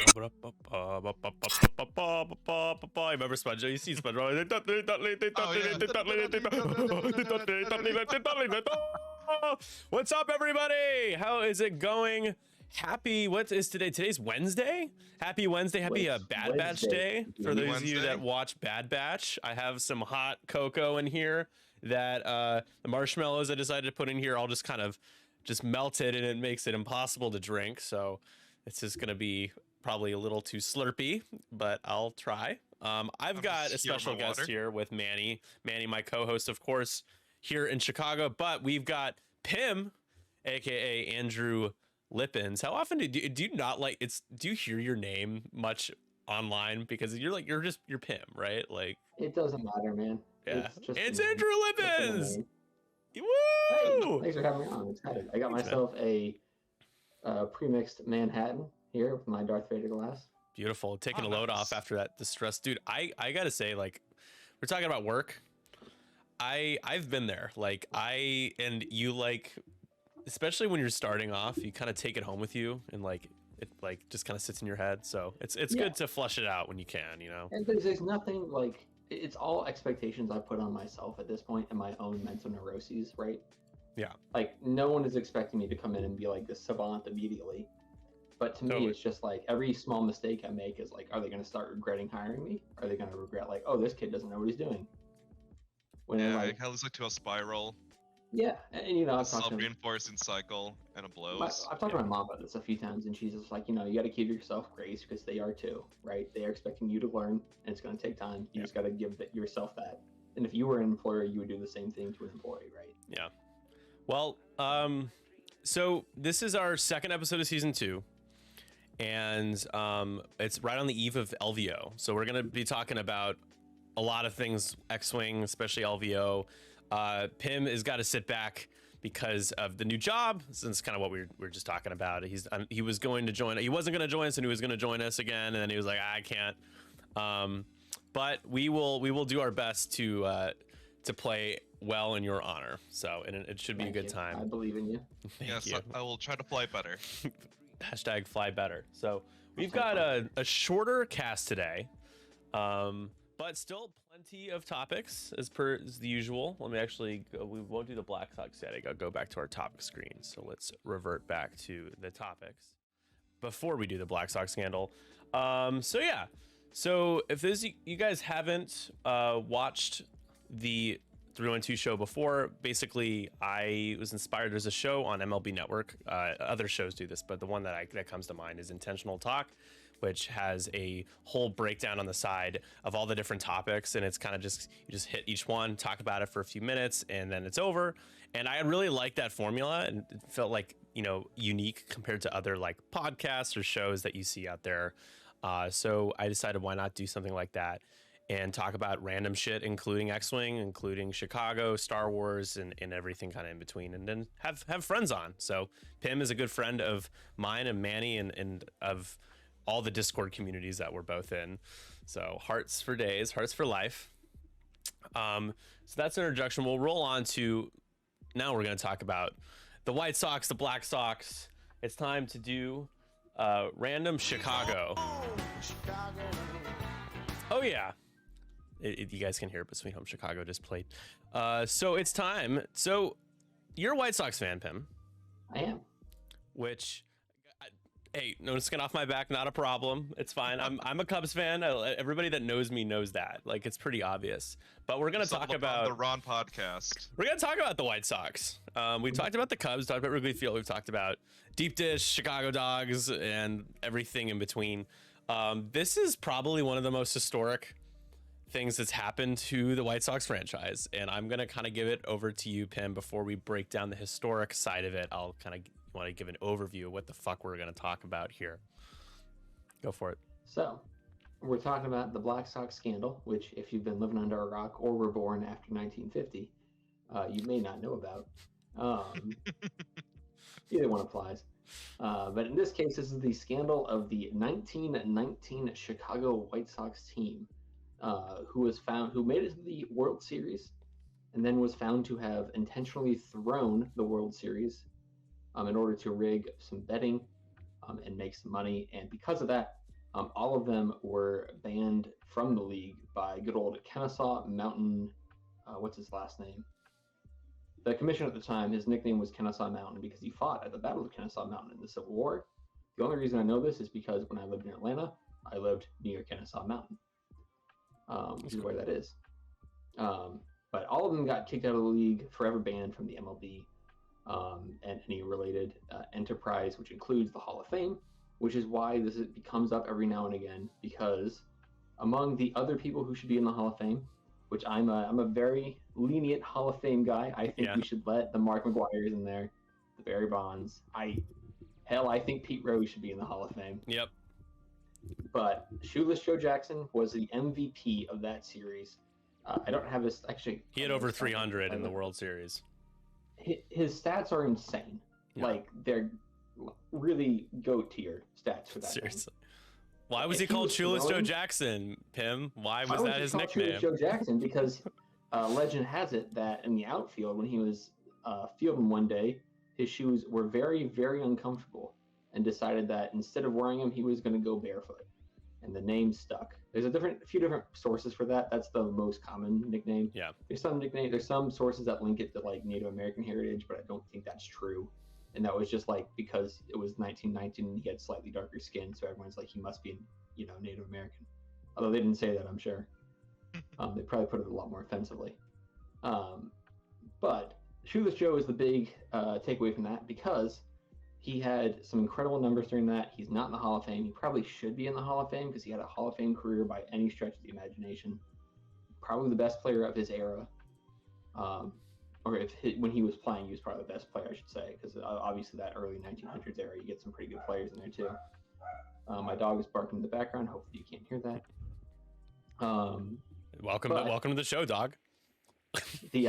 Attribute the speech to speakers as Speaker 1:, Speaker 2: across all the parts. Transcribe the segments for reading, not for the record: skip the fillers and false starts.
Speaker 1: Remember SpongeBob? You see SpongeBob? What's up, everybody? How is it going? Happy, what is today? Today's Wednesday? Happy Wednesday. Happy Bad Batch Day. For those of you that watch Bad Batch, I have some hot cocoa in here that the marshmallows I decided to put in here all just kind of just melted, and it makes it impossible to drink. So it's just going to be probably a little too slurpy, but I'll try. I've got a special guest here with Manny. Manny, my co-host, of course, here in Chicago, but we've got Pim, aka Andrew Lippins. How often do you not like it's? Do you hear your name much online? Because you're Pim, right? Like
Speaker 2: it doesn't matter, man.
Speaker 1: Yeah, it's Andrew Lippins. Woo!
Speaker 2: Hey, thanks for having me on. I'm excited. I got myself a pre-mixed Manhattan here with my Darth Vader glass.
Speaker 1: Beautiful. Taking a load off after that distress, dude. I gotta say, like, we're talking about work. I've been there. Like and you like, especially when you're starting off, you kind of take it home with you, and like it like just kind of sits in your head. So it's good to flush it out when you can, you know.
Speaker 2: And there's nothing like, it's all expectations I put on myself at this point and my own mental neuroses, right?
Speaker 1: Yeah.
Speaker 2: Like no one is expecting me to come in and be like this savant immediately. But to me, it's just like every small mistake I make is like, are they going to start regretting hiring me? Are they going to regret like, oh, this kid doesn't know what he's doing?
Speaker 3: When it leads like to a spiral.
Speaker 2: Yeah, and you know, I've talked
Speaker 3: self-reinforcing cycle, and it blows.
Speaker 2: I've talked to my mom about this a few times, and she's just like, you know, you got to give yourself grace because they are too, right? They are expecting you to learn, and it's going to take time. You just got to give yourself that. And if you were an employer, you would do the same thing to an employee, right?
Speaker 1: Yeah. Well, so this is our second episode of season 2, and it's right on the eve of LVO. So we're going to be talking about a lot of things X-Wing, especially LVO. Pim has got to sit back because of the new job. Since kind of what we were just talking about. He was going to join. He wasn't going to join us, and he was going to join us again, and then he was like, I can't. But we will do our best to play well in your honor. So, and it should be a good time.
Speaker 2: I believe in you.
Speaker 3: Yes, you. I will try to fly better.
Speaker 1: Hashtag fly better. So we've got a shorter cast today, but still plenty of topics as the usual. Let me actually go, we won't do the Black Sox yet. I gotta go back to our topic screen. So let's revert back to the topics before we do the Black Sox scandal. So yeah. So if you guys haven't watched the 312 show before, basically I was inspired. There's a show on MLB Network. Other shows do this, but the one that comes to mind is Intentional Talk, which has a whole breakdown on the side of all the different topics, and it's kind of just you just hit each one, talk about it for a few minutes, and then it's over. And I really like that formula, and it felt like, you know, unique compared to other like podcasts or shows that you see out there. So I decided, why not do something like that and talk about random shit, including X-Wing, including Chicago, Star Wars, and everything kind of in between, and then have friends on. So Pim is a good friend of mine and Manny and of all the Discord communities that we're both in. So hearts for days, hearts for life. So that's an introduction. We'll roll on to, now we're going to talk about the White Sox, the Black Sox. It's time to do random Chicago. Oh yeah. You guys can hear it, but Sweet Home Chicago just played. So it's time. So you're a White Sox fan, Pim.
Speaker 2: I am.
Speaker 1: Which, hey, no skin off my back, not a problem. It's fine. I'm a Cubs fan. Everybody that knows me knows that. Like, it's pretty obvious. But we're gonna talk about
Speaker 3: the Ron podcast.
Speaker 1: We're gonna talk about the White Sox. We talked about the Cubs, talked about Wrigley Field. We've talked about deep dish, Chicago dogs, and everything in between. This is probably one of the most historic things that's happened to the White Sox franchise, and I'm gonna kind of give it over to you, Pim, before we break down the historic side of it. I'll kind of want to give an overview of what the fuck we're gonna talk about here. Go for it.
Speaker 2: So we're talking about the Black Sox scandal, which if you've been living under a rock or were born after 1950, you may not know about. Either one applies. But in this case, this is the scandal of the 1919 Chicago White Sox team, who made it to the World Series and then was found to have intentionally thrown the World Series in order to rig some betting and make some money. And because of that, All of them were banned from the league by good old Kennesaw Mountain. What's his last name? The commissioner at the time, his nickname was Kennesaw Mountain because he fought at the Battle of Kennesaw Mountain in the Civil War. The only reason I know this is because when I lived in Atlanta, I lived near Kennesaw Mountain, which is where that is. But all of them got kicked out of the league, forever banned from the MLB and any related enterprise, which includes the Hall of Fame, which is why comes up every now and again, because among the other people who should be in the Hall of Fame, which I'm a very lenient Hall of Fame guy. I think we should let the Mark McGuires in there, the Barry Bonds. I think Pete Rose should be in the Hall of Fame.
Speaker 1: Yep.
Speaker 2: But Shoeless Joe Jackson was the MVP of that series. I don't have this actually.
Speaker 1: He had over 300 in the World Series.
Speaker 2: His stats are insane. Yeah. Like they're really GOAT tier stats for that.
Speaker 1: Seriously. Why was he called Shoeless Joe Jackson, Pim? Why was that his nickname?
Speaker 2: Shoeless Joe Jackson because legend has it that in the outfield, when he was fielding one day, his shoes were very, very uncomfortable and decided that instead of wearing them, he was going to go barefoot. And the name stuck. There's a few different sources for that. That's the most common nickname.
Speaker 1: Yeah.
Speaker 2: There's some sources that link it to like Native American heritage, but I don't think that's true. And that was just like because it was 1919 and he had slightly darker skin, so everyone's like he must be, Native American. Although they didn't say that, I'm sure. They probably put it a lot more offensively. But Shoeless Joe is the big takeaway from that because he had some incredible numbers during that. He's not in the Hall of Fame. He probably should be in the Hall of Fame because he had a Hall of Fame career by any stretch of the imagination. Probably the best player of his era. When he was playing, he was probably the best player, I should say, because obviously that early 1900s era, you get some pretty good players in there too. My dog is barking in the background. Hopefully you can't hear that.
Speaker 1: Welcome to the show, dog.
Speaker 2: The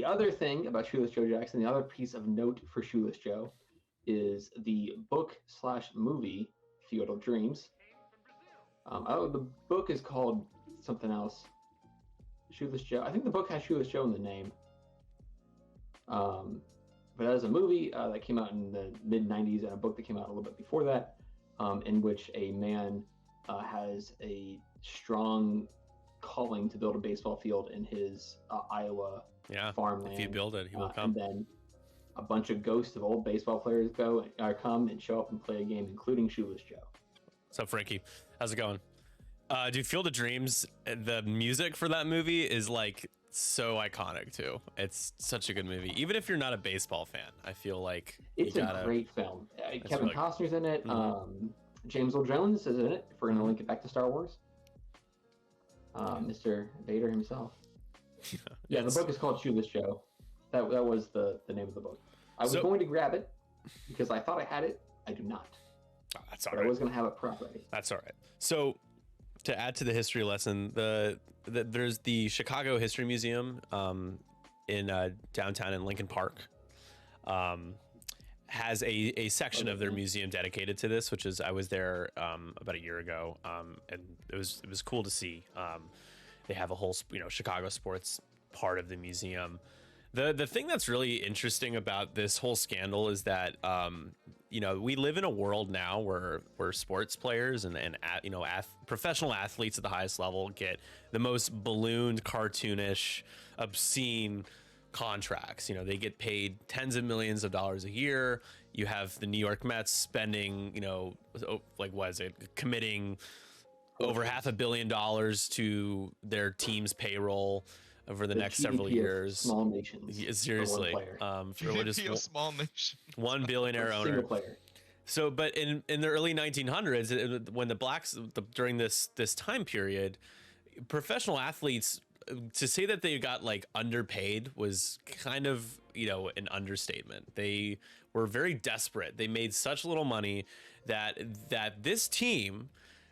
Speaker 2: other thing about Shoeless Joe Jackson, the other piece of note for Shoeless Joe, is the book/movie Field of Dreams. The book is called something else. Shoeless Joe. I think the book has Shoeless Joe in the name. But as a movie that came out in the mid-90s and a book that came out a little bit before that, in which a man has a strong calling to build a baseball field in his Iowa farmland.
Speaker 1: If you build it, he will come.
Speaker 2: And then a bunch of ghosts of old baseball players come and show up and play a game, including Shoeless Joe.
Speaker 1: What's up, Frankie? How's it going? Dude, Field of Dreams, the music for that movie is like so iconic too. It's such a good movie. Even if you're not a baseball fan, I feel like
Speaker 2: it's a great film. Kevin Costner's in it. Mm-hmm. James Earl Jones is in it. If we're going to link it back to Star Wars. Mr. Vader himself. The book is called Shoeless Joe. That was the name of the book. I was going to grab it because I thought I had it. I do not.
Speaker 1: That's all right.
Speaker 2: I was going to have it properly.
Speaker 1: That's all right. So to add to the history lesson, there's the Chicago History Museum in downtown in Lincoln Park. Has a section of their museum dedicated to this, which is I was there about a year ago, and it was cool to see. They have a whole Chicago sports part of the museum. The thing that's really interesting about this whole scandal is that we live in a world now where sports players and professional athletes at the highest level get the most ballooned, cartoonish, obscene contracts. They get paid tens of millions of dollars a year. You have the New York Mets spending, committing over $500 million to their team's payroll over the next several years.
Speaker 2: Small nations.
Speaker 1: Seriously.
Speaker 3: For just small nation.
Speaker 1: One billionaire owner.
Speaker 2: Single player.
Speaker 1: So, but in the early 1900s, when the blacks, during this time period, professional athletes, to say that they got underpaid was kind of, an understatement. They were very desperate. They made such little money that this team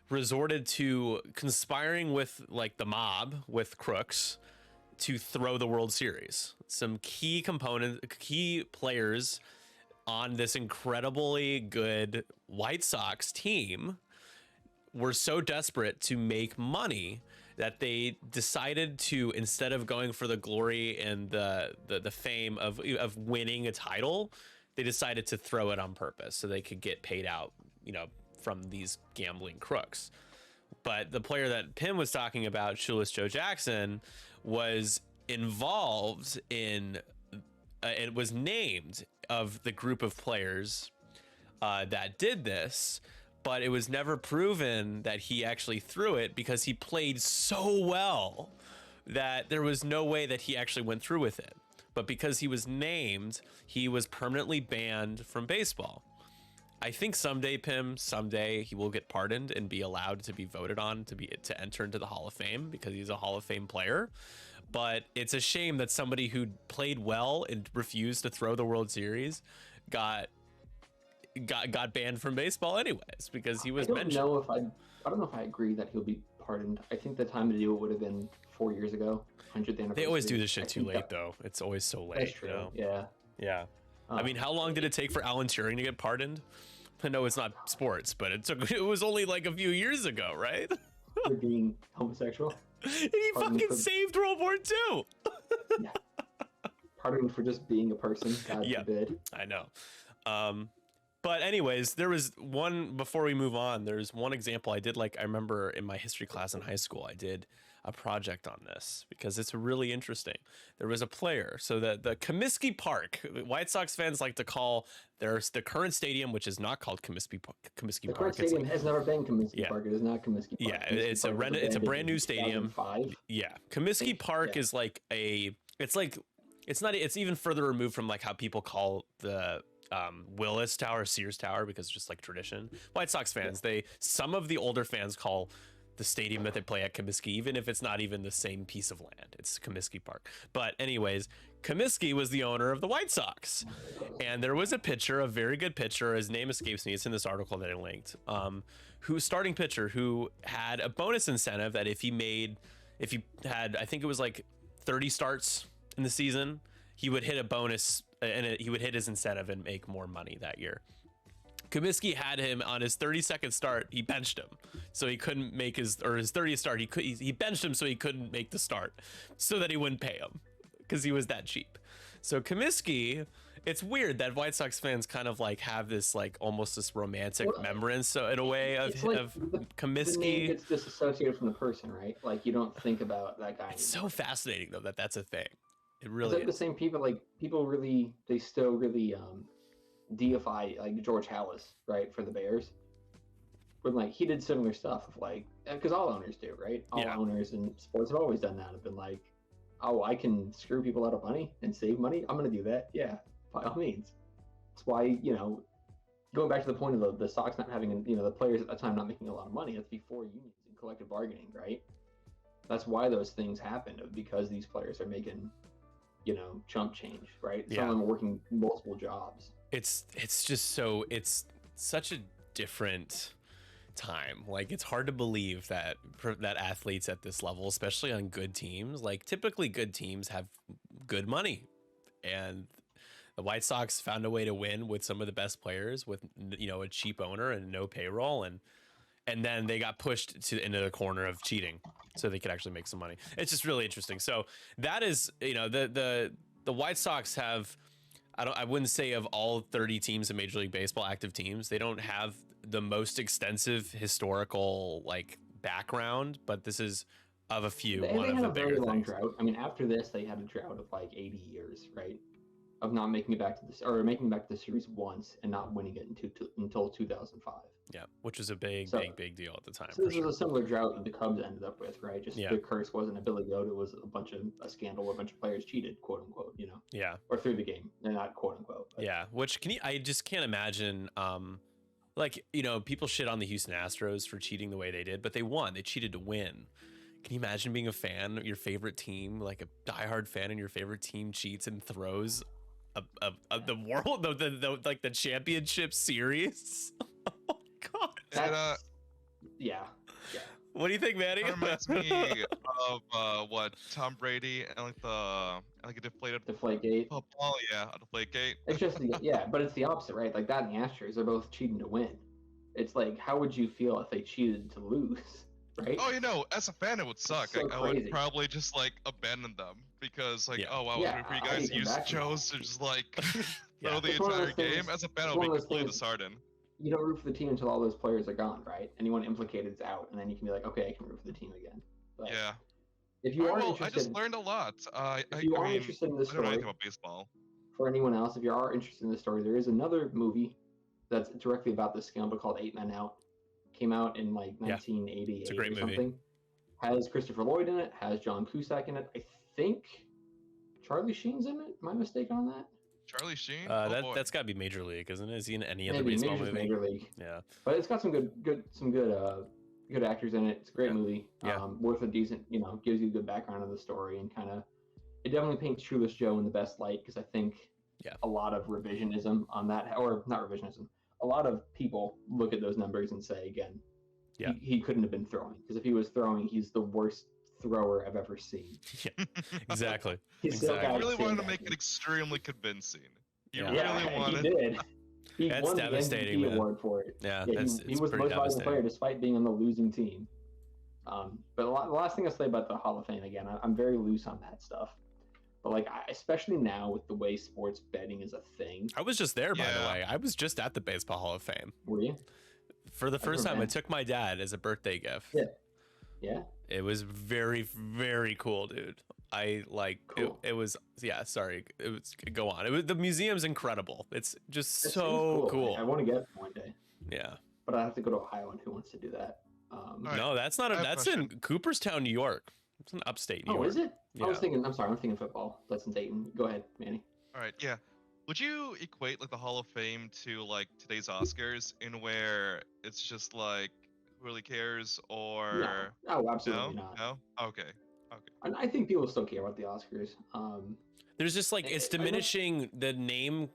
Speaker 1: resorted to conspiring with the mob, with crooks, to throw the World Series. Some key players on this incredibly good White Sox team were so desperate to make money that they decided to, instead of going for the glory and the fame of winning a title, they decided to throw it on purpose so they could get paid out, from these gambling crooks. But the player that Pim was talking about, Shoeless Joe Jackson, was involved in it was named of the group of players that did this, but it was never proven that he actually threw it because he played so well that there was no way that he actually went through with it. But because he was named, he was permanently banned from baseball. I think someday, Pim, he will get pardoned and be allowed to be voted on to enter into the Hall of Fame because he's a Hall of Fame player. But it's a shame that somebody who played well and refused to throw the World Series got banned from baseball anyways because he was mentioned.
Speaker 2: I don't know if I agree that he'll be pardoned. I think the time to do it would have been 4 years ago, 100th anniversary.
Speaker 1: They always do this shit too late though. It's always so late.
Speaker 2: That's true.
Speaker 1: You know?
Speaker 2: Yeah.
Speaker 1: Yeah. I mean, how long did it take for Alan Turing to get pardoned? I know it's not sports, but it was only like a few years ago, right?
Speaker 2: For being homosexual.
Speaker 1: And he fucking saved World War II.
Speaker 2: Yeah. Pardoned for just being a person, God forbid.
Speaker 1: I know. But anyways, there was one, before we move on, there's one example I did, I remember in my history class in high school, I did a project on this because it's really interesting. There was a player, so the Comiskey Park, White Sox fans like to call the current stadium, which is not called Comiskey Park.
Speaker 2: The current stadium has never been Comiskey Park. It is not Comiskey Park.
Speaker 1: Yeah,
Speaker 2: Comiskey
Speaker 1: it's a brand new stadium.
Speaker 2: 2005.
Speaker 1: Yeah, Comiskey Park is it's even further removed from how people call the Willis Tower, Sears Tower, because it's just tradition. White Sox fans, some of the older fans call the stadium that they play at Comiskey, even if it's not even the same piece of land. It's Comiskey Park. But anyways, Comiskey was the owner of the White Sox, and there was a pitcher, a very good pitcher. His name escapes me. It's in this article that I linked. Starting pitcher who had a bonus incentive that if he had, I think it was 30 starts in the season, he would hit a bonus and he would hit his incentive and make more money that year. Comiskey had him on his 32nd start. He benched him, so he couldn't make his 30th start. He benched him so he couldn't make the start, so that he wouldn't pay him because he was that cheap. So Comiskey, it's weird that White Sox fans kind of have this almost this romantic remembrance, so in a way of Comiskey.
Speaker 2: The name gets disassociated from the person, right? You don't think about that guy.
Speaker 1: It's so fascinating though that's a thing. It really
Speaker 2: it's the same people. People really, they still really deify George Halas, right, for the Bears. When he did similar stuff of because all owners do, right? All owners in sports have always done that. Have been oh, I can screw people out of money and save money. I'm going to do that. Yeah, by all means. That's why, going back to the point of the Sox not having, the players at that time not making a lot of money. That's before unions and collective bargaining, right? That's why those things happened, because these players are making, chump change, right? Some of them are working multiple jobs.
Speaker 1: It's just such a different time. It's hard to believe that athletes at this level, especially on good teams, typically good teams have good money, and the White Sox found a way to win with some of the best players with a cheap owner and no payroll, and then they got pushed into the corner of cheating so they could actually make some money. It's just really interesting. So that is, the White Sox have, I wouldn't say of all 30 teams in Major League Baseball, active teams, they don't have the most extensive historical background, but this is of a few.
Speaker 2: They had a very long drought. I mean, after this, they had a drought of 80 years, right? Of not making it back to this, or making it back to the series once and not winning it until 2005.
Speaker 1: Yeah, which was a big deal at the time.
Speaker 2: So this was a similar drought that the Cubs ended up with, right? Just the curse wasn't a Billy Goat; it was a scandal where a bunch of players cheated, quote unquote,
Speaker 1: Yeah.
Speaker 2: Or through the game, they're not quote unquote. But.
Speaker 1: Yeah, which I just can't imagine. People shit on the Houston Astros for cheating the way they did, but they won. They cheated to win. Can you imagine being a fan of your favorite team, a diehard fan, and your favorite team cheats and throws the world, the championship series? Oh God.
Speaker 3: Yeah.
Speaker 1: What do you think, Manny?
Speaker 3: That reminds me of what Tom Brady and a deflated
Speaker 2: Deflategate.
Speaker 3: football. Yeah, a Deflategate.
Speaker 2: It's just but it's the opposite, right? That and the Astros are both cheating to win. It's how would you feel if they cheated to lose, right?
Speaker 3: Oh, as a fan, it would suck.
Speaker 2: So
Speaker 3: I would probably just abandon them because oh wow, for you guys use chose to just throw the entire game. As a fan, I would be completely disheartened.
Speaker 2: you don't root for the team until all those players are gone, right? Anyone implicated is out, and then you can be like, okay, I can root for the team again. But
Speaker 3: Yeah.
Speaker 2: if you
Speaker 3: Alright,
Speaker 2: aren't
Speaker 3: well, I
Speaker 2: interested,
Speaker 3: just learned a lot.
Speaker 2: if you
Speaker 3: I
Speaker 2: aren't
Speaker 3: mean,
Speaker 2: interested in this
Speaker 3: I don't know
Speaker 2: story,
Speaker 3: anything about baseball.
Speaker 2: for anyone else, if you are interested in the story, there is another movie that's directly about this scandal called Eight Men Out. Came out in like
Speaker 1: Yeah.
Speaker 2: 1988
Speaker 1: It's a great
Speaker 2: or
Speaker 1: movie.
Speaker 2: something. Has Christopher Lloyd in it. Has John Cusack in it. I think Charlie Sheen's in it. Am I mistaken on that?
Speaker 3: Charlie Sheen? Oh boy.
Speaker 1: That's got to be Major League, isn't it? Is he in any other
Speaker 2: Maybe
Speaker 1: baseball
Speaker 2: just
Speaker 1: movie?
Speaker 2: Major League.
Speaker 1: Yeah.
Speaker 2: But it's got some good actors in it. It's a great movie.
Speaker 1: Yeah.
Speaker 2: Worth a decent, gives you a good background of the story and kind of, it definitely paints Shoeless Joe in the best light because I think a lot of revisionism on that, or not revisionism, a lot of people look at those numbers and say, again, he couldn't have been throwing because if he was throwing, he's the worst thrower I've ever seen.
Speaker 1: Yeah, exactly.
Speaker 3: I really wanted to make it extremely convincing. He really wanted.
Speaker 2: He did. He
Speaker 1: That's
Speaker 2: won the
Speaker 1: devastating,
Speaker 2: MVP
Speaker 1: man.
Speaker 2: award for it.
Speaker 1: Yeah,
Speaker 2: he
Speaker 1: it's
Speaker 2: was the most
Speaker 1: pretty
Speaker 2: valuable
Speaker 1: devastating.
Speaker 2: player despite being on the losing team. But the last thing I'll say about the Hall of Fame, again, I'm very loose on that stuff. But like, especially now with the way sports betting is a thing.
Speaker 1: I was just there, by the way. I was just at the Baseball Hall of Fame.
Speaker 2: Were you?
Speaker 1: For the first time, I took my dad as a birthday gift.
Speaker 2: Yeah. Yeah.
Speaker 1: It was very, very cool, dude. I like
Speaker 2: cool.
Speaker 1: It was sorry. It was go on. The museum's incredible. It's just
Speaker 2: It
Speaker 1: so cool.
Speaker 2: I want to get it one day.
Speaker 1: Yeah.
Speaker 2: But I have to go to Ohio, and who wants to do that?
Speaker 1: No, that's not. That's in Cooperstown, New York. It's in upstate New York.
Speaker 2: Oh, is it?
Speaker 1: Yeah.
Speaker 2: I'm thinking football. That's in Dayton. Go ahead, Manny.
Speaker 3: All right, yeah. Would you equate like the Hall of Fame to like today's Oscars, in where it's just like who really cares, or
Speaker 2: no. Oh, absolutely not.
Speaker 3: No. Okay.
Speaker 2: And I think people still care about the Oscars.
Speaker 1: There's just like it's diminishing the name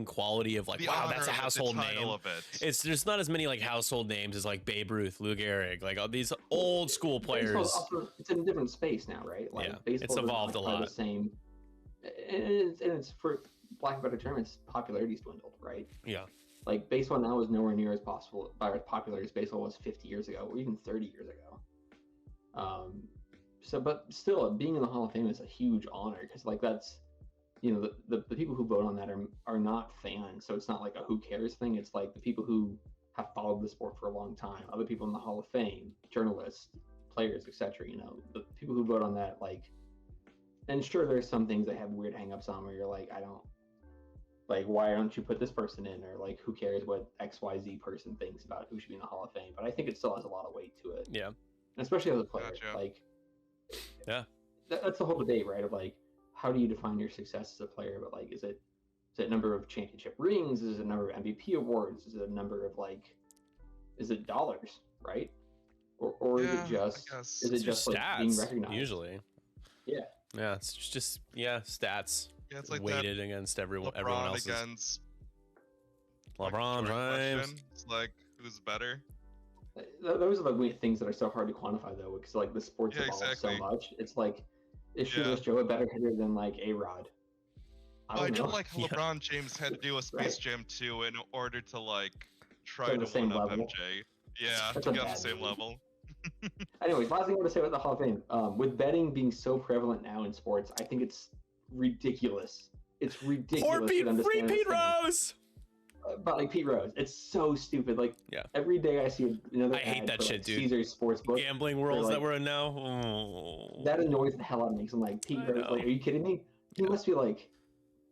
Speaker 1: quality of like,
Speaker 3: the
Speaker 1: wow, that's a household name.
Speaker 3: Of it.
Speaker 1: There's not as many like household names as like Babe Ruth, Lou Gehrig, like all these old school players.
Speaker 2: Also, it's in a different space now, right? Like,
Speaker 1: it's evolved a lot.
Speaker 2: The same, and it's for lack of a better term, its popularity's dwindled, right?
Speaker 1: Yeah.
Speaker 2: Like baseball now is nowhere near as popular as baseball was 50 years ago, or even 30 years ago. But still, being in the Hall of Fame is a huge honor because, like, that's, the people who vote on that are not fans, so it's not like a who cares thing. It's like the people who have followed the sport for a long time, other people in the Hall of Fame, journalists, players, etc. The people who vote on that, like, and sure, there's some things they have weird hangups on where you're like, I don't, like, why don't you put this person in, or like, who cares what XYZ person thinks about who should be in the Hall of Fame? But I think it still has a lot of weight to it.
Speaker 1: Yeah.
Speaker 2: And especially as a player,
Speaker 3: Gotcha.
Speaker 2: like.
Speaker 1: Yeah,
Speaker 2: that's the whole debate, right? Of like, how do you define your success as a player? But like, is it number of championship rings? Is it number of MVP awards? Is it a number of like, is it dollars, right? Or is it just like
Speaker 1: stats,
Speaker 2: being recognized?
Speaker 1: Usually.
Speaker 2: Yeah.
Speaker 1: Yeah, it's just stats.
Speaker 3: Yeah, it's like
Speaker 1: weighted against everyone else's.
Speaker 3: Against
Speaker 1: LeBron James.
Speaker 3: It's like, who's better?
Speaker 2: Those are the weird things that are so hard to quantify, though, because like the sports evolve so much. It's like, is Shoeless Joe a better hitter than like A-Rod?
Speaker 3: I don't like how LeBron James had to do a Space Jam 2 in order to like try to one up MJ. Yeah, to get on the same level.
Speaker 2: Anyways, last thing I want to say about the Hall of Fame, with betting being so prevalent now in sports, I think it's ridiculous. It's ridiculous.
Speaker 1: Or Pete Rose.
Speaker 2: But like Pete Rose, it's so stupid. Like every day I see another.
Speaker 1: I hate that shit, dude.
Speaker 2: Caesar's Sportsbook.
Speaker 1: Gambling worlds that we're in now. Oh.
Speaker 2: That annoys the hell out of me. I'm like, Pete Rose, like, are you kidding me? He must be like,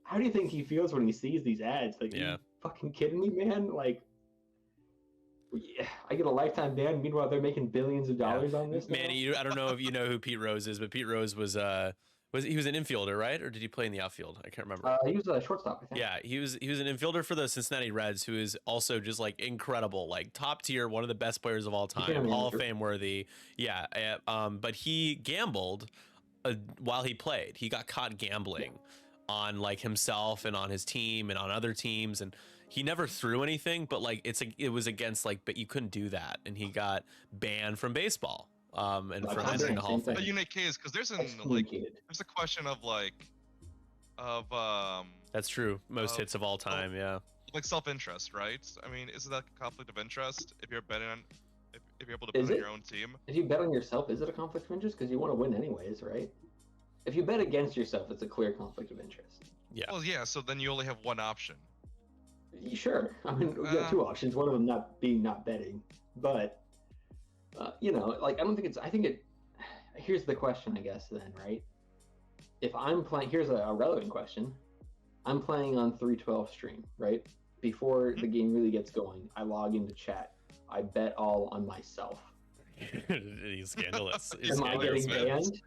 Speaker 2: how do you think he feels when he sees these ads? Like, are you fucking kidding me, man? Like, I get a lifetime ban. Meanwhile, they're making billions of dollars on this.
Speaker 1: Manny, I don't know if you know who Pete Rose is, but Pete Rose was he was an infielder, right? Or did he play in the outfield? I can't remember.
Speaker 2: He was a shortstop, I think.
Speaker 1: Yeah, he was an infielder for the Cincinnati Reds, who is also just like incredible, like top tier, one of the best players of all time, Hall of Fame worthy. Yeah, but he gambled while he played. He got caught gambling on like himself and on his team and on other teams, and he never threw anything. But like it was against like, but you couldn't do that, and he got banned from baseball. And for entering the Hall of Fame.
Speaker 3: A unique case because there's a question of
Speaker 1: that's true. Most hits of all time,
Speaker 3: like self-interest, right? I mean, is that a conflict of interest if you're betting on if you're able to bet on your own team?
Speaker 2: If you bet on yourself, is it a conflict of interest? Because you want to win anyways, right? If you bet against yourself, it's a clear conflict of interest.
Speaker 1: Yeah.
Speaker 3: Well, yeah. So then you only have one option.
Speaker 2: Sure. I mean, we got two options. One of them not betting, but like I don't think it's. I think it. Here's the question, I guess. Then, right? If I'm playing, here's a relevant question. I'm playing on 312 stream, right? Before the game really gets going, I log into chat. I bet all on myself.
Speaker 1: He's scandalous.
Speaker 2: Am I getting banned?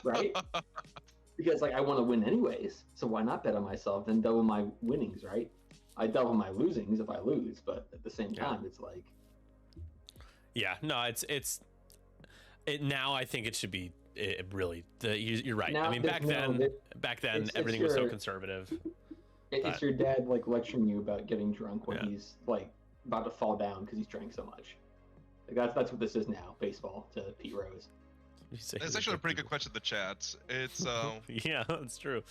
Speaker 2: Right? Because like I want to win anyways, so why not bet on myself and double my winnings, right? I double my losings if I lose, but at the same time, it's like.
Speaker 1: Yeah, no, it's now. I think it should be really. You're right.
Speaker 2: Now,
Speaker 1: I mean, back then, everything was so conservative.
Speaker 2: It's your dad like lecturing you about getting drunk when he's like about to fall down because he's drank so much. Like that's what this is now. Baseball to Pete Rose.
Speaker 3: It's actually a pretty good question in the chat. It's
Speaker 1: yeah, that's true.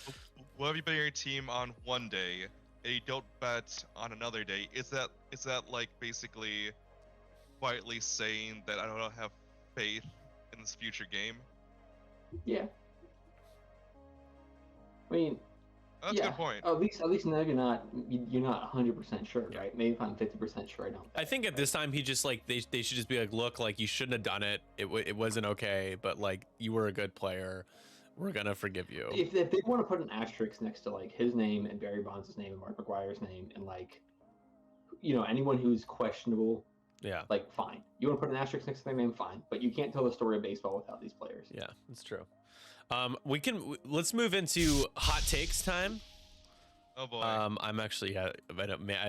Speaker 3: Will have you bet your team on one day and you don't bet on another day? Is that like basically quietly saying that I don't have faith in this future game?
Speaker 2: Yeah. I mean,
Speaker 3: that's a good point.
Speaker 2: At least now you're not 100% sure, right? Maybe if I'm 50% sure, I don't.
Speaker 1: I think at this time he just like they should just be like, look, like you shouldn't have done it. It wasn't okay, but like you were a good player. We're gonna forgive you.
Speaker 2: If they want to put an asterisk next to like his name and Barry Bonds' name and Mark McGwire's name and like, anyone who's questionable.
Speaker 1: Yeah.
Speaker 2: Like, fine. You want to put an asterisk next to their name, fine. But you can't tell the story of baseball without these players.
Speaker 1: Yeah, that's true. Let's move into hot takes time.
Speaker 3: Oh boy.
Speaker 1: I'm actually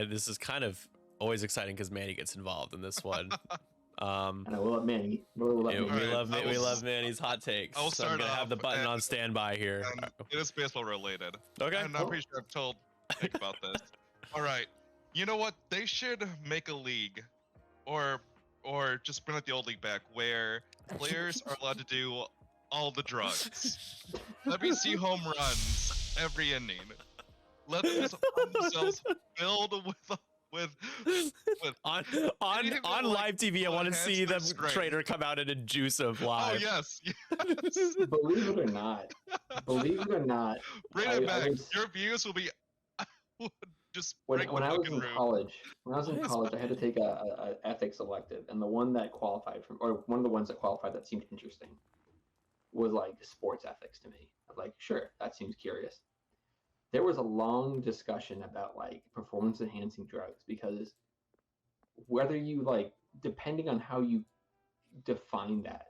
Speaker 1: this is kind of always exciting because Manny gets involved in this one.
Speaker 2: And I will let Manny. We
Speaker 1: love Manny's hot takes. So I'm gonna have the button on standby here.
Speaker 3: It is baseball related.
Speaker 1: Okay.
Speaker 3: And I'm pretty sure I've told Nick about this. All right. You know what? They should make a league, or just bring like the old league back, where players are allowed to do all the drugs. Let me see home runs every inning. Let themselves filled with
Speaker 1: on live TV. I want to see them trader come out and juice him live.
Speaker 3: Oh yes.
Speaker 2: Believe it or not,
Speaker 3: bring it back. Your views will be just
Speaker 2: when I was in college. When I was in college, I had to take a ethics elective, and the one that qualified one of the ones that qualified that seemed interesting was like sports ethics to me. I'm like, sure, that seems curious. There was a long discussion about like performance enhancing drugs, because whether you like, depending on how you define that,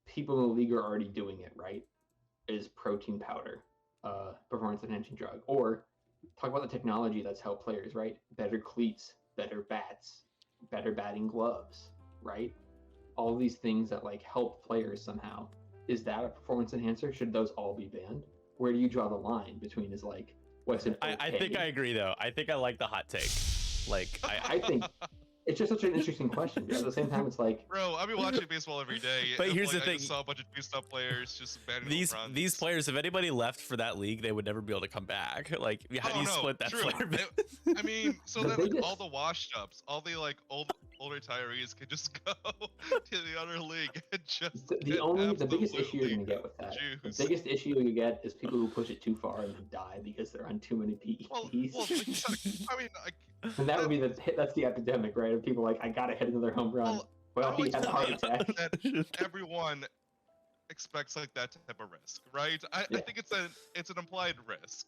Speaker 2: people in the league are already doing it, right? Is protein powder performance enhancing drug? Or talk about the technology that's helped players, right? Better cleats, better bats, better batting gloves, right? All these things that like help players somehow. Is that a performance enhancer? Should those all be banned? Where do you draw the line between is like what's an okay?
Speaker 1: I think I agree though. I think I like the hot take. Like
Speaker 2: I think it's just such an interesting question. But at the same time, it's like,
Speaker 3: bro, I've been watching baseball every day.
Speaker 1: But here's the
Speaker 3: I
Speaker 1: thing:
Speaker 3: just saw a bunch of juiced up players just batting
Speaker 1: these players. If anybody left for that league, they would never be able to come back. Like, how do you split that player?
Speaker 3: I mean, so then like, all the washed ups, all the like old retirees could just go to the other league and just
Speaker 2: the biggest issue you're gonna get with that. Juice. The biggest issue you get is people who push it too far and then die because they're on too many PEDs.
Speaker 3: Well, I mean,
Speaker 2: and that would be that's the epidemic, right? Of people like, I gotta hit another home run. Well, he had a heart attack.
Speaker 3: Everyone expects like that type of risk, right? I think it's an implied risk.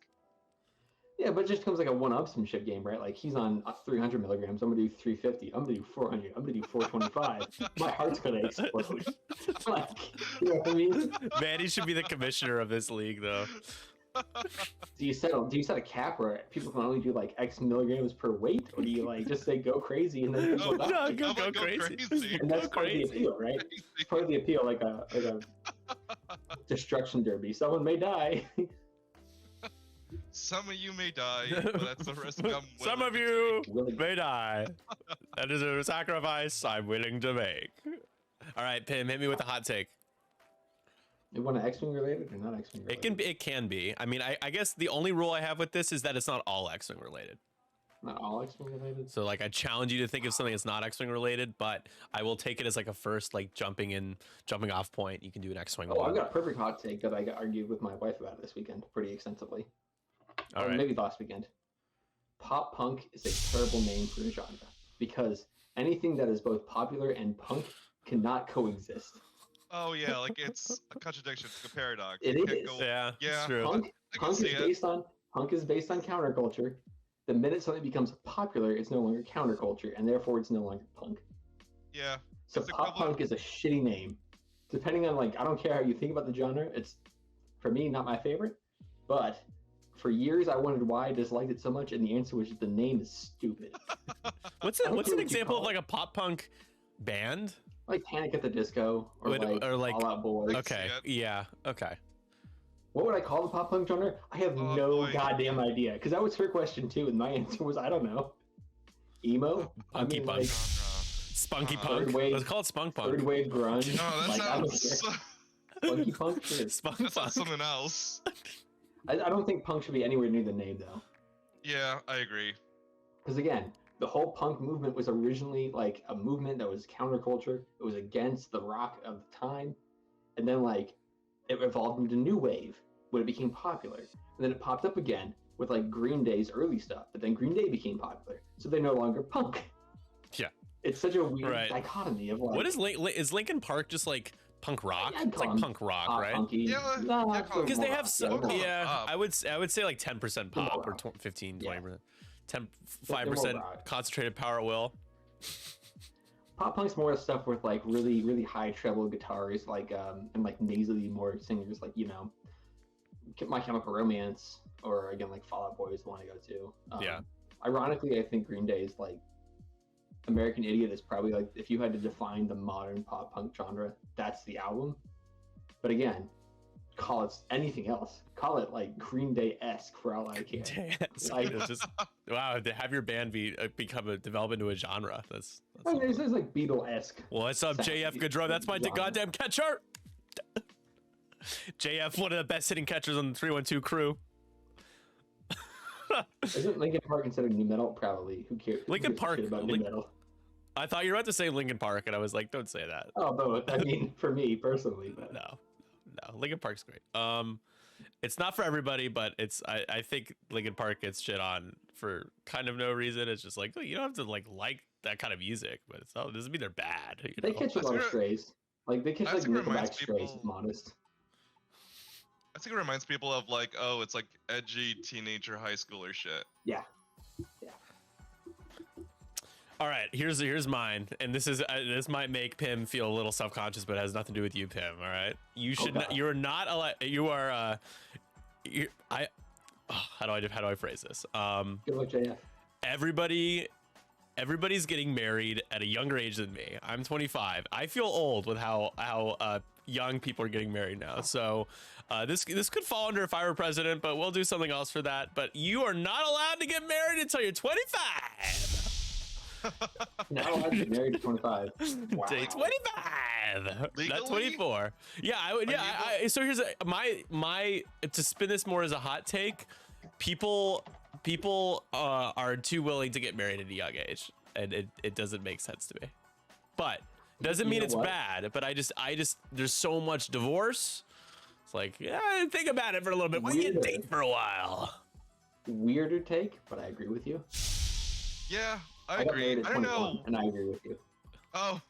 Speaker 2: Yeah, but it just becomes like a one-upsmanship game, right? Like, he's on 300 milligrams. I'm gonna do 350. I'm gonna do 400. I'm gonna do 425. My heart's gonna explode. Like, you know what I mean?
Speaker 1: Manny should be the commissioner of this league, though.
Speaker 2: Do you set a cap where people can only do like X milligrams per weight, or do you like just say go crazy and then
Speaker 1: go crazy?
Speaker 2: And that's part of the appeal, right? It's part of the appeal, like a destruction derby. Someone may die.
Speaker 3: Some of you may die, but that's the risk I'm willing
Speaker 1: Some of you may die. That is a sacrifice I'm willing to make. All right, Pim, hit me with a hot take.
Speaker 2: You want to X-Wing related or not X-Wing related?
Speaker 1: It can be. I mean, I guess the only rule I have with this is that it's not all X-Wing related.
Speaker 2: Not all X-Wing related?
Speaker 1: So like, I challenge you to think of something that's not X-Wing related, but I will take it as like a first like jumping off point. You can do an X-Wing.
Speaker 2: Oh, I've got a perfect hot take that I argued with my wife about this weekend pretty extensively.
Speaker 1: All right.
Speaker 2: Maybe last weekend. pop punk is a terrible name for a genre because anything that is both popular and punk cannot coexist.
Speaker 3: Oh yeah, like it's a contradiction, it's a paradox.
Speaker 2: It
Speaker 3: You can't
Speaker 2: is.
Speaker 3: go-
Speaker 1: Yeah,
Speaker 3: Yeah,
Speaker 1: it's true.
Speaker 2: Punk is based on counterculture. The minute something becomes popular, it's no longer counterculture, and therefore it's no longer punk.
Speaker 3: Yeah.
Speaker 2: So
Speaker 3: It's
Speaker 2: pop
Speaker 3: equivalent-
Speaker 2: punk is a shitty name. Depending on I don't care how you think about the genre. It's for me not my favorite, but for years I wondered why I disliked it so much, and the answer was the name is stupid.
Speaker 1: What's
Speaker 2: I don't
Speaker 1: what's
Speaker 2: care
Speaker 1: an
Speaker 2: what you
Speaker 1: example of
Speaker 2: call
Speaker 1: like a pop punk band?
Speaker 2: Like Panic at the Disco or
Speaker 1: Or like-
Speaker 2: All Out Boy.
Speaker 3: Like-
Speaker 1: Okay,
Speaker 3: it.
Speaker 1: yeah, okay.
Speaker 2: What would I call the pop punk genre? I have
Speaker 3: Oh,
Speaker 2: no
Speaker 3: boy.
Speaker 2: goddamn idea. Because that was her question too, and my answer was I don't know. Emo?
Speaker 1: Punky punk.
Speaker 2: like
Speaker 1: Spunky
Speaker 3: Third
Speaker 1: punk.
Speaker 2: wave-
Speaker 1: Let's call it spunk
Speaker 2: third
Speaker 1: punk.
Speaker 2: wave grunge.
Speaker 3: No, that
Speaker 2: like, I don't
Speaker 3: sounds
Speaker 2: care. Funky punk? Sure.
Speaker 1: Spunk
Speaker 3: that sounds
Speaker 1: punk.
Speaker 3: something else.
Speaker 2: I don't think punk should be anywhere near the name though.
Speaker 3: Yeah, I agree.
Speaker 2: Because again, the whole punk movement was originally like a movement that was counterculture. It was against the rock of the time, and then it evolved into new wave when it became popular. And then it popped up again with Green Day's early stuff, but then Green Day became popular, so they're no longer punk.
Speaker 1: Yeah.
Speaker 2: It's such a weird
Speaker 1: Right.
Speaker 2: dichotomy of
Speaker 1: What is is Linkin Park just like punk rock?
Speaker 2: I'd
Speaker 1: It's
Speaker 2: call
Speaker 1: like
Speaker 2: them
Speaker 1: punk rock,
Speaker 2: pop
Speaker 1: right?
Speaker 2: punky.
Speaker 3: Yeah,
Speaker 2: Nah,
Speaker 3: yeah, call it
Speaker 1: Because they
Speaker 2: more
Speaker 1: have
Speaker 2: rock.
Speaker 1: some,
Speaker 3: They're more
Speaker 1: yeah.
Speaker 3: pop.
Speaker 1: I would say like 10%
Speaker 2: They're more
Speaker 1: pop or
Speaker 2: rock.
Speaker 1: 15,
Speaker 2: Yeah.
Speaker 1: 20%, 10,
Speaker 2: They're more
Speaker 1: 5%
Speaker 2: rock.
Speaker 1: concentrated power at will.
Speaker 2: Pop punk's more stuff with really really high treble guitars, and nasally more singers, My Chemical Romance, or again Fall Out Boy is the one I go to.
Speaker 1: Yeah.
Speaker 2: Ironically, I think Green Day is American Idiot is probably if you had to define the modern pop punk genre, that's the album. But again, call it anything else. Call it Green Day-esque for all I care.
Speaker 1: It's just wow, to have your band develop into a genre. That's
Speaker 2: I mean, there's Beatle-esque.
Speaker 1: What's up,
Speaker 2: Sound-
Speaker 1: JF Goodrow? That's my
Speaker 2: genre.
Speaker 1: goddamn catcher. JF, one of the best hitting catchers on the 312 crew.
Speaker 2: Isn't Linkin Park considered new metal? Probably. Who cares?
Speaker 1: Linkin
Speaker 2: Who gives a
Speaker 1: Park-
Speaker 2: shit about new
Speaker 1: Link-
Speaker 2: metal?
Speaker 1: I thought you were about to say Linkin Park, and I was like, don't say that.
Speaker 2: Oh, both. I mean, for me personally, but
Speaker 1: No, Linkin Park's great. It's not for everybody, but I think Linkin Park gets shit on for kind of no reason. It's just you don't have to like that kind of music, but it doesn't mean they're bad. You
Speaker 2: they
Speaker 1: know?
Speaker 2: catch a lot of
Speaker 3: That's
Speaker 2: strays. They catch
Speaker 3: that's what
Speaker 2: Nickelback
Speaker 3: reminds
Speaker 2: strays.
Speaker 3: people-
Speaker 2: If I'm honest.
Speaker 3: I think it reminds people of oh, it's edgy teenager high schooler shit.
Speaker 2: Yeah.
Speaker 1: All right, here's mine, and this might make Pim feel a little self-conscious, but it has nothing to do with you, Pim. All right, you should not,
Speaker 2: Okay.
Speaker 1: you're not allowed. You are. How do I phrase this?
Speaker 2: Good luck, JF.
Speaker 1: Everybody's getting married at a younger age than me. I'm 25. I feel old with how young people are getting married now. So this could fall under if I were president, but we'll do something else for that. But you are not allowed to get married until you're 25.
Speaker 2: Now allowed to get married at 25. Wow.
Speaker 1: Day 25. Not
Speaker 3: Legally?
Speaker 1: 24. Yeah, I would. Yeah. So here's my to spin this more as a hot take. People are too willing to get married at a young age, and it doesn't make sense to me. But doesn't
Speaker 2: You
Speaker 1: mean
Speaker 2: know
Speaker 1: it's
Speaker 2: what?
Speaker 1: bad. But I just there's so much divorce. It's think about it for a little bit. Why can't
Speaker 2: Weirder.
Speaker 1: date for a while?
Speaker 2: Weirder take, but I agree with you.
Speaker 3: Yeah, I
Speaker 2: got
Speaker 3: agree.
Speaker 2: married at
Speaker 3: I don't
Speaker 2: 21,
Speaker 3: know.
Speaker 2: and I agree with you.
Speaker 3: Oh,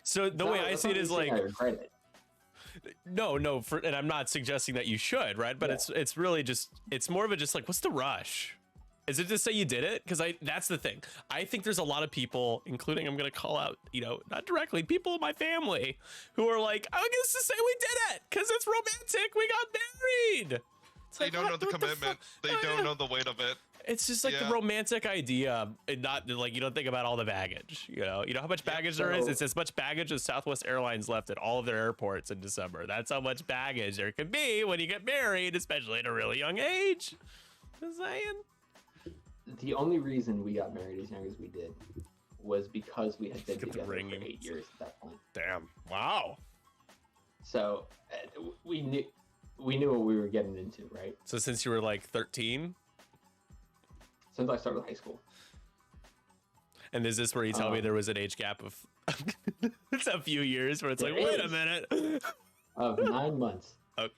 Speaker 1: So the way I see it is
Speaker 2: I regret it.
Speaker 1: no, and I'm not suggesting that you should, right? But
Speaker 2: Yeah.
Speaker 1: it's really it's more of a what's the rush? Is it to say you did it? Because that's the thing. I think there's a lot of people, including I'm gonna call out, not directly, people in my family who are I guess to say we did it because it's romantic. We got married. It's
Speaker 3: they don't know the
Speaker 1: what
Speaker 3: commitment. They don't know the weight of it.
Speaker 1: It's just the
Speaker 3: Yeah.
Speaker 1: romantic idea, and not you don't think about all the baggage. You know how much baggage there is.
Speaker 2: so-
Speaker 1: It's as much baggage as Southwest Airlines left at all of their airports in December. That's how much baggage there can be when you get married, especially at a really young age. Just saying.
Speaker 2: The only reason we got married as young as we did was because we had been
Speaker 1: Get the
Speaker 2: together for
Speaker 1: ringing.
Speaker 2: 8 years at that point.
Speaker 1: Damn. Wow.
Speaker 2: So we knew what we were getting into, right?
Speaker 1: So since you were 13,
Speaker 2: Since I started high school.
Speaker 1: and is this where you tell me
Speaker 2: Um,
Speaker 1: there was an age gap of it's a few years where it's
Speaker 2: There
Speaker 1: wait a
Speaker 2: is.
Speaker 1: minute.
Speaker 2: Of 9 months.
Speaker 1: Okay.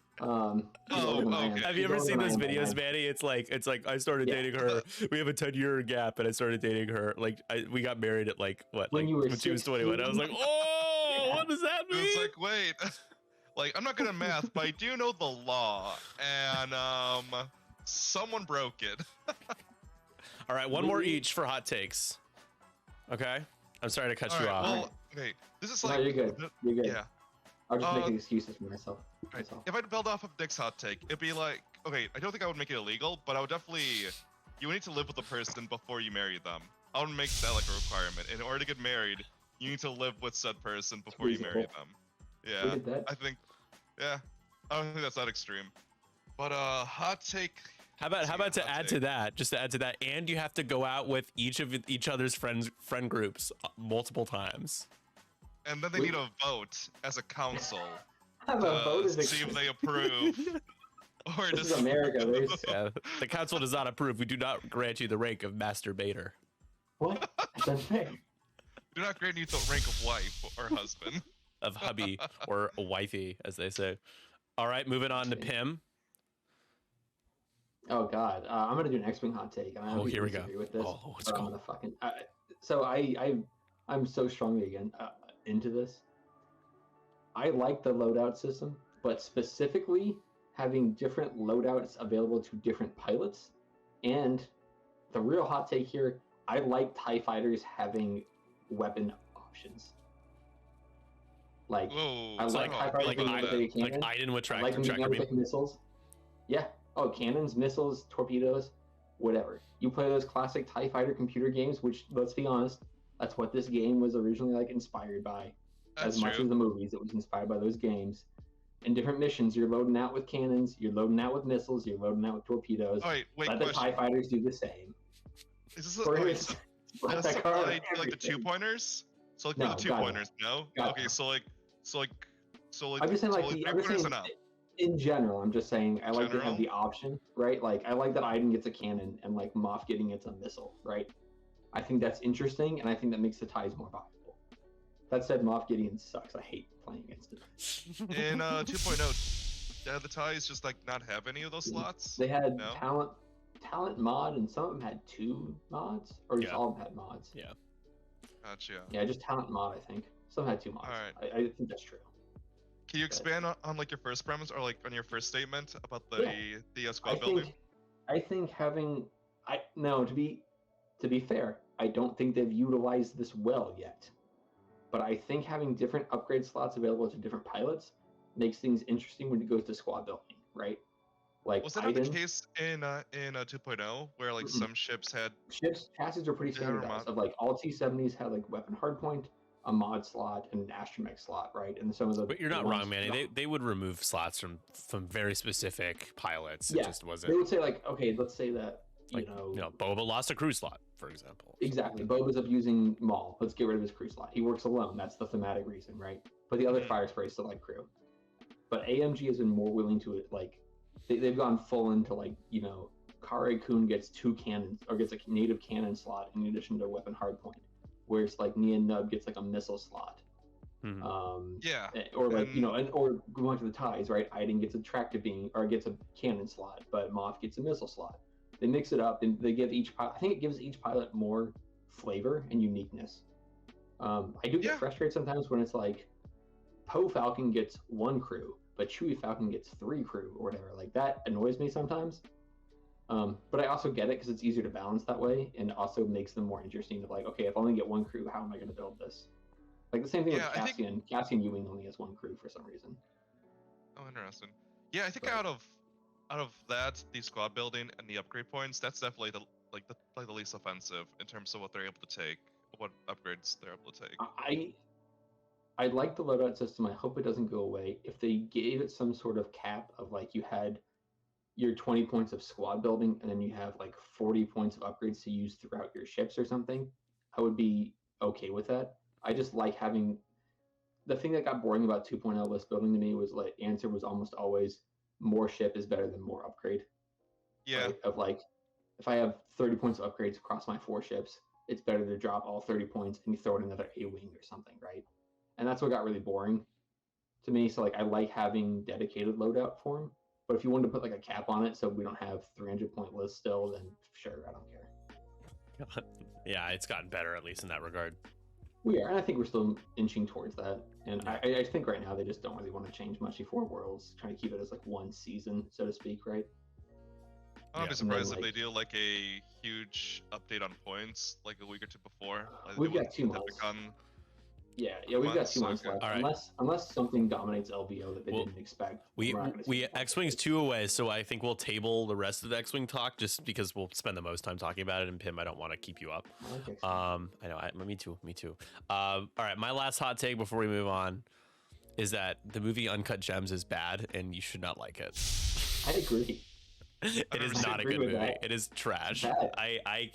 Speaker 2: He's older than I am.
Speaker 3: okay.
Speaker 1: Have you
Speaker 2: He's
Speaker 1: ever
Speaker 2: older
Speaker 1: seen
Speaker 2: than I
Speaker 1: those
Speaker 2: am by
Speaker 1: videos,
Speaker 2: 9.
Speaker 1: Manny? It's like I started
Speaker 2: Yeah.
Speaker 1: dating her. We have a 10-year gap, and I started dating her. Like we got married at like what?
Speaker 2: When
Speaker 1: Like
Speaker 2: you were
Speaker 1: when she was 21. I was
Speaker 2: 16?
Speaker 1: like, oh,
Speaker 2: Yeah.
Speaker 1: what does that mean?
Speaker 3: It's like, wait, like I'm not good at math, but I do know the law, and someone broke it.
Speaker 1: All right, one more each for hot takes. Okay, I'm sorry to cut
Speaker 3: All
Speaker 1: you
Speaker 3: right,
Speaker 1: off.
Speaker 3: well, okay, this is
Speaker 2: No,
Speaker 3: like,
Speaker 2: you're good. You're good.
Speaker 3: yeah.
Speaker 2: I'll just make
Speaker 3: Uh,
Speaker 2: excuses for myself.
Speaker 3: Right.
Speaker 2: That's all.
Speaker 3: If I'd build off of Nick's hot take, it'd be like, okay, I don't think I would make it illegal, but I would definitely, you would need to live with the person before you marry them. I would make that like a requirement. In order to get married, you need to live with said person before you marry
Speaker 2: reasonable.
Speaker 3: them.
Speaker 2: We
Speaker 3: Yeah,
Speaker 2: did that.
Speaker 3: I think, yeah, I don't think that's that extreme. But hot take.
Speaker 1: How about to
Speaker 3: hot
Speaker 1: add
Speaker 3: take.
Speaker 1: to that? Just to add to that, and you have to go out with each other's friend groups multiple times.
Speaker 3: And then they need a vote as a council
Speaker 2: Have a vote
Speaker 3: to
Speaker 2: as
Speaker 3: see if they approve. Or
Speaker 2: This is
Speaker 3: just
Speaker 2: America. There's
Speaker 1: Yeah, the council does not approve. We do not grant you the rank of masturbator,
Speaker 2: what? That's unfair.
Speaker 3: do not grant you the rank of wife or husband.
Speaker 1: of hubby or wifey, as they say. All right, moving on to Pim.
Speaker 2: Oh God, I'm gonna do an X-wing hot take, and I don't
Speaker 1: Here we go.
Speaker 2: disagree with this.
Speaker 1: Oh, let's
Speaker 2: but
Speaker 1: go.
Speaker 2: I'm gonna fucking. I'm so strongly into this. I like the loadout system, but specifically having different loadouts available to different pilots, and the real hot take here, I like TIE fighters having weapon options. Like
Speaker 3: Whoa,
Speaker 2: I like TIE fighters
Speaker 1: like
Speaker 2: being able to take a
Speaker 1: like
Speaker 2: cannon.
Speaker 1: Iden with
Speaker 2: I like them being
Speaker 1: tracker
Speaker 2: able to
Speaker 1: beam.
Speaker 2: take missiles. Yeah. Oh, cannons, missiles, torpedoes, whatever. You play those classic TIE fighter computer games, which, let's be honest, that's what this game was originally like inspired by.
Speaker 3: That's
Speaker 2: as much
Speaker 3: true.
Speaker 2: as the movies, it was inspired by those games. In different missions, you're loading out with cannons, you're loading out with missiles, you're loading out with torpedoes.
Speaker 3: Oh, wait,
Speaker 2: Let the
Speaker 3: question.
Speaker 2: TIE fighters do the same.
Speaker 3: Is this
Speaker 2: Or
Speaker 3: wait,
Speaker 2: it's-
Speaker 3: so
Speaker 2: let
Speaker 3: does
Speaker 2: that
Speaker 3: this
Speaker 2: car
Speaker 3: apply
Speaker 2: have
Speaker 3: to like the
Speaker 2: everything.
Speaker 3: 2-pointers? So like
Speaker 2: No,
Speaker 3: for the
Speaker 2: God, no.
Speaker 3: 2-pointers, no?
Speaker 2: God,
Speaker 3: Okay,
Speaker 2: no.
Speaker 3: so like
Speaker 2: I'm just saying, like,
Speaker 3: so
Speaker 2: I'm just
Speaker 3: 3-pointers
Speaker 2: saying,
Speaker 3: and up.
Speaker 2: in general, I'm just saying, I like to
Speaker 3: General?
Speaker 2: have the option, right? Like, I like that Iden gets a cannon and, like, Moff getting gets a missile, right? I think that's interesting, and I think that makes the ties more valuable. That said, Moff Gideon sucks. I hate playing against him.
Speaker 3: In 2.0, the ties just like not have any of those slots?
Speaker 2: They had
Speaker 3: No?
Speaker 2: talent mod, and some of them had 2 mods, or just
Speaker 1: Yeah.
Speaker 2: all of them had mods.
Speaker 1: Yeah.
Speaker 3: Gotcha.
Speaker 2: Yeah, just talent mod, I think. Some had 2 mods.
Speaker 3: Alright.
Speaker 2: I think that's true.
Speaker 3: Can you expand on like your first premise or like on your first statement about the squad building?
Speaker 2: I think having to be fair, I don't think they've utilized this well yet. But I think having different upgrade slots available to different pilots makes things interesting when it goes to squad building, right? Like
Speaker 3: Was that not
Speaker 2: Iden,
Speaker 3: the case in 2.0 where like
Speaker 2: Mm-mm.
Speaker 3: some ships had
Speaker 2: ships chassis are pretty
Speaker 3: They had a
Speaker 2: standardized.
Speaker 3: mod.
Speaker 2: Of like all T-70s had like weapon hardpoint, a mod slot, and an astromech slot, right? And some of the
Speaker 1: But you're not
Speaker 2: the ones-
Speaker 1: wrong, Manny. They would remove slots from very specific pilots. It
Speaker 2: Yeah,
Speaker 1: just
Speaker 2: They
Speaker 1: wasn't
Speaker 2: would say like, okay, let's say that
Speaker 1: like Boba lost a crew slot, for example.
Speaker 2: Exactly. Boba's up using Maul. Let's get rid of his crew slot. He works alone. That's the thematic reason, right? But the other
Speaker 3: Mhm.
Speaker 2: fire sprays still like crew. But AMG has been more willing to like they've gone full into like, Kare Kun gets 2 cannons or gets a native cannon slot in addition to a weapon hardpoint. Whereas like Nia Nub gets like a missile slot.
Speaker 1: Mhm.
Speaker 3: Yeah.
Speaker 2: Or like, or going to the ties, right? Iden gets a tractor beam or gets a cannon slot, but Moff gets a missile slot. They mix it up and they give each pilot, I think it gives each pilot more flavor and uniqueness. I do get
Speaker 3: Yeah.
Speaker 2: frustrated sometimes when it's like Poe Falcon gets 1 crew, but Chewie Falcon gets 3 crew or whatever. Like that annoys me sometimes. But I also get it because it's easier to balance that way and also makes them more interesting. Of like, okay, if I only get 1 crew, how am I going to build this? Like the same thing
Speaker 3: Yeah,
Speaker 2: with
Speaker 3: I think-
Speaker 2: Cassian. Cassian Ewing only has 1 crew for some reason.
Speaker 3: Oh, interesting. Yeah, I think
Speaker 2: Right.
Speaker 3: out of that, the squad building and the upgrade points, that's definitely the least offensive in terms of what they're able to take, what upgrades they're able to take.
Speaker 2: I like the loadout system. I hope it doesn't go away. If they gave it some sort of cap of like you had your 20 points of squad building and then you have like 40 points of upgrades to use throughout your ships or something, I would be okay with that. I just like having the thing that got boring about 2.0 list building to me was like answer was almost always more ship is better than more upgrade.
Speaker 3: Yeah.
Speaker 2: Right? Of like, if I have 30 points of upgrades across my 4 ships, it's better to drop all 30 points and you throw in another A-wing or something, right? And that's what got really boring. to me. So like I like having dedicated loadout for him. But if you wanted to put like a cap on it so we don't have 300-point lists still, then sure, I don't care.
Speaker 1: Yeah, it's gotten better at least in that regard.
Speaker 2: We are, and I think we're still inching towards that. And I think right now they just don't really want to change much before Worlds, trying to keep it as like one season, so to speak, right?
Speaker 3: I'll
Speaker 1: Yeah.
Speaker 3: be surprised if
Speaker 2: like-
Speaker 3: they do like a huge update on points like a week or two before. Like
Speaker 2: We've
Speaker 3: they
Speaker 2: got
Speaker 3: would
Speaker 2: 2
Speaker 3: with
Speaker 2: months.
Speaker 3: Epicon.
Speaker 2: Yeah, we've got
Speaker 3: months,
Speaker 2: 2 months
Speaker 3: okay.
Speaker 2: left.
Speaker 1: All right.
Speaker 2: Unless something dominates LVO that they
Speaker 1: Well,
Speaker 2: didn't expect.
Speaker 1: We
Speaker 2: we're not gonna see
Speaker 1: we
Speaker 2: the
Speaker 1: X-Wing's
Speaker 2: updates.
Speaker 1: 2 away, so I think we'll table the rest of the X-Wing talk just because we'll spend the most time talking about it. And Pim, I don't want to keep you up.
Speaker 2: I like X-Men.
Speaker 1: I know. Me too. All right, my last hot take before we move on is that the movie Uncut Gems is bad and you should not like it.
Speaker 2: I agree.
Speaker 1: It is
Speaker 3: never
Speaker 1: not a
Speaker 2: agree
Speaker 1: good
Speaker 2: with
Speaker 1: movie.
Speaker 2: that.
Speaker 1: It is trash.
Speaker 2: Bad.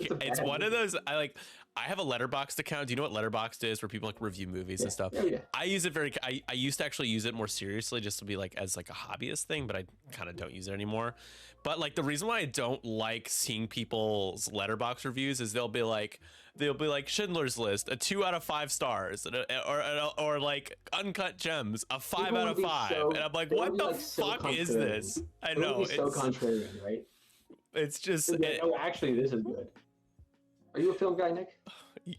Speaker 1: It's
Speaker 2: It's a bad
Speaker 1: one of
Speaker 2: movie.
Speaker 1: those. I have a Letterboxd account. Do you know what Letterboxd is? Where people like review movies and stuff.
Speaker 2: Yeah.
Speaker 1: I use it I used to actually use it more seriously just to be like as like a hobbyist thing, but I kind of don't use it anymore. But like the reason why I don't like seeing people's Letterboxd reviews is they'll be like Schindler's List, a 2 out of 5 stars, or like Uncut Gems, a 5
Speaker 2: People
Speaker 1: out
Speaker 2: would
Speaker 1: of
Speaker 2: be
Speaker 1: 5.
Speaker 2: so-
Speaker 1: And I'm like,
Speaker 2: they
Speaker 1: what
Speaker 2: would be,
Speaker 1: the
Speaker 2: like, so
Speaker 1: fuck is
Speaker 2: contrarian.
Speaker 1: this? I
Speaker 2: It would
Speaker 1: know
Speaker 2: be so
Speaker 1: it's
Speaker 2: contrarian, right?
Speaker 1: it's just
Speaker 2: It'd be like, oh, actually, this is good. Are you a film guy, Nick?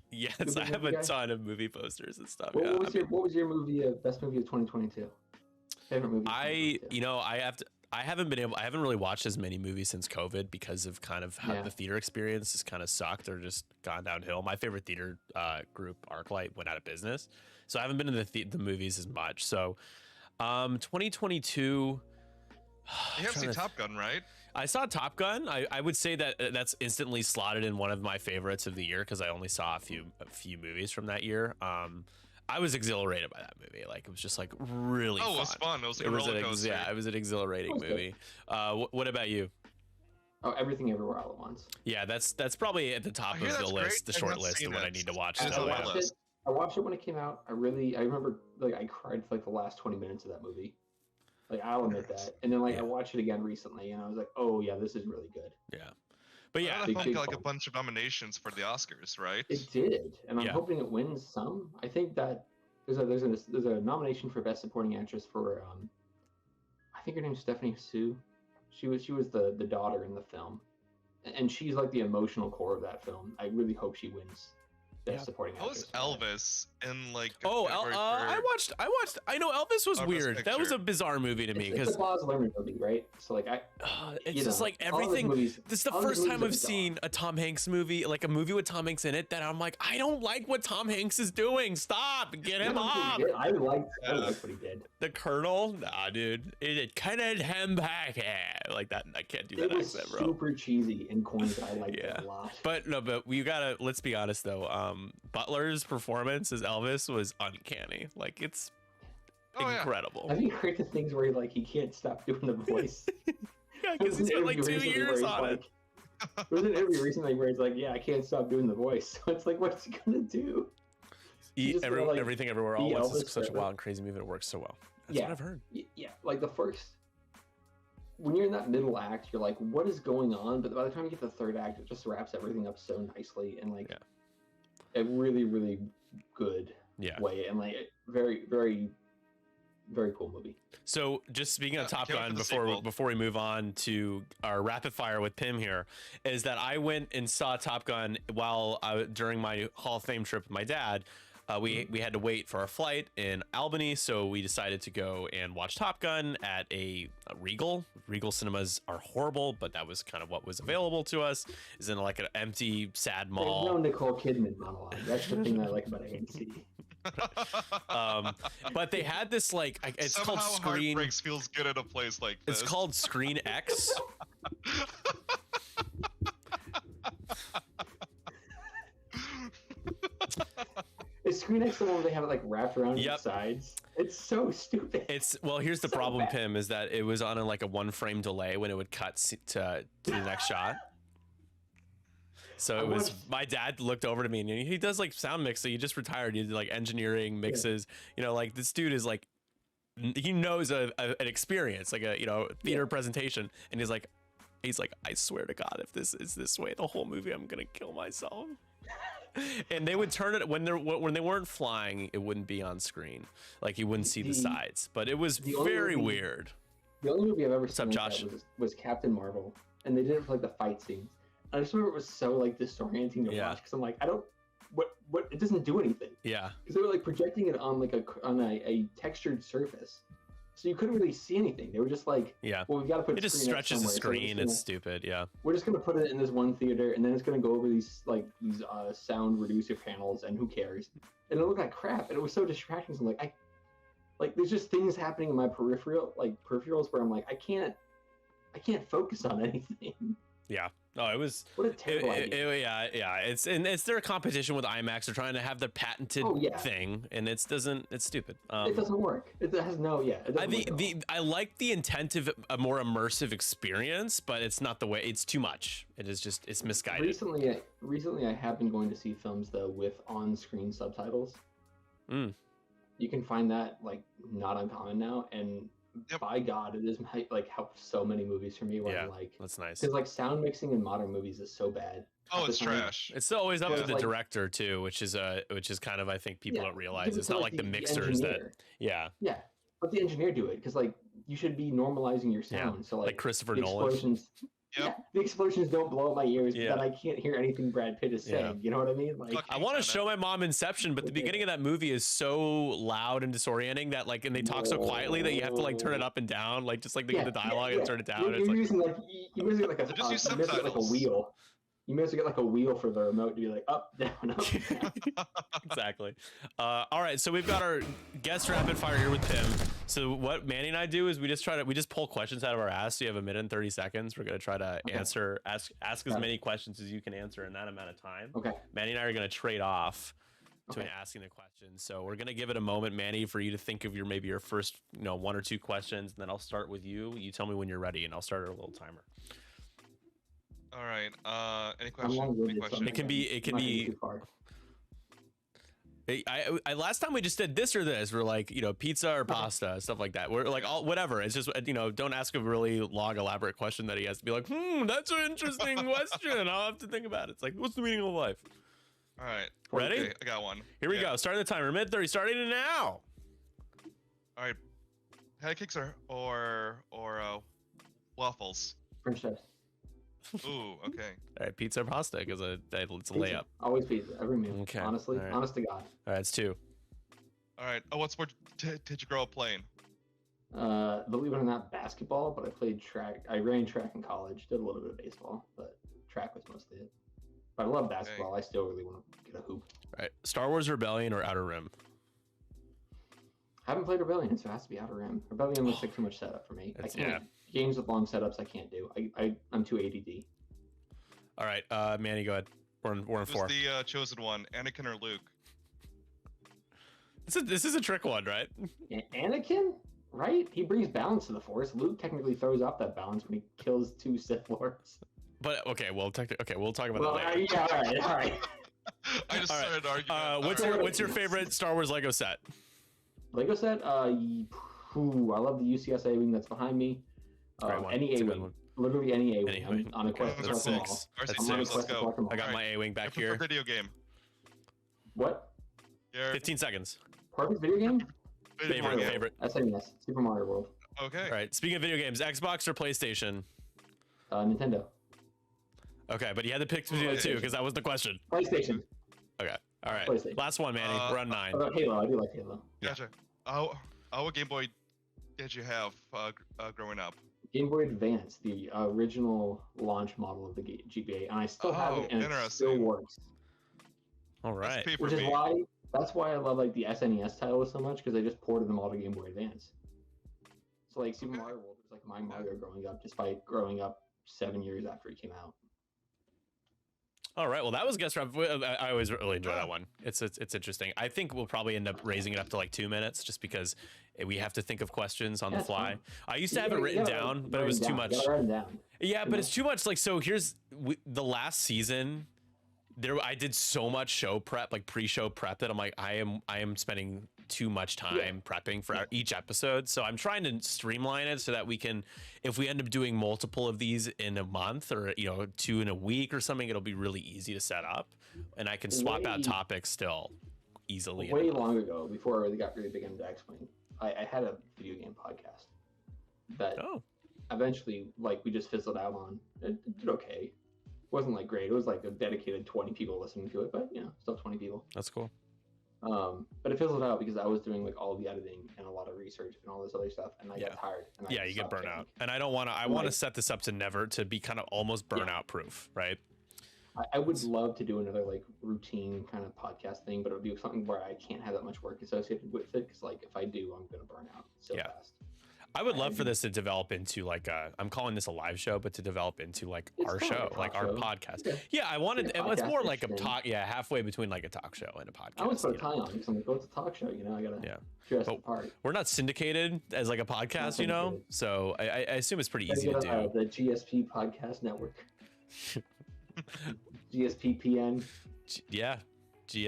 Speaker 1: yes,
Speaker 2: Good
Speaker 1: I have
Speaker 2: movie
Speaker 1: a
Speaker 2: guy?
Speaker 1: ton of movie posters and stuff.
Speaker 2: What,
Speaker 1: Yeah,
Speaker 2: what was your movie? Best movie of 2022? Favorite movie? of 2022?
Speaker 1: I haven't really watched as many movies since COVID because of kind of how
Speaker 2: Yeah.
Speaker 1: the theater experience has kind of sucked or just gone downhill. My favorite theater group, ArcLight, went out of business, so I haven't been in the movies as much. So, 2022.
Speaker 3: You have seen Top Gun, right?
Speaker 1: I saw Top Gun. I would say that that's instantly slotted in one of my favorites of the year because I only saw a few movies from that year. I was exhilarated by that movie. Like it was just like really
Speaker 3: Oh,
Speaker 1: fun.
Speaker 3: it was fun. It was like a roller coaster.
Speaker 1: Yeah, it was an exhilarating
Speaker 2: It was good.
Speaker 1: movie. What about you?
Speaker 2: Oh, Everything Everywhere All at Once.
Speaker 1: Yeah, that's probably at the top
Speaker 3: I hear
Speaker 1: of the
Speaker 3: that's
Speaker 1: list,
Speaker 3: great.
Speaker 1: the
Speaker 3: I've
Speaker 1: short
Speaker 3: not
Speaker 1: list
Speaker 3: seen
Speaker 1: of what I
Speaker 3: it.
Speaker 1: need to watch.
Speaker 3: It's
Speaker 1: still,
Speaker 3: on my
Speaker 1: yeah.
Speaker 3: list.
Speaker 2: I watched it when it came out. I remember like I cried for like the last 20 minutes of that movie. Like I'll admit that. And then like
Speaker 1: Yeah.
Speaker 2: I watched it again recently, and I was like, oh yeah, this is really good.
Speaker 1: Yeah, but yeah,
Speaker 3: The
Speaker 2: Big,
Speaker 3: film
Speaker 2: big
Speaker 3: got like a
Speaker 2: film.
Speaker 3: bunch of nominations for the Oscars, right?
Speaker 2: It did, and I'm
Speaker 1: Yeah.
Speaker 2: hoping it wins some. I think that there's a nomination for Best Supporting Actress for I think her name's Stephanie Sue. She was the daughter in the film, and she's like the emotional core of that film. I really hope she wins Best
Speaker 1: Yeah.
Speaker 2: Supporting
Speaker 3: How
Speaker 2: Actress.
Speaker 3: was
Speaker 2: for that.
Speaker 3: Elvis in like?
Speaker 1: Oh,
Speaker 3: February
Speaker 1: I
Speaker 3: 3rd?
Speaker 1: watched. I know Elvis was
Speaker 3: Best
Speaker 1: weird. That was
Speaker 3: Picture.
Speaker 1: a bizarre movie to me
Speaker 2: It's
Speaker 1: because
Speaker 2: a Baz Luhrmann movie, right? So like
Speaker 1: it's
Speaker 2: you
Speaker 1: just
Speaker 2: know,
Speaker 1: like
Speaker 2: all of his
Speaker 1: everything.
Speaker 2: movies-
Speaker 1: This is the
Speaker 2: all of his
Speaker 1: first time
Speaker 2: movies
Speaker 1: I've
Speaker 2: are
Speaker 1: seen a Tom Hanks movie, like a movie with Tom Hanks in it, that I'm like, I don't like what Tom Hanks is doing. Stop, get him off.
Speaker 2: I liked what he did.
Speaker 1: The Colonel, nah, dude, it kind of him back, like that. I can't do
Speaker 2: It
Speaker 1: that
Speaker 2: was
Speaker 1: accent, bro.
Speaker 2: super cheesy and corny, but I liked it
Speaker 1: Yeah.
Speaker 2: a lot.
Speaker 1: But we gotta, let's be honest though. Butler's performance as Elvis was uncanny. Like it's
Speaker 3: Oh, yeah.
Speaker 1: incredible.
Speaker 2: Have you heard the things where he can't stop doing the voice?
Speaker 1: Yeah, because he
Speaker 2: There's an
Speaker 1: spent like 2
Speaker 2: interview recently
Speaker 1: years
Speaker 2: where he's
Speaker 1: on it.
Speaker 2: like- There was an interview recently where he's like, "Yeah, I can't stop doing the voice." So it's like, what's he gonna do? He's just gonna, like,
Speaker 1: Everything Everywhere All
Speaker 2: be
Speaker 1: at Once is
Speaker 2: Elvis
Speaker 1: such a
Speaker 2: forever.
Speaker 1: wild and crazy movie. And it works so well. That's
Speaker 2: Yeah.
Speaker 1: what I've heard.
Speaker 2: Yeah, like the first. When you're in that middle act, you're like, "What is going on?" But by the time you get to the third act, it just wraps everything up so nicely and like
Speaker 1: Yeah.
Speaker 2: a really, really good
Speaker 1: Yeah.
Speaker 2: way, and like very, very, very cool movie.
Speaker 1: So just speaking of
Speaker 3: Yeah,
Speaker 1: Top
Speaker 3: can't wait
Speaker 1: Gun,
Speaker 3: for the sequel.
Speaker 1: before we move on to our rapid fire with Pim here, is that I went and saw Top Gun while during my Hall of Fame trip with my dad. We had to wait for our flight in Albany, so we decided to go and watch Top Gun at a Regal. Regal cinemas are horrible, but that was kind of what was available to us. Is in like an empty, sad
Speaker 2: There's no
Speaker 1: mall.
Speaker 2: Nicole Kidman monologue. That's the thing I like about AMC.
Speaker 1: But they had this like it's
Speaker 3: Somehow
Speaker 1: called Screen.
Speaker 3: Heartbreaks feels good at a place like this.
Speaker 1: It's called Screen X.
Speaker 2: Is Screen X the one where they have it like wrapped around
Speaker 1: Yep.
Speaker 2: its sides? It's so stupid.
Speaker 1: Well, here's the
Speaker 2: So
Speaker 1: problem,
Speaker 2: bad.
Speaker 1: Pim, is that it was on like a 1 frame delay when it would cut to the next shot. So
Speaker 2: I
Speaker 1: it was
Speaker 2: watched-
Speaker 1: my dad looked over to me and he does like sound mixing. He just retired. He did like engineering mixes. You know, like this dude is like he knows an experience, like a theater presentation, and he's like, I swear to God, if this is this way the whole movie, I'm gonna kill myself. And they would turn it when they weren't flying, it wouldn't be on screen. Like you wouldn't see the sides, but it was very weird.
Speaker 2: The only movie I've ever
Speaker 1: What's up,
Speaker 2: seen like
Speaker 1: Josh?
Speaker 2: that was Captain Marvel, and they did it for like the fight scenes. I just remember it was so like disorienting to watch because I'm like, I don't, what, it doesn't do anything.
Speaker 1: Yeah.
Speaker 2: Because they were like projecting it on like a textured surface, so you couldn't really see anything. They were just like,
Speaker 1: Yeah.
Speaker 2: well, we got to put.
Speaker 1: It just stretches the screen. It's stupid. Yeah.
Speaker 2: We're just gonna put it in this one theater, and then it's gonna go over these sound reducer panels, and who cares? And it looked like crap, and it was so distracting. So I'm like, there's just things happening in my peripherals where I'm like, I can't focus on anything.
Speaker 1: Yeah. No, it was.
Speaker 2: What a terrible idea.
Speaker 1: Yeah. It's their competition with IMAX. They're trying to have the patented thing, and it's stupid.
Speaker 2: It doesn't work. It has no. Yeah. It doesn't work
Speaker 1: I like the intent of a more immersive experience, but it's not the way. It's too much. It's misguided.
Speaker 2: Recently, I have been going to see films though with on-screen subtitles. You can find that like not uncommon now, and by God, it is like helped so many movies for me. Where I'm like,
Speaker 1: that's nice.
Speaker 2: Because like sound mixing in modern movies is so bad.
Speaker 3: Oh, it's trash.
Speaker 1: It's always up to the director too, which is kind of I think people don't realize. It's not like the mixers that. Yeah.
Speaker 2: Yeah, let the engineer do it because like you should be normalizing your sound. So like
Speaker 1: Christopher
Speaker 2: the
Speaker 1: Nolan.
Speaker 2: Explosions, the explosions don't blow up my ears, but then I can't hear anything Brad Pitt is saying. You know what I mean? Like
Speaker 1: I want to show my mom Inception, but the beginning of that movie is so loud and disorienting that like, and they talk so quietly that you have to like turn it up and down, like just like the dialogue and turn it down.
Speaker 2: You're using like a wheel. You may as well get like a wheel for the remote to be like up, down, up, down.
Speaker 1: Exactly. All right, so we've got our guest rapid fire here with Tim. So what Manny and I do is we just pull questions out of our ass. So you have 1 minute and 30 seconds. We're gonna try to ask as many questions as you can answer in that amount of time.
Speaker 2: Okay.
Speaker 1: Manny and I are gonna trade off between asking the questions. So we're gonna give it a moment, Manny, for you to think of your first 1 or 2 questions, and then I'll start with you. You tell me when you're ready, and I'll start a little timer.
Speaker 3: All right. Any question?
Speaker 1: It can be. I last time we just did this or this. We're like, pizza or pasta, stuff like that. We're like, whatever. It's just, don't ask a really long, elaborate question that he has to be like, that's an interesting question. I'll have to think about it. It's like, what's the meaning of life?
Speaker 3: All right.
Speaker 1: Ready?
Speaker 3: Okay, I got one.
Speaker 1: Here we go. Starting the timer. Mid 30. Starting it now.
Speaker 3: All right. Pancakes or waffles?
Speaker 2: French toast.
Speaker 3: Ooh, okay.
Speaker 1: All right, pizza or pasta because it's a layup.
Speaker 2: Always pizza, every meal.
Speaker 1: Okay.
Speaker 2: Honestly,
Speaker 1: right.
Speaker 2: Honest to God.
Speaker 1: All right, it's 2.
Speaker 3: All right. Oh, what sport did you grow up playing?
Speaker 2: Believe it or not, basketball. But I played track. I ran track in college. Did a little bit of baseball, but track was mostly it. But I love basketball. I still really want to get a hoop.
Speaker 1: All right, Star Wars Rebellion or Outer Rim?
Speaker 2: I haven't played Rebellion, so it has to be Outer Rim. Rebellion looks like too much setup for me. I can't. Games with long setups, I can't do. I'm too ADD.
Speaker 1: All right, Manny, go ahead. We're in 4.
Speaker 3: Who's the chosen one, Anakin or Luke?
Speaker 1: This is a trick one, right?
Speaker 2: Anakin, right? He brings balance to the Force. Luke technically throws off that balance when he kills 2 Sith Lords.
Speaker 1: But we'll talk about that later.
Speaker 2: Yeah, all right.
Speaker 3: I just started arguing.
Speaker 1: What's your favorite Star Wars Lego set?
Speaker 2: Lego set? I love the UCS A-Wing that's behind me. Any A-Wing. Literally any A-Wing. I'm on a quest to collect them all.
Speaker 3: Let's go.
Speaker 1: I got my A-Wing back here.
Speaker 3: Video game.
Speaker 2: What?
Speaker 1: 15 seconds.
Speaker 2: Perfect video game?
Speaker 1: Favorite.
Speaker 2: SNES. Super Mario World.
Speaker 3: Okay.
Speaker 1: All right. Speaking of video games, Xbox or PlayStation?
Speaker 2: Nintendo.
Speaker 1: Okay, but you had to pick between the two because that was the question.
Speaker 2: PlayStation.
Speaker 1: Okay. All right.
Speaker 2: PlayStation.
Speaker 1: Last one, Manny. We're on 9.
Speaker 2: About Halo. I do like Halo.
Speaker 3: Gotcha. What Game Boy did you have growing up?
Speaker 2: Game Boy Advance, the original launch model of the GBA, and I still have it, and it still works.
Speaker 1: All right.
Speaker 2: That's why I love like the SNES titles so much because they just ported them all to Game Boy Advance. So like Super Mario World was like my Mario growing up, despite growing up 7 years after it came out.
Speaker 1: All right. Well, that was guest rap. I always really enjoy that one. It's interesting. I think we'll probably end up raising it up to like 2 minutes just because we have to think of questions on the fly. Fine. I used to have it written down, but it was too much. Yeah, but it's too much. Like, so here's the last season. I did so much show prep, like pre-show prep, that I'm like, I am spending too much time prepping for each episode. So I'm trying to streamline it so that we can, if we end up doing multiple of these in a month or, 2 in a week or something, it'll be really easy to set up, and I can swap out topics still easily.
Speaker 2: Way long ago, before I really got really big into X-Wing, I had a video game podcast that eventually, like, we just fizzled out on. It did okay. It wasn't like great. It was like a dedicated 20 people listening to it, but still 20 people.
Speaker 1: That's cool.
Speaker 2: But it fizzled out because I was doing like all the editing and a lot of research and all this other stuff, and I got tired. And
Speaker 1: you get burnt out. And I don't want to. I want to set this up to never to be kind of almost burnout proof, right?
Speaker 2: I would love to do another like routine kind of podcast thing, but it would be something where I can't have that much work associated with it, because like if I do, I'm gonna burn out so fast.
Speaker 1: I would love for this to develop into like I'm calling this a live show, but to develop into like our show, like our podcast. Yeah, I wanted. It's more like a talk. Yeah, halfway between like a talk show and a podcast.
Speaker 2: I want to put a tie on because I'm like, oh, it's a talk show. I gotta dress the part.
Speaker 1: We're not syndicated as like a podcast, So I assume it's pretty easy to do.
Speaker 2: The GSP Podcast Network. GSPPN.
Speaker 1: Yeah, the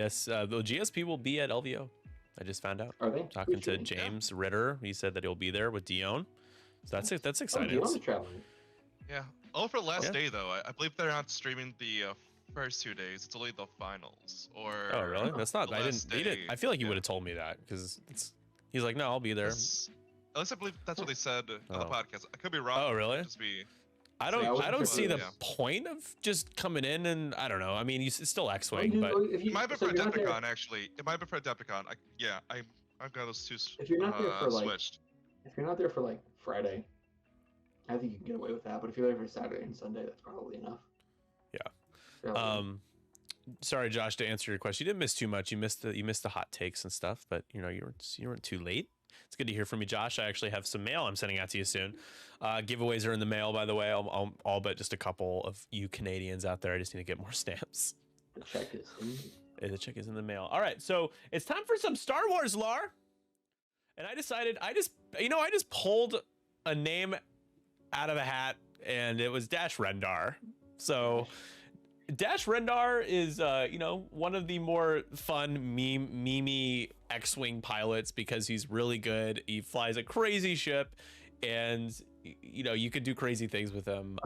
Speaker 1: GSP will be at LVO. I just found out.
Speaker 2: Are they?
Speaker 1: Talking to James Ritter, he said that he'll be there with Dion. So that's exciting.
Speaker 2: Dion's traveling.
Speaker 3: Yeah. All for last day though. I believe they're not streaming the first 2 days. It's only the finals. Or
Speaker 1: oh really? That's not. I didn't. He did. I feel like he would have told me that because he's like, no, I'll be there.
Speaker 3: At least I believe that's what they said on the podcast. I could be wrong.
Speaker 1: Oh really?
Speaker 3: Just be.
Speaker 1: I don't see the point of just coming in and I don't know. I mean, it's still X-Wing, but
Speaker 3: it might be for Adepticon actually. It might be for Adepticon. I've got those two
Speaker 2: if you're not there for
Speaker 3: switched.
Speaker 2: If you're not there for like Friday, I think you can get away with that. But if you're there for Saturday and Sunday, that's probably enough.
Speaker 1: Yeah. Sorry, Josh, to answer your question, you didn't miss too much. You missed the hot takes and stuff, but you weren't too late. It's good to hear from you, Josh. I actually have some mail I'm sending out to you soon. Giveaways are in the mail, by the way. All but just a couple of you Canadians out there. I just need to get more stamps.
Speaker 2: The check is in
Speaker 1: the mail. All right, so it's time for some Star Wars lore. And I decided, I just pulled a name out of a hat, and it was Dash Rendar. So Dash Rendar is, one of the more fun meme X-Wing pilots because he's really good. He flies a crazy ship, and you could do crazy things with him.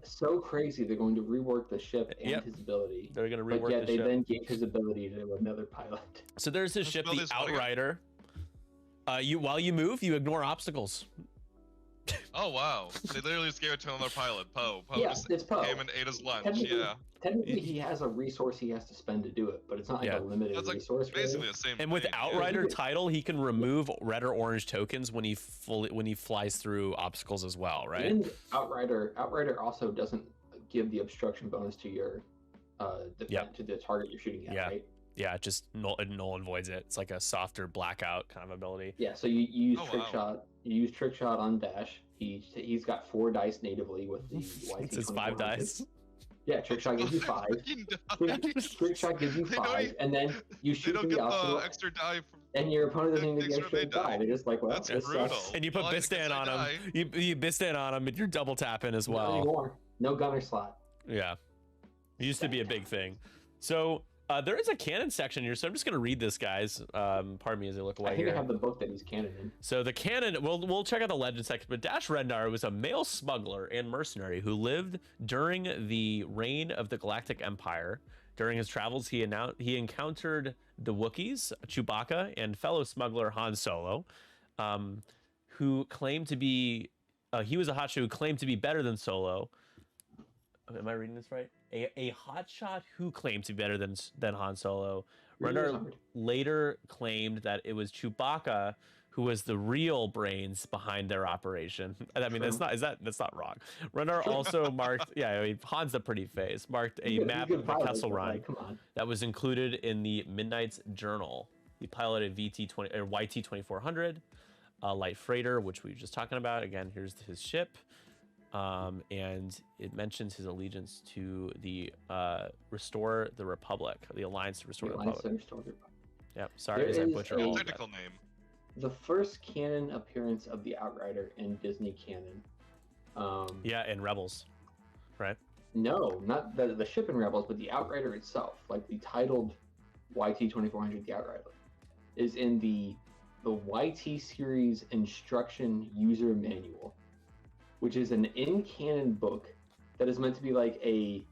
Speaker 2: So crazy they're going to rework the ship and his ability.
Speaker 1: They're going to rework
Speaker 2: the ship. They then gave his ability to another pilot. So
Speaker 1: there's his ship, the Outrider. While you move, you ignore obstacles.
Speaker 3: Oh wow! They literally just gave it to another pilot, Poe.
Speaker 2: It's Poe.
Speaker 3: Came and ate his lunch.
Speaker 2: Technically, he has a resource he has to spend to do it, but it's not like a limited resource.
Speaker 3: Basically the same.
Speaker 1: And with Outrider title, he can remove red or orange tokens when he flies through obstacles as well, right?
Speaker 2: And Outrider also doesn't give the obstruction bonus to your to the target you're shooting at, right?
Speaker 1: Yeah, just null and voids it. It's like a softer blackout kind of ability.
Speaker 2: Yeah, so you use trick shot. You use trick shot on Dash. He's got 4 dice natively with the YT.
Speaker 1: It's 5 dice.
Speaker 2: Yeah, trick shot gives you 5. Trick shot gives you 5, and then you shoot through the obstacle.
Speaker 3: Extra die from
Speaker 2: and your opponent doesn't even get extra die. They're just like, well,
Speaker 3: that's brutal.
Speaker 1: And you put Bistan on him. You Bistan on him, and you're double tapping as well.
Speaker 2: Not anymore. No gunner slot.
Speaker 1: Yeah, it used to be a big thing. So. There is a canon section here, so I'm just going to read this, guys. Pardon me as I look away here.
Speaker 2: I have the book that he's canon in.
Speaker 1: So the canon, we'll check out the legend section, but Dash Rendar was a male smuggler and mercenary who lived during the reign of the Galactic Empire. During his travels, he encountered the Wookiees, Chewbacca, and fellow smuggler Han Solo, who claimed to be, he was a hotshot who claimed to be better than Solo. Am I reading this right? A hotshot who claimed to be better than Han Solo. Rendar later claimed that it was Chewbacca who was the real brains behind their operation. I mean, that's not wrong. Rendar also marked, Han's a pretty face, marked a map of the Kessel Run that was included in the Midnight's Journal. He piloted YT-2400, a light freighter, which we were just talking about. Again, here's his ship. And it mentions his allegiance to the Restore the Republic, the Alliance to Restore the Republic. Yep, sorry, as I butcher all
Speaker 3: technical name.
Speaker 2: The first canon appearance of the Outrider in Disney canon.
Speaker 1: In Rebels, right?
Speaker 2: No, not the ship in Rebels, but the Outrider itself, like the titled YT-2400, the Outrider, is in the the YT series instruction user manual, which is an in-canon book that is meant to be like a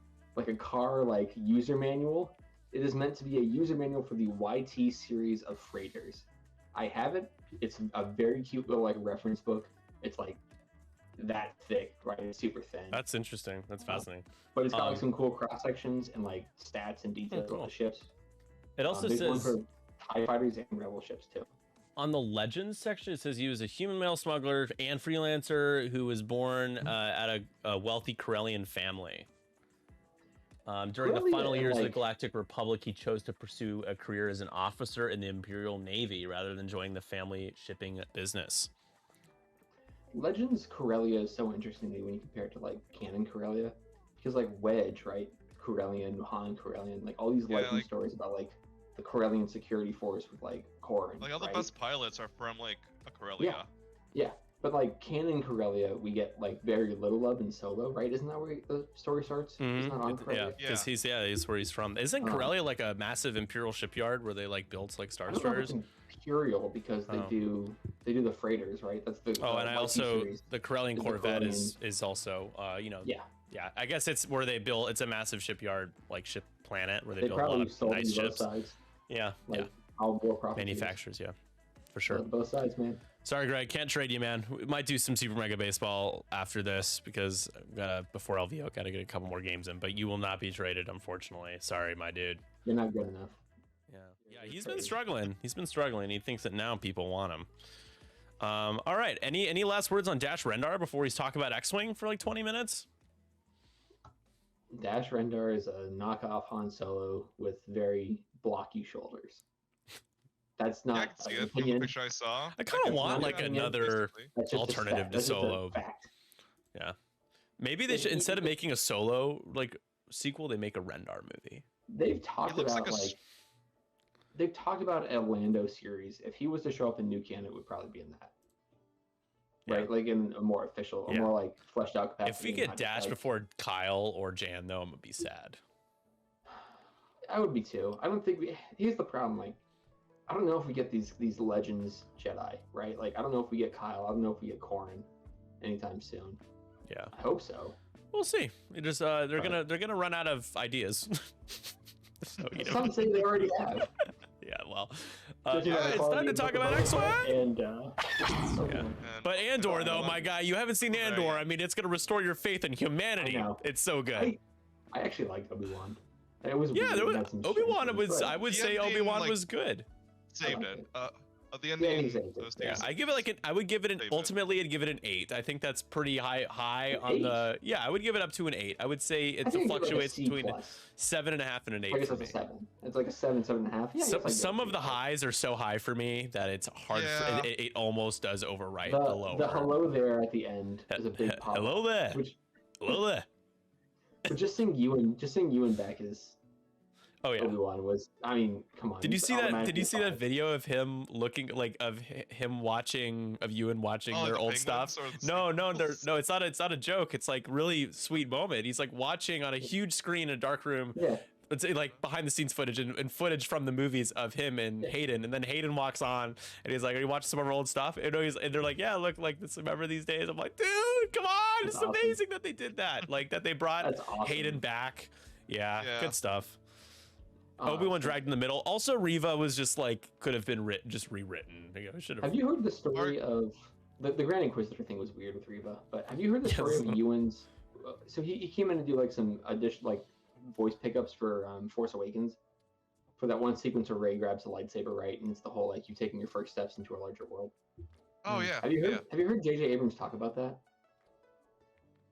Speaker 2: car user manual. It is meant to be a user manual for the YT series of freighters. I have it. It's a very cute little reference book. It's like that thick, right? It's super thin.
Speaker 1: That's interesting. That's fascinating.
Speaker 2: But it's got some cool cross sections and stats and details
Speaker 1: cool.
Speaker 2: of the ships.
Speaker 1: It also
Speaker 2: there's one
Speaker 1: says
Speaker 2: for TIE fighters and rebel ships too.
Speaker 1: on the legends section, it says he was a human male smuggler and freelancer who was born at a wealthy Corellian family. During the final years of the Galactic Republic, he chose to pursue a career as an officer in the Imperial Navy rather than joining the family shipping business.
Speaker 2: Legends Corellia is so interesting to me when you compare it to canon Corellia, because Wedge, right? Corellian, Han Corellian, all these legend stories about the Corellian security force with Corrin.
Speaker 3: All the best pilots are from a Corellia.
Speaker 2: Yeah. But canon Corellia, we get very little of in Solo, right? Isn't that where the story starts? It's not on Corellia.
Speaker 1: Yeah, because he's where he's from. Isn't Corellia a massive Imperial shipyard where they build Star Destroyers?
Speaker 2: I don't know if it's Imperial because they do the freighters, right? That's the
Speaker 1: and I also
Speaker 2: series.
Speaker 1: the Corellian Corvette is also yeah. I guess it's where they build. It's a massive shipyard ship planet where they build a lot of nice ships.
Speaker 2: Sides.
Speaker 1: Yeah,
Speaker 2: All war profit
Speaker 1: manufacturers, for sure.
Speaker 2: Both sides, man.
Speaker 1: Sorry, Greg, can't trade you, man. We might do some Super Mega Baseball after this because before LVO, gotta get a couple more games in. But you will not be traded, unfortunately. Sorry, my dude.
Speaker 2: You're not good enough.
Speaker 1: Yeah. He's been struggling. He thinks that now people want him. All right. Any last words on Dash Rendar before we talk about X-Wing for 20 minutes?
Speaker 2: Dash Rendar is a knockoff Han Solo with very blocky shoulders. That's not an opinion.
Speaker 3: Picture I saw.
Speaker 1: I kind of want another alternative to Solo. Yeah, maybe they should, instead of making a Solo sequel, they make a Rendar movie.
Speaker 2: They've talked about they've talked about a Lando series. If he was to show up in New Canon, it would probably be in that. Right, in a more official, a more fleshed out capacity.
Speaker 1: If we get Dash before Kyle or Jan, though, I'm gonna be sad.
Speaker 2: I would be too. I don't think here's the problem. I don't know if we get these Legends Jedi, right? I don't know if we get Kyle. I don't know if we get Corrin anytime soon.
Speaker 1: Yeah,
Speaker 2: I hope so.
Speaker 1: We'll see. They're gonna run out of ideas. So,
Speaker 2: some say they already have.
Speaker 1: Yeah, well, it's time to talk about X-Wing.
Speaker 2: And
Speaker 1: but Andor, though, my guy, you haven't seen Andor. I mean, it's gonna restore your faith in humanity. It's so good.
Speaker 2: I actually liked Obi-Wan. It was
Speaker 1: Obi-Wan was. I would say Obi-Wan was good.
Speaker 3: Saved it. At the ending,
Speaker 1: I give it I would give it ultimately I'd give it an 8. I think that's pretty high on the. Yeah, I would give it up to an 8. I would say it fluctuates between 7.5 and an 8.
Speaker 2: I guess it's a 7. It's a 7, 7.5. Yeah,
Speaker 1: some of the highs are so high for me that it's hard. It almost does overwrite the lower.
Speaker 2: The hello there at the end is a big pop.
Speaker 1: Hello there. Hello there.
Speaker 2: But just seeing Ewan back is.
Speaker 1: Oh yeah.
Speaker 2: Obi-Wan was. I mean, come on.
Speaker 1: Did you see that? Did you see that video of him looking of Ewan watching their old stuff? No, it's not. It's not a joke. It's really sweet moment. He's watching on a huge screen in a dark room.
Speaker 2: Yeah.
Speaker 1: It's behind the scenes footage and footage from the movies of him and Hayden, and then Hayden walks on and he's like, "Are you watching some of our old stuff?" And they're like, "Yeah, look this. Remember these days?" I'm like, "Dude, come on! It's amazing that they did that. That they brought Hayden back. Yeah, good stuff." Obi-Wan dragged in the middle. Also, Reva was just could have been rewritten.
Speaker 2: Have you heard the story of the Grand Inquisitor thing? Was weird with Reva, but have you heard the story of Ewan's? So he came in to do some additional voice pickups for Force Awakens, for that one sequence where Rey grabs the lightsaber, right? And it's the whole you taking your first steps into a larger world.
Speaker 3: Oh yeah.
Speaker 2: Have you heard J.J. Abrams talk about that?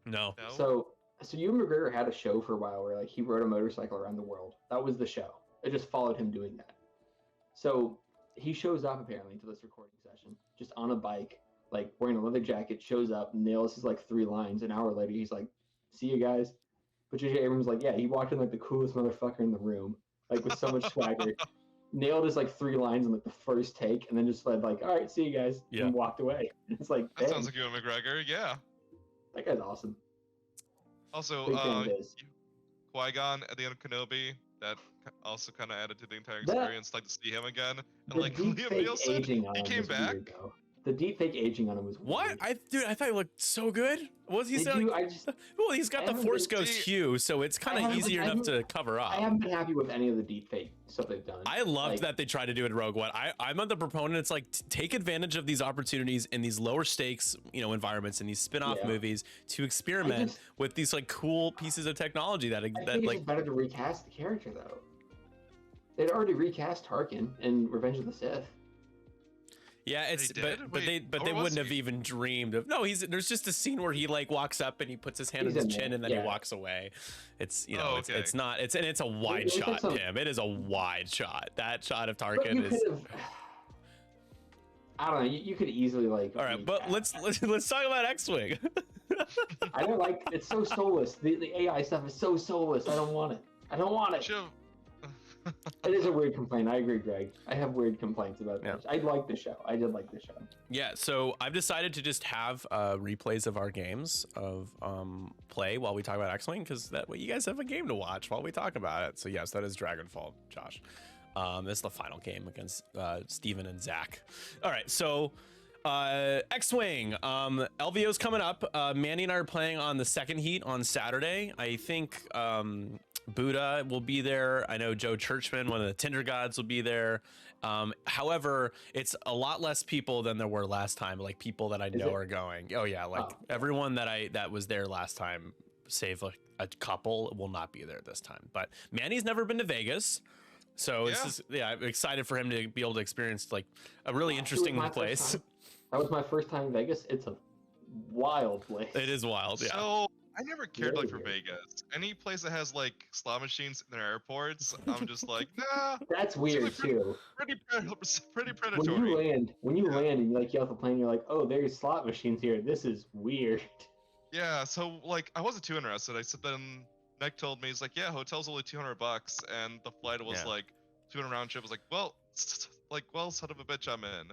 Speaker 1: No.
Speaker 2: So Ewan McGregor had a show for a while where he rode a motorcycle around the world. That was the show. It just followed him doing that. So he shows up apparently to this recording session just on a bike, wearing a leather jacket, shows up, nails his 3 lines. An hour later, he's like, "See you guys." But J.J. Abrams he walked in the coolest motherfucker in the room, with so much swagger. Nailed his 3 lines in the first take, and then just said "All right, see you guys," and walked away. It's
Speaker 3: that sounds like Ewan McGregor. Yeah.
Speaker 2: That guy's awesome.
Speaker 3: Also, Qui-Gon at the end of Kenobi, that also kind of added to the entire
Speaker 2: That-
Speaker 3: experience. Like to see him again, and
Speaker 2: The
Speaker 3: like Liam
Speaker 2: deepfake
Speaker 3: Nielsen,
Speaker 2: aging on
Speaker 3: he
Speaker 2: him
Speaker 3: came
Speaker 2: was
Speaker 3: back.
Speaker 2: weird, though. The deepfake aging on him was
Speaker 1: What?
Speaker 2: weird.
Speaker 1: I thought he looked so good. Was he
Speaker 2: Did
Speaker 1: so?
Speaker 2: you? I just
Speaker 1: Well, he's got
Speaker 2: I
Speaker 1: the
Speaker 2: haven't
Speaker 1: Force
Speaker 2: been-
Speaker 1: Ghost
Speaker 3: See,
Speaker 1: hue, so it's kind of
Speaker 2: haven't-
Speaker 1: easier
Speaker 2: I
Speaker 1: enough
Speaker 2: haven't-
Speaker 1: to cover up.
Speaker 2: I haven't been happy with any of the deepfake stuff they've done.
Speaker 1: I loved
Speaker 2: Like,
Speaker 1: that they tried to do it in Rogue One. I'm on the proponent. It's like take advantage of these opportunities in these lower stakes, environments and these spin-off
Speaker 2: Yeah.
Speaker 1: movies to experiment
Speaker 2: just-
Speaker 1: with these like cool pieces of technology that
Speaker 2: I think
Speaker 1: that
Speaker 2: it's
Speaker 1: like
Speaker 2: just better to recast the character though. They'd already recast Tarkin in Revenge of the Sith.
Speaker 1: yeah, it's
Speaker 3: They
Speaker 1: but
Speaker 3: did?
Speaker 1: but they
Speaker 3: Wait,
Speaker 1: but
Speaker 3: or
Speaker 1: they
Speaker 3: was
Speaker 1: wouldn't have
Speaker 3: he?
Speaker 1: even dreamed of. No, there's just a scene where he like walks up and he puts his hand
Speaker 2: He's
Speaker 1: on his
Speaker 2: in
Speaker 1: chin
Speaker 2: there,
Speaker 1: and then
Speaker 2: yeah.
Speaker 1: he walks away. It's
Speaker 3: Oh,
Speaker 1: it's
Speaker 3: okay.
Speaker 1: not it's a wide
Speaker 2: looks like
Speaker 1: shot,
Speaker 2: some-
Speaker 1: Tim. It is a wide shot. That shot of
Speaker 2: But you
Speaker 1: Tarkin is.
Speaker 2: could have. I don't know. You could easily like.
Speaker 1: All right, but
Speaker 2: recast.
Speaker 1: let's talk about X-wing.
Speaker 2: I don't like. It's so soulless. The AI stuff is so soulless. I don't want it. I don't want it.
Speaker 3: Should-
Speaker 2: It is a weird complaint. I agree, Greg. I have weird complaints about
Speaker 1: Yeah.
Speaker 2: this. I like the show. I did like the show.
Speaker 1: Yeah, so I've decided to just have replays of our games of play while we talk about X-Wing, because that way you guys have a game to watch while we talk about it. So yes, that is Dragonfall, Josh. This is the final game against Steven and Zach. All right, so X-Wing, LVO's coming up. Manny and I are playing on the second heat on Saturday. I think Buddha will be there. I know Joe Churchman, one of the Tinder gods, will be there. However, it's a lot less people than there were last time. Like people that I know
Speaker 2: it?
Speaker 1: are going. Oh yeah, like
Speaker 2: Oh.
Speaker 1: everyone that was there last time, save like a couple, will not be there this time. But Manny's never been to Vegas. So I'm excited for him to be able to experience like a really
Speaker 2: It was
Speaker 1: interesting
Speaker 2: my first
Speaker 1: place.
Speaker 2: time. That was my first time in Vegas. It's a wild place.
Speaker 1: It is wild, yeah.
Speaker 3: So I never cared
Speaker 2: Really
Speaker 3: like for
Speaker 2: weird.
Speaker 3: Vegas. Any place that has like slot machines in their airports, I'm just like, nah,
Speaker 2: That's weird
Speaker 3: like
Speaker 2: too.
Speaker 3: pretty
Speaker 2: When
Speaker 3: predatory.
Speaker 2: you land and you
Speaker 3: Yeah.
Speaker 2: get off the plane, you're like, oh, there's slot machines here. This is weird.
Speaker 3: Yeah, so like I wasn't too interested. I said then Nick told me he's like, yeah, hotel's only $200, and the flight was
Speaker 1: Yeah.
Speaker 3: like 200 round trip. I was like, well, son of a bitch, I'm in.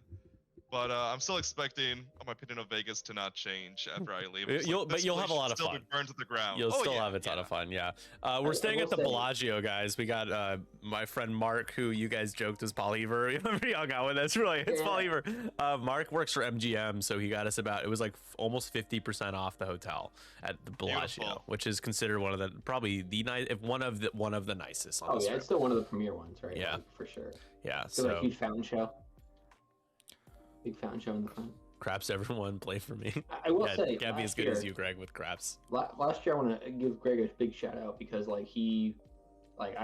Speaker 3: But I'm still expecting my opinion of Vegas to not change after I leave. It's
Speaker 1: You'll-
Speaker 3: like,
Speaker 1: but
Speaker 3: this
Speaker 1: you'll
Speaker 3: place
Speaker 1: have a lot
Speaker 3: should
Speaker 1: of
Speaker 3: still
Speaker 1: fun.
Speaker 3: Be burned to the ground.
Speaker 1: You'll
Speaker 3: Oh,
Speaker 1: still
Speaker 3: yeah,
Speaker 1: have a ton
Speaker 3: yeah.
Speaker 1: of fun, yeah.
Speaker 2: I
Speaker 1: We're staying
Speaker 2: will
Speaker 1: at the
Speaker 2: say-
Speaker 1: Bellagio, guys. We got my friend Mark, who you guys joked was Polyver. Remember he hung out with us? Really, it's
Speaker 2: Yeah.
Speaker 1: Polyver. Mark works for MGM, so he got us it was like almost 50% off the hotel at the Bellagio,
Speaker 3: Beautiful.
Speaker 1: which is considered one of the probably the nice, if one of the nicest on
Speaker 2: Oh
Speaker 1: the
Speaker 2: yeah,
Speaker 1: strip.
Speaker 2: it's still one of the premier ones, right?
Speaker 1: Yeah.
Speaker 2: Like, for sure.
Speaker 1: Yeah,
Speaker 2: So like
Speaker 1: so
Speaker 2: huge fountain show. Big fountain show in the front.
Speaker 1: craps everyone, play for me.
Speaker 2: I will
Speaker 1: Yeah,
Speaker 2: say,
Speaker 1: can't be as
Speaker 2: last
Speaker 1: good as
Speaker 2: year-
Speaker 1: you, Greg, with craps.
Speaker 2: Last year, I want to give Greg a big shout out because I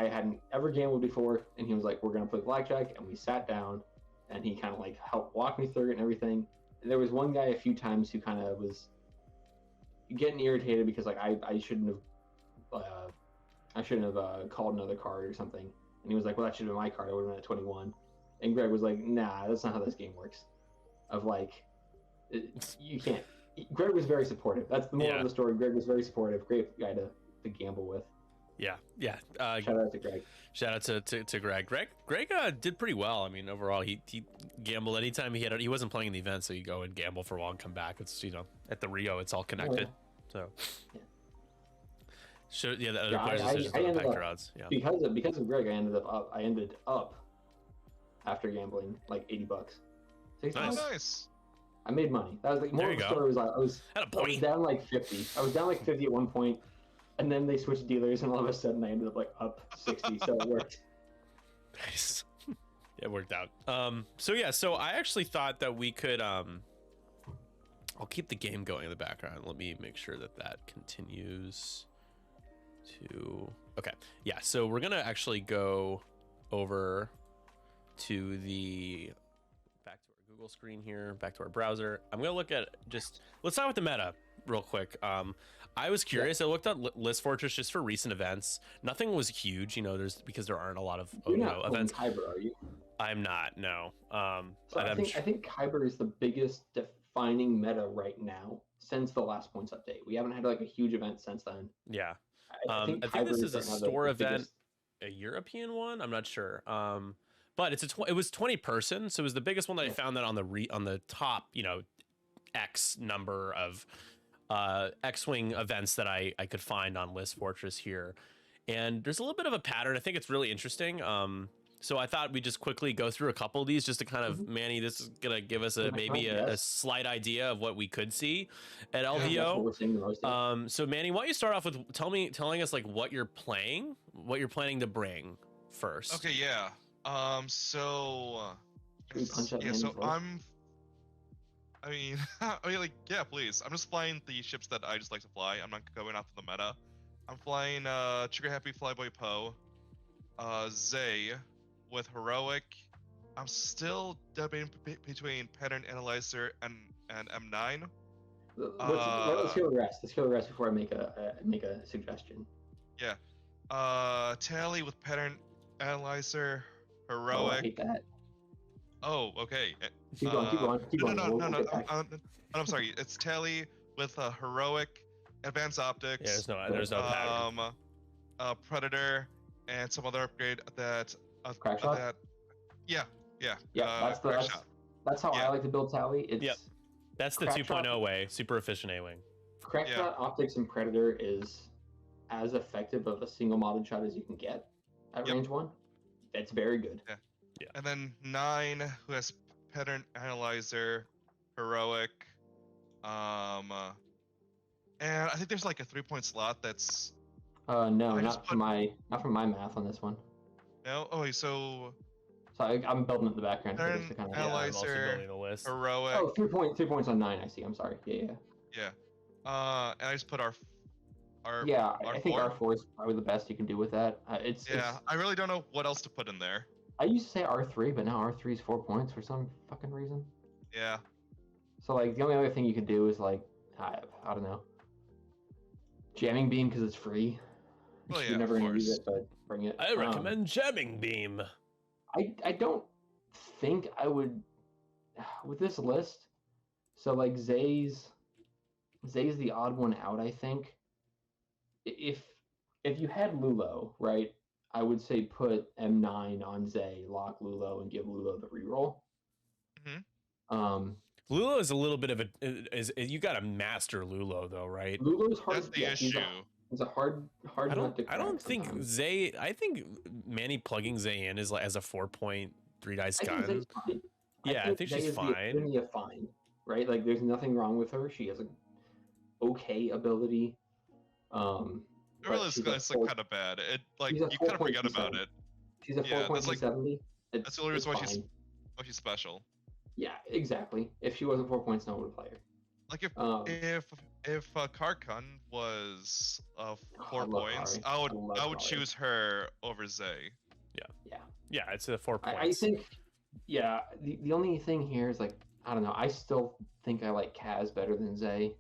Speaker 2: hadn't ever gambled before, and he was like, "We're gonna play blackjack," and we sat down, and he kind of like helped walk me through it and everything. And there was one guy a few times who kind of was getting irritated because like I shouldn't have called another card or something, and he was like, "Well, that should have been my card. I would have been at 21." And Greg was like, "Nah, that's not how this game works." Of like, you can't. Greg was very supportive. That's the moral
Speaker 1: Yeah.
Speaker 2: of the story. Greg was very supportive. Great guy to gamble with.
Speaker 1: Yeah.
Speaker 2: Shout out to Greg.
Speaker 1: Shout out to Greg. Greg did pretty well. I mean, overall, he gambled anytime he wasn't playing in the event, so you go and gamble for a while and come back. It's at the Rio, it's all connected. So
Speaker 2: Yeah.
Speaker 1: the other
Speaker 2: Yeah,
Speaker 1: players'
Speaker 2: I
Speaker 1: decisions don't
Speaker 2: ended
Speaker 1: impact
Speaker 2: up-
Speaker 1: your odds. Yeah.
Speaker 2: Because of Greg, I ended up after gambling like $80. $60.
Speaker 1: Nice.
Speaker 3: Oh, nice.
Speaker 2: I made money. That was like
Speaker 1: There
Speaker 2: more
Speaker 1: you
Speaker 2: of the
Speaker 1: go.
Speaker 2: story was I was
Speaker 1: Attaboy.
Speaker 2: down like 50. I was down like 50 at one point, and then they switched dealers, and all of a sudden I ended up like up 60. So it worked.
Speaker 1: Nice. It worked out. So I actually thought that we could I'll keep the game going in the background. Let me make sure that continues to okay. Yeah, so we're gonna actually go over to the back to our Google screen here, back to our browser. I'm gonna look at let's talk about the meta real quick. I was curious. I looked at List Fortress just for recent events. Nothing was huge, because there aren't a lot of
Speaker 2: You're not playing
Speaker 1: events.
Speaker 2: Kyber, are you?
Speaker 1: I'm not. No.
Speaker 2: So I think Kyber is the biggest defining meta right now since the last points update. We haven't had like a huge event since then.
Speaker 1: Yeah.
Speaker 2: I think
Speaker 1: I think this
Speaker 2: Kyber
Speaker 1: is a
Speaker 2: right now
Speaker 1: store
Speaker 2: the
Speaker 1: event,
Speaker 2: biggest-
Speaker 1: a European one. I'm not sure. But it was 20 person, so it was the biggest one that I found that on the top, X number of X-wing events that I could find on List Fortress here. and there's a little bit of a pattern. I think it's really interesting. So I thought we'd just quickly go through a couple of these just to kind of, Manny, this is gonna give us maybe a slight idea of what we could see at
Speaker 2: That's what
Speaker 1: LVO.
Speaker 2: we're seeing the most of.
Speaker 1: So Manny, why don't you start off with telling us like what you're planning to bring first.
Speaker 3: Okay, yeah. So
Speaker 2: Should we punch out
Speaker 3: yeah,
Speaker 2: Manny's
Speaker 3: so
Speaker 2: list?
Speaker 3: I mean, like, yeah, please. I'm just flying the ships that I just like to fly. I'm not going off of the meta. I'm flying Trigger Happy Flyboy Poe, Zay with Heroic. I'm still debating between Pattern Analyzer and M9.
Speaker 2: Let's hear the rest. Let's hear the rest before I make a suggestion.
Speaker 3: Yeah. Tally with Pattern Analyzer,
Speaker 2: Oh, I
Speaker 3: Heroic.
Speaker 2: hate that.
Speaker 3: Oh, okay.
Speaker 2: Keep going.
Speaker 3: No,
Speaker 2: We'll get back.
Speaker 3: I'm sorry. It's Tally with Heroic, Advanced Optics.
Speaker 1: Yeah, there's no pattern.
Speaker 3: Predator, and some other upgrade that.
Speaker 2: Crack shot?
Speaker 3: Yeah.
Speaker 2: That's how I like to build Tally. It's
Speaker 1: Yep. That's the
Speaker 2: Crack
Speaker 1: 2.0
Speaker 2: shot.
Speaker 1: way, super efficient A-wing.
Speaker 2: Crack
Speaker 3: Yeah.
Speaker 2: shot, optics, and predator is as effective of a single modded shot as you can get at
Speaker 3: Yep.
Speaker 2: range 1. It's very good.
Speaker 3: And then 9, who has Pattern Analyzer, Heroic, and I think there's like a 3-point slot that's
Speaker 2: No,
Speaker 3: I
Speaker 2: not
Speaker 3: just
Speaker 2: from my math on this one.
Speaker 3: no. Oh, so
Speaker 2: So I'm building it in the background here just to kind of.
Speaker 1: Yeah, I'm also
Speaker 3: Analyzer,
Speaker 1: building the list.
Speaker 3: Heroic.
Speaker 2: Oh, 3 points on 9. I see. I'm sorry. Yeah.
Speaker 3: And I just put our
Speaker 2: Yeah, I think
Speaker 3: R4.
Speaker 2: R4 is probably the best you can do with that. It's
Speaker 3: I really don't know what else to put in there.
Speaker 2: I used to say R3, but now R3 is 4 points for some fucking reason.
Speaker 3: Yeah.
Speaker 2: So like the only other thing you could do is like I don't know, jamming beam because it's free.
Speaker 3: Well,
Speaker 2: You're
Speaker 3: yeah,
Speaker 2: never
Speaker 3: of
Speaker 2: gonna use
Speaker 3: course.
Speaker 2: it, but bring it.
Speaker 1: I recommend jamming beam.
Speaker 2: I don't think I would with this list. So like Zay's the odd one out. I think if you had Lulo, right, I would say put M9 on Zay, lock Lulo, and give Lulo the reroll.
Speaker 1: Lulo is a little bit of you got to master Lulo though, right?
Speaker 2: Lulo's hard.
Speaker 3: That's the
Speaker 2: yeah,
Speaker 3: issue.
Speaker 2: He's a hard
Speaker 1: I
Speaker 2: nut to
Speaker 1: don't
Speaker 2: crack
Speaker 1: think
Speaker 2: sometimes.
Speaker 1: Zay. I think Manny plugging Zay in is like as a 4-point 3-dice
Speaker 2: I think
Speaker 1: gun.
Speaker 2: Zay's fine.
Speaker 1: Yeah, I think
Speaker 2: Zay
Speaker 1: she's
Speaker 2: is the
Speaker 1: fine.
Speaker 2: epitome of fine, right? Like, there's nothing wrong with her. She has a okay ability.
Speaker 3: It really is like kind of bad. It like
Speaker 2: she's a
Speaker 3: you kind of forget
Speaker 2: 4.27.
Speaker 3: about it.
Speaker 2: She's a
Speaker 3: Yeah, that's like-
Speaker 2: 4.70.
Speaker 3: That's the only reason why she's special.
Speaker 2: Yeah, exactly. If she wasn't 4 points, no one would play her.
Speaker 3: Like if Karkun was 4
Speaker 2: I love
Speaker 3: points,
Speaker 2: Kari.
Speaker 3: I would
Speaker 2: Kari.
Speaker 3: choose her over Zay.
Speaker 1: Yeah, it's a 4 points.
Speaker 2: I think, yeah, the only thing here is like, I don't know. I still think I like Kaz better than Zay.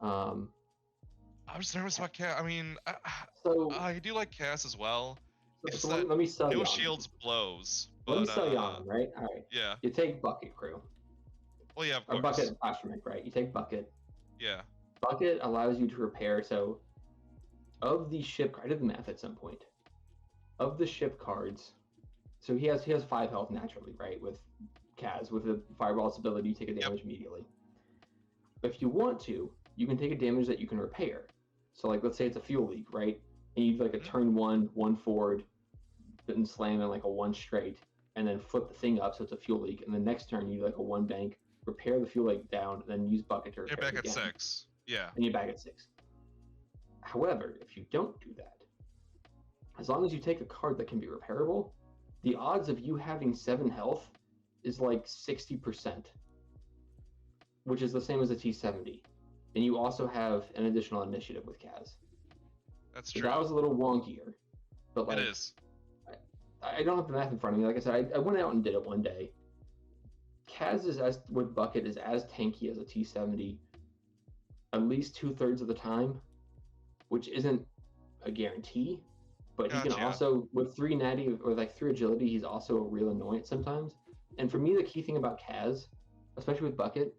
Speaker 3: I'm just nervous about Cass. I mean,
Speaker 2: So,
Speaker 3: I do like Cass as well. It's
Speaker 2: so
Speaker 3: that
Speaker 2: let me sell you
Speaker 3: No
Speaker 2: on.
Speaker 3: Shields blows.
Speaker 2: Let me
Speaker 3: But,
Speaker 2: sell you on, right? All right.
Speaker 3: yeah.
Speaker 2: You take Bucket Crew.
Speaker 3: Well, yeah, of
Speaker 2: Or
Speaker 3: course.
Speaker 2: Bucket Astromech, right? You take Bucket.
Speaker 3: Yeah.
Speaker 2: Bucket allows you to repair. So, of the ship, I did the math at some point. Of the ship cards, so he has 5 health naturally, right? With Kaz, with the Fireball's ability, you take a damage immediately. If you want to, you can take a damage that you can repair. So, like, let's say it's a fuel leak, right? And you do like a turn 1 forward, then slam in like a 1 straight, and then flip the thing up so it's a fuel leak. And the next turn, you do like a 1 bank, repair the fuel leak down, and then use Bucket to repair
Speaker 3: You're back
Speaker 2: it
Speaker 3: at
Speaker 2: again.
Speaker 3: 6. Yeah.
Speaker 2: And you're back at 6. However, if you don't do that, as long as you take a card that can be repairable, the odds of you having 7 health is like 60%, which is the same as a T70. And you also have an additional initiative with Kaz.
Speaker 3: That's
Speaker 2: So
Speaker 3: true.
Speaker 2: that was a little wonkier, but like
Speaker 3: It is.
Speaker 2: I don't have the math in front of me. Like I said, I went out and did it one day. Kaz with Bucket is as tanky as a T70 at least 2/3 of the time, which isn't a guarantee. But he can
Speaker 3: Gotcha.
Speaker 2: also, with 3 natty or like 3 agility, he's also a real annoyance sometimes. And for me, the key thing about Kaz, especially with Bucket,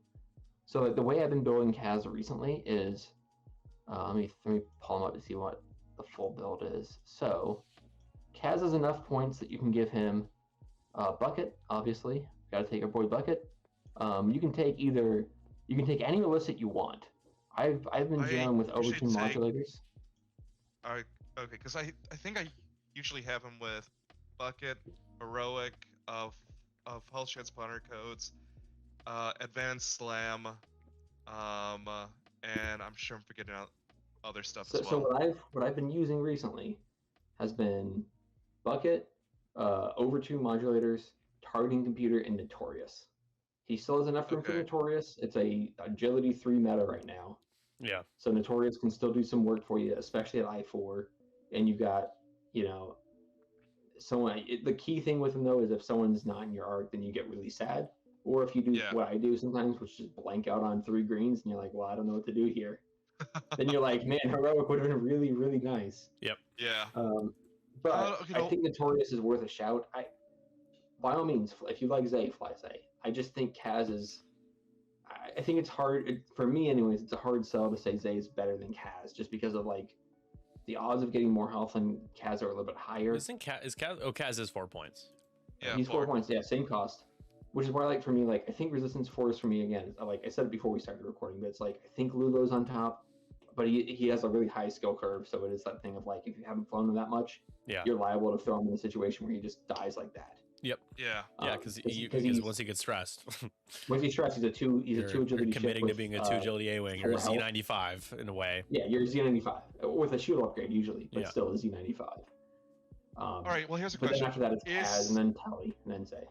Speaker 2: so like the way I've been building Kaz recently is, let me pull him up to see what the full build is. So Kaz has enough points that you can give him Bucket, obviously. Got to take our boy Bucket. You can take any illicit you want. I've been
Speaker 3: I
Speaker 2: jamming with
Speaker 3: usually
Speaker 2: Overton
Speaker 3: take-
Speaker 2: modulators.
Speaker 3: Okay, because I think I usually have him with Bucket, Heroic of Hull Transponder Codes, Advanced Slam, and I'm sure I'm forgetting out other stuff
Speaker 2: So,
Speaker 3: as
Speaker 2: so
Speaker 3: well.
Speaker 2: what I've been using recently has been Bucket, over two modulators, targeting computer, and Notorious. He still has enough room for
Speaker 3: Okay.
Speaker 2: Notorious. It's a agility 3 meta right now.
Speaker 1: Yeah.
Speaker 2: So Notorious can still do some work for you, especially at I4. And you've got, you know, someone. The key thing with him though is if someone's not in your arc, then you get really sad. Or if you do
Speaker 3: Yeah.
Speaker 2: what I do sometimes, which is blank out on 3 greens, and you're like, well, I don't know what to do here. Then you're like, man, heroic would have been really, really nice.
Speaker 1: Yep.
Speaker 3: Yeah.
Speaker 2: But
Speaker 3: You
Speaker 2: I
Speaker 3: know,
Speaker 2: think Notorious is worth a shout. By all means, if you like Zay, fly Zay. I just think Kaz is. I think it's hard for me, anyways. It's a hard sell to say Zay is better than Kaz, just because of like the odds of getting more health on Kaz are a little bit higher.
Speaker 1: Isn't Kaz? Oh, Kaz is 4 points.
Speaker 3: yeah.
Speaker 2: He's 4 points, yeah, same cost. Which is why, like, for me, like, I think Resistance 4 is for me again. Like I said it before we started recording, but it's like I think Lulo's on top, but he has a really high skill curve, so it is that thing of like if you haven't flown him that much,
Speaker 1: Yeah.
Speaker 2: you're liable to throw him in a situation where he just dies like that.
Speaker 1: Yep.
Speaker 3: Yeah.
Speaker 1: Yeah, because once he gets stressed,
Speaker 2: once he's stressed, he's a two agility
Speaker 1: you're committing
Speaker 2: ship
Speaker 1: to being a
Speaker 2: with,
Speaker 1: 2 agility A-wing or a
Speaker 2: full health.
Speaker 1: Z95 in a way.
Speaker 2: Yeah, you're Z95 with a shield upgrade usually, but
Speaker 1: Yeah.
Speaker 2: still a Z95.
Speaker 3: All right. Well, here's a
Speaker 2: But
Speaker 3: question.
Speaker 2: then after that, it's Kaz, and then Telly, and then Zay.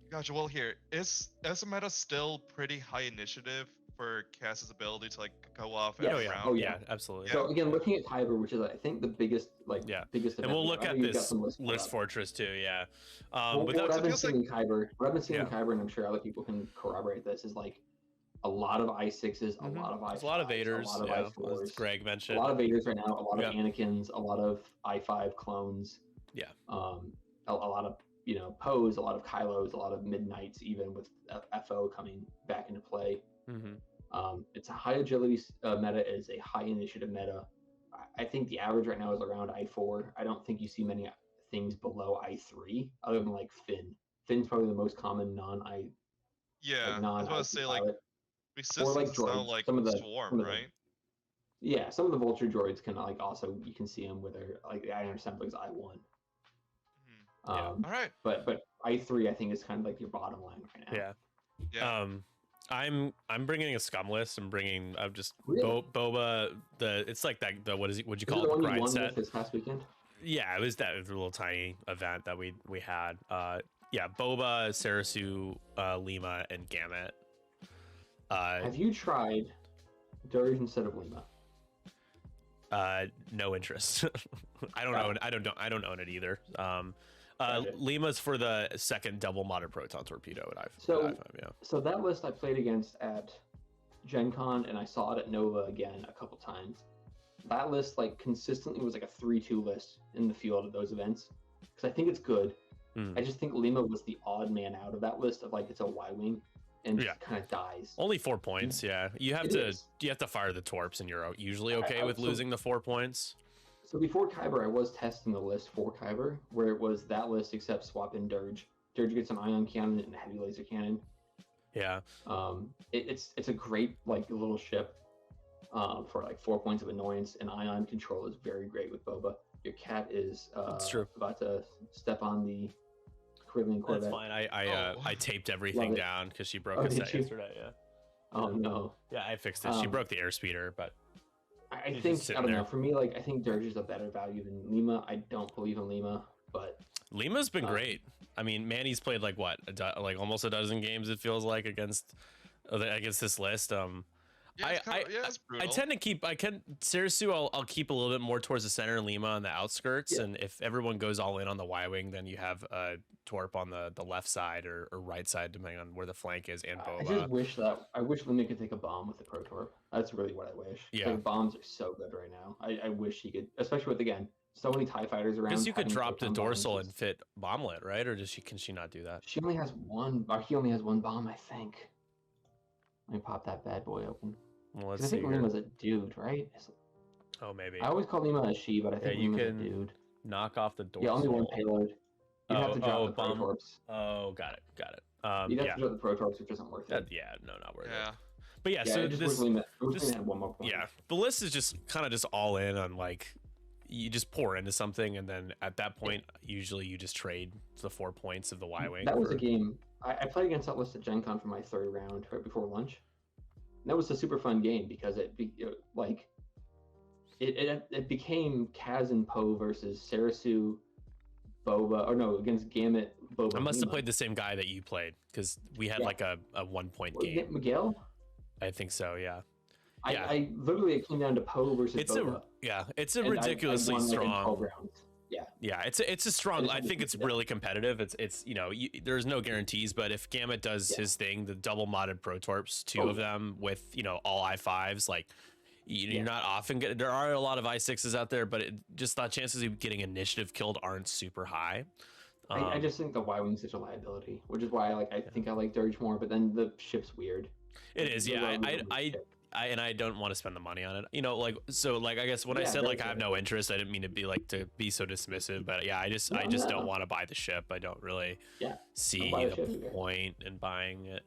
Speaker 3: Gotcha. Well, here is a meta still pretty high initiative for Cass's ability to like go off
Speaker 2: Yeah,
Speaker 3: every
Speaker 1: yeah.
Speaker 3: round.
Speaker 2: Oh,
Speaker 1: Yeah, absolutely.
Speaker 2: So again, looking at Kyber, which is I think the biggest biggest.
Speaker 1: And
Speaker 2: event
Speaker 1: we'll look
Speaker 2: I know
Speaker 1: at
Speaker 2: you've got
Speaker 1: this
Speaker 2: some
Speaker 1: list fortress too. Yeah.
Speaker 2: Well,
Speaker 1: Without
Speaker 2: what I've been
Speaker 3: feels
Speaker 2: seeing in Kyber, and I'm sure other people can corroborate this, is like a lot of I6s, a lot of I5s,
Speaker 1: there's a lot of Vaders,
Speaker 2: a lot of
Speaker 1: yeah,
Speaker 2: I4s,
Speaker 1: as Greg
Speaker 2: a
Speaker 1: mentioned.
Speaker 2: lot of Vaders right now, a lot
Speaker 1: Yeah.
Speaker 2: of Anakins, a lot of I5 clones.
Speaker 1: Yeah.
Speaker 2: A lot of Poes, a lot of Kylos, a lot of Midnights, even with FO coming back into play. It's a high agility meta. It is a high initiative meta. I think the average right now is around I4. I don't think you see many things below I3, other than like Finn. Finn's probably the most common non-I.
Speaker 3: Yeah.
Speaker 2: Like non
Speaker 3: I was about to say like Resistance
Speaker 2: like
Speaker 3: is now
Speaker 2: droids.
Speaker 3: like
Speaker 2: Some of the-
Speaker 3: Swarm,
Speaker 2: some of the-
Speaker 3: right?
Speaker 2: Yeah, some of the Vulture droids can like also you can see them with their like the iron assemblies I1.
Speaker 3: Hmm. All right.
Speaker 2: But I3 I think is kind of like your bottom line right now.
Speaker 1: Yeah.
Speaker 3: Yeah.
Speaker 1: I'm bringing a scum list. I'm just
Speaker 2: Really?
Speaker 1: Boba. It's like that. What'd you
Speaker 2: Is it
Speaker 1: call
Speaker 2: the
Speaker 1: it?
Speaker 2: one
Speaker 1: The
Speaker 2: you
Speaker 1: grind
Speaker 2: won
Speaker 1: set.
Speaker 2: with this past weekend?
Speaker 1: Yeah, it was that little tiny event that we had. Yeah, Boba, Sarasu, Lima, and Gamut.
Speaker 2: Have you tried Dirge instead of Lima?
Speaker 1: No interest. I don't own. I don't own it either.
Speaker 2: Gotcha.
Speaker 1: Lima's for the second double modded proton torpedo at
Speaker 2: So-
Speaker 1: I5. Yeah.
Speaker 2: So that list I played against at Gen Con, and I saw it at Nova again a couple times. That list like consistently was like a 3-2 list in the field at those events, because I think it's good.
Speaker 1: Mm.
Speaker 2: I just think Lima was the odd man out of that list of like it's a Y-wing and
Speaker 1: Yeah.
Speaker 2: kind of dies.
Speaker 1: Only 4 points. Yeah, you have
Speaker 2: It
Speaker 1: to
Speaker 2: is.
Speaker 1: fire the torps, and you're usually okay with
Speaker 2: so-
Speaker 1: losing the 4 points.
Speaker 2: So before Kyber, I was testing the list for Kyber, where it was that list except swap in Dirge. Dirge gets an ion cannon and a heavy laser cannon.
Speaker 1: Yeah.
Speaker 2: It's a great like little ship for like 4 points of annoyance, and ion control is very great with Boba. Your cat is
Speaker 1: That's true.
Speaker 2: about to step on the Corellian Corvette.
Speaker 1: That's fine. I taped everything
Speaker 2: Love it.
Speaker 1: down because she broke
Speaker 2: Oh,
Speaker 1: a
Speaker 2: did
Speaker 1: set
Speaker 2: you?
Speaker 1: yesterday. Yeah.
Speaker 2: Oh no.
Speaker 1: Yeah, I fixed it. She
Speaker 2: Um,
Speaker 1: broke the airspeeder, but
Speaker 2: I
Speaker 1: He's
Speaker 2: think
Speaker 1: just
Speaker 2: I
Speaker 1: sitting
Speaker 2: don't know.
Speaker 1: there.
Speaker 2: For me, like I think Dirge is a better value than Lima. I don't believe in Lima, but
Speaker 1: Lima's been great. I mean, Manny's played like what, like almost a dozen games. It feels like against this list.
Speaker 3: Yeah, it's brutal.
Speaker 1: I tend to keep. Sarasu. I'll keep a little bit more towards the center, and Lima on the outskirts.
Speaker 2: Yeah.
Speaker 1: And if everyone goes all in on the Y-wing, then you have Torp on the left side or right side, depending on where the flank is, and
Speaker 2: I
Speaker 1: Boba.
Speaker 2: just wish Lima could take a bomb with the Pro Torp. That's really what I wish.
Speaker 1: Yeah.
Speaker 2: Like, bombs are so good right now. I wish he could, especially with again so many TIE fighters around.
Speaker 1: Because you could
Speaker 2: having
Speaker 1: drop the
Speaker 2: proton bombs
Speaker 1: dorsal
Speaker 2: is-
Speaker 1: and fit bomblet, right? Or can she not do that?
Speaker 2: She only has one, or he only has one bomb, I think. Let me pop that bad boy open.
Speaker 1: Well,
Speaker 2: 'Cause
Speaker 1: let's
Speaker 2: I
Speaker 1: see
Speaker 2: think
Speaker 1: here.
Speaker 2: Lima's a dude, right?
Speaker 1: Oh, maybe.
Speaker 2: I always call Lima a she, but I think
Speaker 1: you
Speaker 2: Lima's
Speaker 1: can
Speaker 2: a dude.
Speaker 1: Knock off the dorsal.
Speaker 2: Yeah, only one payload. You have to drop the Pro
Speaker 1: bomb.
Speaker 2: Torps.
Speaker 1: Oh, got it.
Speaker 2: You'd have
Speaker 1: Yeah.
Speaker 2: to drop the Pro Torps, which isn't worth it.
Speaker 1: Yeah, no, not worth
Speaker 3: Yeah.
Speaker 1: it. But yeah,
Speaker 2: Yeah,
Speaker 1: so
Speaker 2: it just
Speaker 1: this,
Speaker 2: wish Lima
Speaker 1: this-
Speaker 2: had one more point.
Speaker 1: yeah, the list is just kind of just all in on like you just pour into something, and then at that point, usually you just trade the 4 points of the Y-wing.
Speaker 2: That was a game I played against that list at Gen Con for my third round right before lunch. And that was a super fun game because it became Kaz and Poe versus Sarasu, Boba, or no, against Gamut, Boba.
Speaker 1: I must have
Speaker 2: Hema.
Speaker 1: played the same guy that you played because we had like a 1 point
Speaker 2: Wasn't
Speaker 1: game.
Speaker 2: it Miguel?
Speaker 1: I think so. Yeah.
Speaker 2: I literally it came down to Poe versus Boba.
Speaker 1: It's a
Speaker 2: And
Speaker 1: ridiculously
Speaker 2: I won, like, in 12
Speaker 1: strong.
Speaker 2: rounds.
Speaker 1: Yeah, it's a strong. I think it's
Speaker 2: Yeah.
Speaker 1: really competitive. It's there's no guarantees, but if Gamut does his thing, the double modded Protorps, two of them with all i5s, like you're not often getting. There are a lot of i6s out there, but just the chances of getting initiative killed aren't super high.
Speaker 2: I just think the Y-wing's such a liability, which is why I think I like Dirge more. But then the ship's weird.
Speaker 1: It is, yeah. I don't want to spend the money on it. I guess when I said I have no interest, I didn't mean to be so dismissive, but yeah, I just don't want to buy the ship. I don't really see the point in buying it.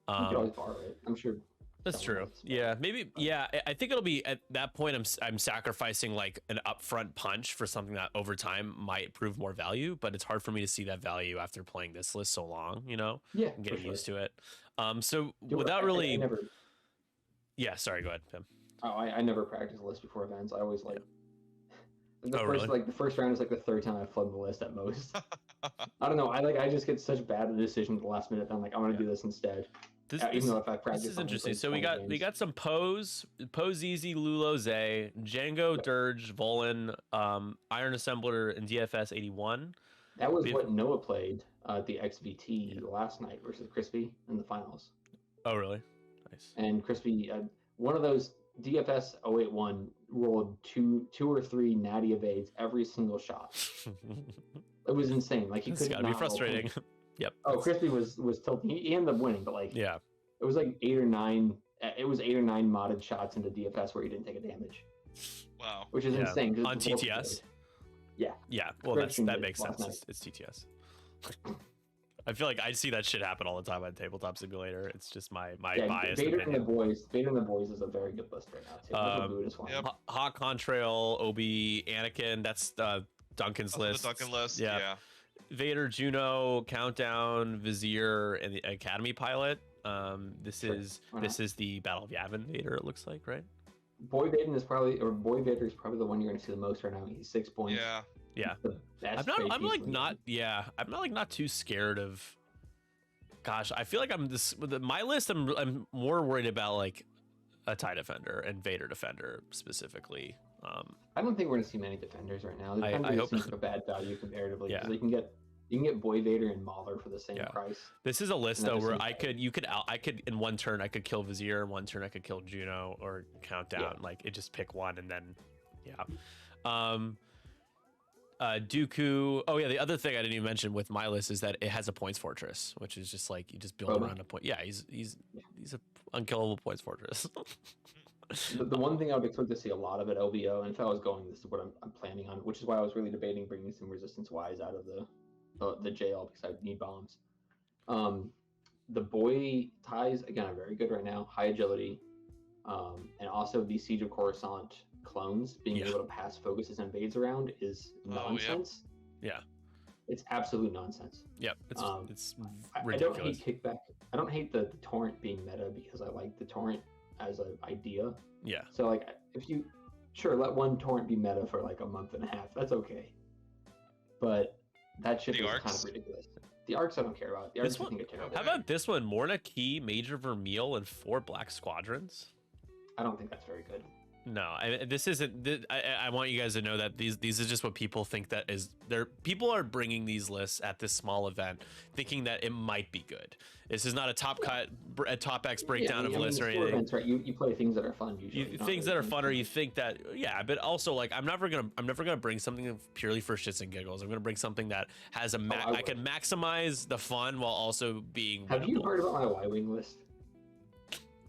Speaker 2: You can always borrow it. I'm sure.
Speaker 1: That's true. Yeah, maybe. Yeah, I think it'll be at that point. I'm sacrificing like an upfront punch for something that over time might prove more value, but it's hard for me to see that value after playing this list so long.
Speaker 2: Yeah,
Speaker 1: and getting used to it. Yeah, sorry, go ahead, Pim.
Speaker 2: Oh, I never practice lists before events. I always
Speaker 1: really?
Speaker 2: The first round is like the third time I've flooded the list at most. I don't know. I just get such bad decisions at the last minute. I'm like, I'm gonna do this instead. Even though if I practice,
Speaker 1: this is interesting. So we got some Poes, Easy, Lulo, Zay, Django, Dirge, Volan, Iron Assembler, and DFS 81.
Speaker 2: That was what Noah played at the XVT last night versus Crispy in the finals.
Speaker 1: Oh, really? Nice.
Speaker 2: And Crispy, one of those DFS 081 rolled two or three natty evades every single shot. It was insane. Like he could. It's
Speaker 1: gotta be frustrating. Yep.
Speaker 2: Oh, Crispy was tilting. He ended up winning, but it was like 8 or 9. It was 8 or 9 modded shots into DFS where he didn't take a damage.
Speaker 3: Wow.
Speaker 2: Which is insane.
Speaker 1: On TTS.
Speaker 2: Yeah.
Speaker 1: Yeah. Well, that makes sense. It's TTS. I feel like I see that shit happen all the time on Tabletop Simulator. It's just my bias.
Speaker 2: Vader and the Boys is a very good list right now.
Speaker 1: Hawk, Contrail, Obi, Anakin. That's Duncan's list.
Speaker 3: The Duncan list. Yeah.
Speaker 1: Vader, Juno, Countdown, Vizier, and the Academy Pilot. This is the Battle of Yavin Vader. It looks like, right?
Speaker 2: Boy Vader is probably the one you're going to see the most right now. He's 6 points.
Speaker 3: Yeah.
Speaker 1: I'm not too scared of. Gosh, I feel like with my list. I'm more worried about like a TIE Defender and Vader Defender specifically.
Speaker 2: I don't think we're going to see many defenders right now.
Speaker 1: I hope
Speaker 2: seems like a bad value comparatively.
Speaker 1: Yeah.
Speaker 2: You can get Boy Vader and Mauler for the same price.
Speaker 1: This is a list though where I could in one turn I could kill Vizier, in one turn I could kill Juno or Countdown.
Speaker 2: Yeah.
Speaker 1: Like it just pick one and then Dooku. Oh yeah, the other thing I didn't even mention with my list is that it has a points fortress, which is just like you just build around a point. Yeah, he's a unkillable points fortress.
Speaker 2: The one thing I would expect to see a lot of at LBO, and if I was going, this is what I'm planning on, which is why I was really debating bringing some resistance Ys out of the jail because I need bombs. The boy ties again are very good right now, high agility, and also the Siege of Coruscant clones being able to pass focuses and invades around is nonsense.
Speaker 1: Yeah,
Speaker 2: it's absolute nonsense.
Speaker 1: Yep, it's ridiculous.
Speaker 2: I don't hate kickback. I don't hate the torrent being meta because I like the torrent as an idea.
Speaker 1: Yeah.
Speaker 2: So like if you let one torrent be meta for like a month and a half, that's okay. But that shit is kind of ridiculous. The arcs I don't care about. The arcs I think are terrible.
Speaker 1: How about this one? Morna Key, Major Vermeil, and 4 Black Squadrons.
Speaker 2: I don't think that's very good.
Speaker 1: No, this isn't. I want you guys to know that these are just what people think that is. People are bringing these lists at this small event, thinking that it might be good. This is not a top X breakdown of lists or anything.
Speaker 2: Events, right? You play things that are fun usually.
Speaker 1: Things that are fun, or you think that but also like I'm never gonna bring something purely for shits and giggles. I'm gonna bring something that has I can maximize the fun while also being.
Speaker 2: Have you heard about my Y-wing list?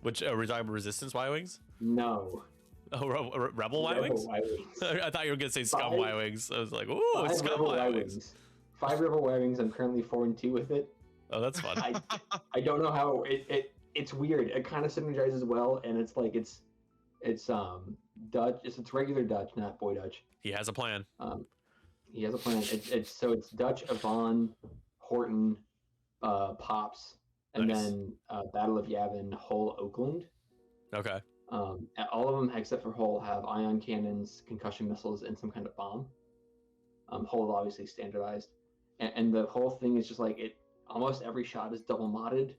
Speaker 1: Which are we talking about resistance Y-wings?
Speaker 2: No.
Speaker 1: Oh, Rebel Y-wings? I thought you were gonna say Scum Y-wings. I was like, ooh, it's Scum Y-wings. 5 Rebel Y-wings. I'm currently 4-2 with it. Oh, that's fun.
Speaker 2: I don't know how it's weird. It kind of synergizes well, and it's like it's Dutch. It's regular Dutch, not boy Dutch.
Speaker 1: He has a plan.
Speaker 2: He has a plan. It's Dutch, Avon, Horton, Pops, and
Speaker 1: Nice.
Speaker 2: then Battle of Yavin, Hull, Oakland.
Speaker 1: Okay.
Speaker 2: All of them except for Hull have ion cannons, concussion missiles, and some kind of bomb. Hull is obviously standardized, and the whole thing is just like it. Almost every shot is double modded,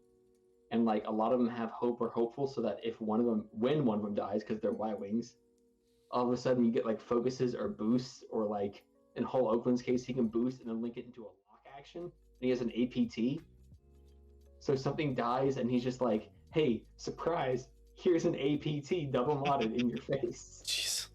Speaker 2: and like a lot of them have hope or hopeful, so that when one of them dies because they're Y-wings, all of a sudden you get like focuses or boosts, or like in Hull Oakland's case, he can boost and then link it into a lock action, and he has an APT. So something dies, and he's just like, "Hey, surprise! Here's an APT double modded in your face."
Speaker 1: Jeez.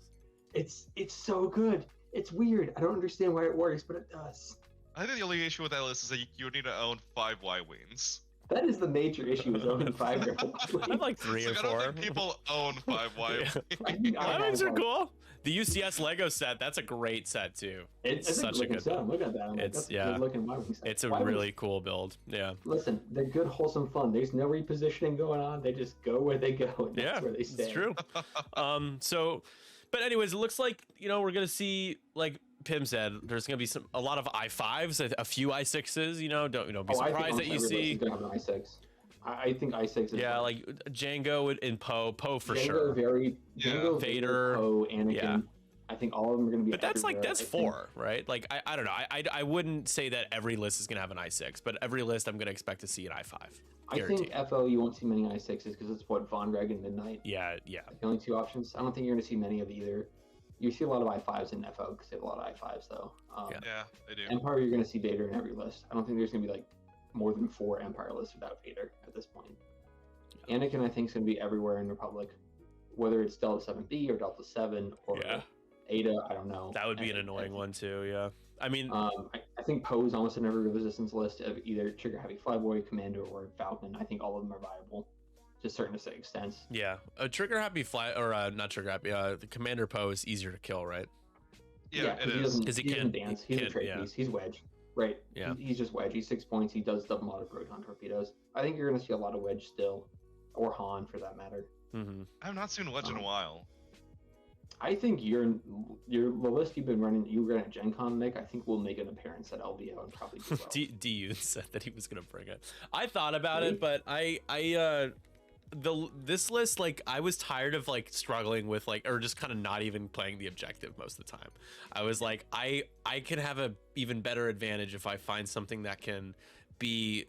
Speaker 2: It's so good. It's weird. I don't understand why it works, but it does.
Speaker 3: I think the only issue with that list is that you would need to own 5 Y-wings.
Speaker 2: That is the major issue is owning 5
Speaker 1: I have like 3 or
Speaker 3: Like,
Speaker 1: 4.
Speaker 3: I don't think people own 5 Y-wings.
Speaker 1: Y-wings are cool. The UCS Lego set, that's a great set too.
Speaker 2: It's
Speaker 1: such a good
Speaker 2: set.
Speaker 1: build.
Speaker 2: Look at that. I'm like, that's a good looking Y-wing set.
Speaker 1: It's a
Speaker 2: Y-wings,
Speaker 1: really cool build. Yeah.
Speaker 2: Listen, they're good, wholesome fun. There's no repositioning going on. They just go where they go. And
Speaker 1: Yeah,
Speaker 2: that's where they stay.
Speaker 1: it's true. But anyways, it looks like, we're gonna see, like Pim said, there's gonna be a lot of i5s, a few i6s. Don't be surprised that you see.
Speaker 2: Gonna have an i6. I think i6 is.
Speaker 1: Yeah, like Django and Poe for
Speaker 2: Django,
Speaker 1: sure.
Speaker 2: Django,
Speaker 1: Vader,
Speaker 2: Poe, Anakin.
Speaker 1: yeah.
Speaker 2: I think all of them are going to be.
Speaker 1: But that's
Speaker 2: everywhere.
Speaker 1: 4, right? Like I don't know. I wouldn't say that every list is gonna have an i6, but every list I'm gonna expect to see an i5.
Speaker 2: I think FO you won't see many i6s because it's what Von Reg and Midnight.
Speaker 1: Yeah.
Speaker 2: The only 2 options. I don't think you're going to see many of either. You see a lot of i5s in FO because they have a lot of i5s though.
Speaker 3: Yeah, they do.
Speaker 2: Empire, you're going to see Vader in every list. I don't think there's going to be like more than 4 Empire lists without Vader at this point. Yeah. Anakin, I think, is going to be everywhere in Republic, whether it's Delta 7B or Delta 7 or Ada. I don't know.
Speaker 1: That would be an annoying one too. Yeah. I mean,
Speaker 2: I think Poe's almost in every resistance list of either Trigger Happy Flyboy, Commander, or Falcon. I think all of them are viable to certain extents.
Speaker 1: Yeah, a Trigger Happy not Trigger Happy. The Commander Poe is easier to kill, right?
Speaker 3: Yeah, it is.
Speaker 2: Because he can't dance. He's a trade piece. He's Wedge, right?
Speaker 1: Yeah.
Speaker 2: He's just Wedge. He's 6 points. He does double mod of proton torpedoes. I think you're going to see a lot of Wedge still, or Han for that matter.
Speaker 1: Mm-hmm.
Speaker 3: I have not seen Wedge in a while.
Speaker 2: I think the list you've been running, you ran at Gen Con, Nick, I think will make an appearance at LVO and probably do well.
Speaker 1: DU said that he was gonna bring it. I thought about it, but this list, like, I was tired of like struggling with or just kind of not even playing the objective most of the time. I was like, I can have a even better advantage if I find something that can be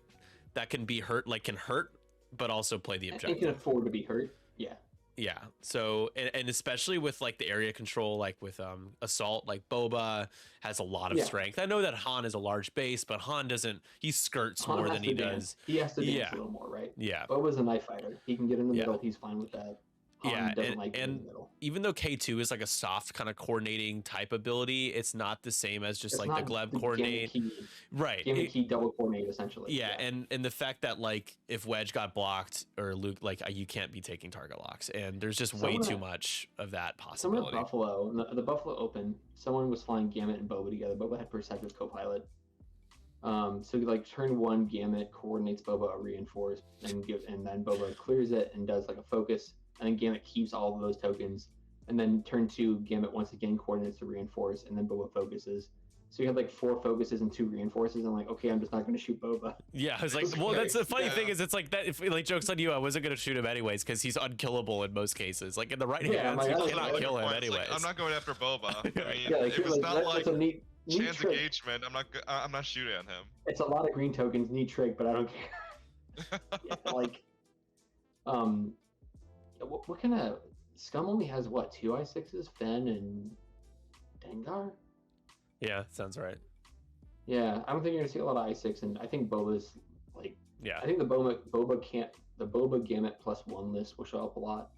Speaker 1: hurt, can hurt, but also play the objective.
Speaker 2: And can afford to be hurt.
Speaker 1: Yeah. So, and especially with like the area control, like with assault, like Boba has a lot of strength. I know that Han is a large base, but Han doesn't. He skirts more than he does.
Speaker 2: He has to dance a little more, right?
Speaker 1: Yeah.
Speaker 2: Boba's a knife fighter. He can get in the middle. He's fine with that. Han doesn't like in the middle.
Speaker 1: Even though K2 is like a soft kind of coordinating type ability, it's not the same as just like the Gleb coordinate. Right.
Speaker 2: Key double coordinate essentially.
Speaker 1: Yeah, and the fact that like if Wedge got blocked or Luke, like you can't be taking target locks, and there's just way too much of that possibility.
Speaker 2: Someone at Buffalo, the Buffalo Open, someone was flying Gamut and Boba together. Boba had Perceptive co-pilot. So like turn 1 Gamut coordinates Boba a reinforce and then Boba clears it and does like a focus. And then Gamut keeps all of those tokens. And then turn 2, Gamut once again coordinates to reinforce, and then Boba focuses. So you have like 4 focuses and 2 reinforces. I'm like, okay, I'm just not going to shoot Boba.
Speaker 1: Yeah, I was like, well, that's the funny thing is it's like that. If like joke's on you, I wasn't going to shoot him anyways because he's unkillable in most cases. Like in the right hands, you cannot kill him anyways.
Speaker 3: Like, I'm not going after Boba. I mean,
Speaker 2: like,
Speaker 3: it was not like
Speaker 2: a neat
Speaker 3: chance
Speaker 2: trick.
Speaker 3: engagement. I'm not shooting at him.
Speaker 2: It's a lot of green tokens, neat trick, but I don't care. What kind of Scum only has 2 i6s, Fen and Dengar?
Speaker 1: Yeah, sounds right.
Speaker 2: Yeah, I don't think you're gonna see a lot of i6, and I think Boba's like.
Speaker 1: Yeah.
Speaker 2: I think the Boba Gamut +1 list will show up a lot.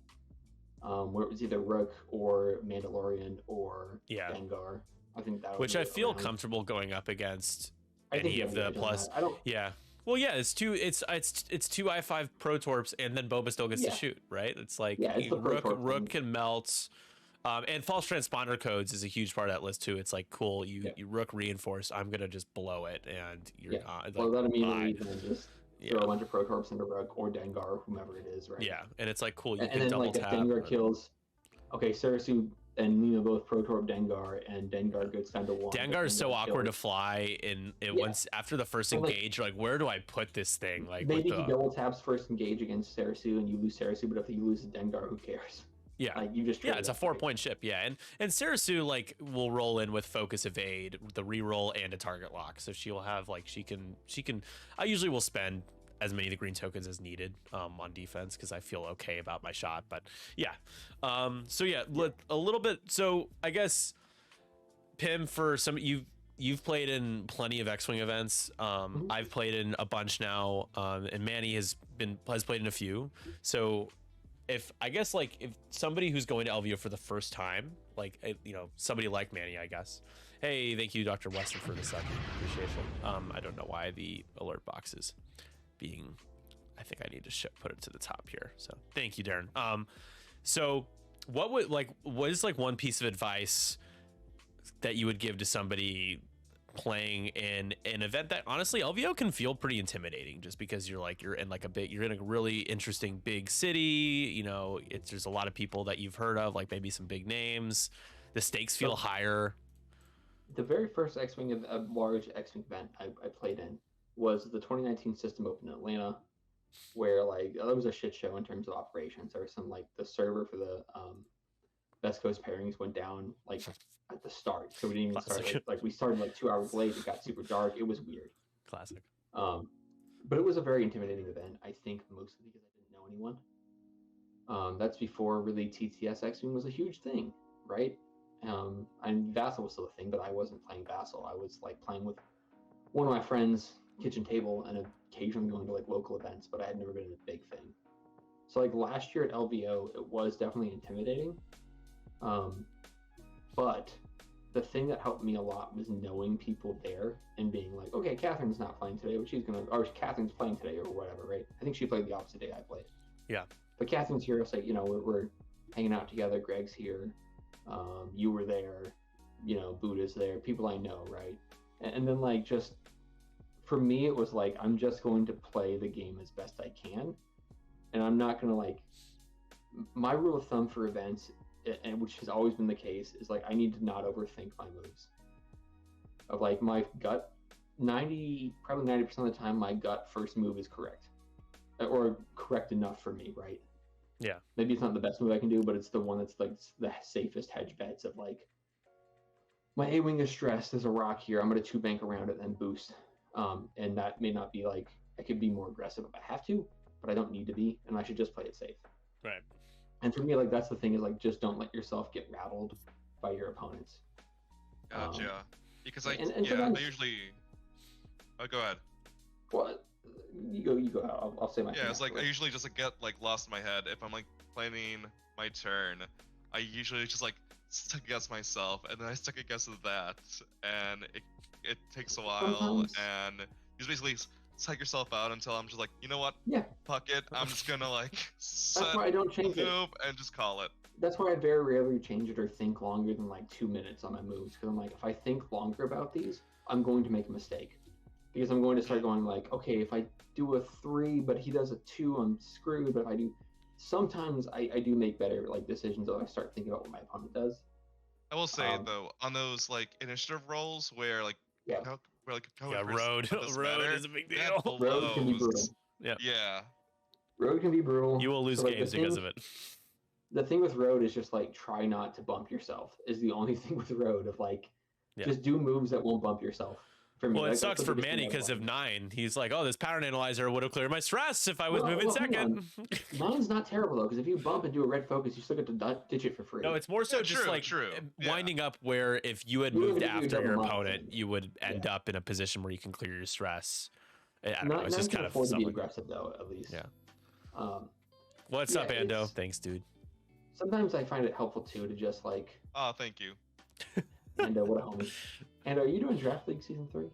Speaker 2: Where it was either Rook or Mandalorian or Dengar. I think that.
Speaker 1: Which I feel comfortable going up against any of the plus.
Speaker 2: I don't.
Speaker 1: Yeah. Well, yeah, it's two i5 Pro Torps, and then Boba still gets to shoot, right? It's like Rook can melt, and false transponder codes is a huge part of that list too. It's like cool, you Rook reinforce, I'm gonna just blow it, and you're
Speaker 2: well, that immediately then just throw a bunch of Pro Torps into Rook or Dengar or whomever it is, right?
Speaker 1: Yeah, and it's like cool, you
Speaker 2: and
Speaker 1: can
Speaker 2: then
Speaker 1: double
Speaker 2: like
Speaker 1: tap.
Speaker 2: If Dengar kills, okay, Sarasu and both Protorb Dengar, and Dengar goes down to 1.
Speaker 1: Dengar is so
Speaker 2: Dengar
Speaker 1: awkward to
Speaker 2: kills.
Speaker 1: fly, and it
Speaker 2: Yeah.
Speaker 1: once after the first
Speaker 2: And, like,
Speaker 1: engage, like where do I put this thing? Like
Speaker 2: maybe
Speaker 1: with
Speaker 2: he
Speaker 1: the
Speaker 2: double taps first engage against Sarasu and you lose Sarasu, but if you lose Dengar, who cares?
Speaker 1: yeah.
Speaker 2: Like you just
Speaker 1: Yeah,
Speaker 2: trade
Speaker 1: it's a
Speaker 2: it, right?
Speaker 1: 4-point ship. Yeah, and Sarasu like will roll in with focus evade, the reroll, and a target lock. So she will have like she can. I usually will spend as many of the green tokens as needed on defense because I feel okay about my shot. But yeah, so yeah, a little bit. So I guess Pim, for some you've played in plenty of X-wing events. I've played in a bunch now, and Manny has played in a few. So if I guess like if somebody who's going to LVO for the first time, like somebody like Manny, I guess. Hey, thank you, Dr. Weston, for the second. Appreciate it. I don't know why the alert box is being. I think I need to put it to the top here. So thank you, Darren. So what is like one piece of advice that you would give to somebody playing in an event that honestly LVO can feel pretty intimidating just because you're in a really interesting big city, there's a lot of people that you've heard of, like maybe some big names, the stakes feel higher.
Speaker 2: The very first X-Wing large X-Wing event I played in was the 2019 System Open in Atlanta, where like that was a shit show in terms of operations. There was some like the server for the Best Coast pairings went down like at the start, so we didn't even start like we started like 2 hours late. It got super dark. It was weird.
Speaker 1: Classic.
Speaker 2: But it was a very intimidating event. I think mostly because I didn't know anyone. That's before really TTS X-Wing was a huge thing, right? And Vassal was still a thing, but I wasn't playing Vassal. I was like playing with one of my friends' kitchen table and occasionally going to like local events, but I had never been in a big thing. So like last year at LVO, it was definitely intimidating. But the thing that helped me a lot was knowing people there and being like, okay, Catherine's not playing today, but Catherine's playing today or whatever, right? I think she played the opposite day I played.
Speaker 1: Yeah.
Speaker 2: But Catherine's here. It's like, we're hanging out together. Greg's here. You were there. Buddha's there. People I know, right? And then like just for me, it was like I'm just going to play the game as best I can, and I'm not gonna like. My rule of thumb for events, and which has always been the case, is like I need to not overthink my moves. Of like my gut, probably 90% of the time, my gut first move is correct, or correct enough for me, right?
Speaker 1: Yeah.
Speaker 2: Maybe it's not the best move I can do, but it's the one that's like the safest hedge bets of like my A-wing is stressed. There's a rock here. I'm gonna 2-bank around it and boost. And that may not be like I could be more aggressive if I have to, but I don't need to be, and I should just play it safe.
Speaker 1: Right.
Speaker 2: And for me, like that's the thing is like just don't let yourself get rattled by your opponents.
Speaker 3: Gotcha. Because I usually. Oh, go ahead.
Speaker 2: Well, you go. I'll say my.
Speaker 3: Yeah, it's like I usually just get like lost in my head if I'm like planning my turn. I usually just like second guess myself, and then I second guess that, and it takes a while,
Speaker 2: Sometimes.
Speaker 3: and you just basically psych yourself out until I'm just like, you know what?
Speaker 2: Yeah.
Speaker 3: Fuck it. I'm just gonna like
Speaker 2: That's why I don't change it.
Speaker 3: move and just call it.
Speaker 2: That's why I very rarely change it or think longer than like 2 minutes on my moves, because I'm like, if I think longer about these, I'm going to make a mistake, because I'm going to start going like, okay, if I do a 3 but he does a 2, I'm screwed. But if I do, sometimes I do make better like decisions if I start thinking about what my opponent does.
Speaker 3: I will say though, on those like initiative rolls where like
Speaker 2: Yeah.
Speaker 1: Road is a big deal.
Speaker 2: Road can be brutal.
Speaker 3: Yeah.
Speaker 2: Road can be brutal.
Speaker 1: You will lose games because of it.
Speaker 2: The thing with road is just like try not to bump yourself is the only thing with road of like just do moves that won't bump yourself. For me,
Speaker 1: well, it
Speaker 2: like,
Speaker 1: sucks for Manny because of 9. He's like, oh, this pattern analyzer would have cleared my stress if I was moving second.
Speaker 2: 9's not terrible though, because if you bump and do a red focus, you still get to ditch it for free.
Speaker 1: No, it's more so just winding up where if you had moved after your opponent, you would end up in a position where you can clear your stress. I don't know. It's just kind of
Speaker 2: afford to be aggressive though, at least.
Speaker 1: Yeah. What's up, Ando? Thanks, dude.
Speaker 2: Sometimes I find it helpful too to just like.
Speaker 3: Oh, thank you.
Speaker 2: Ando, what a homie. And are you doing Draft League Season 3?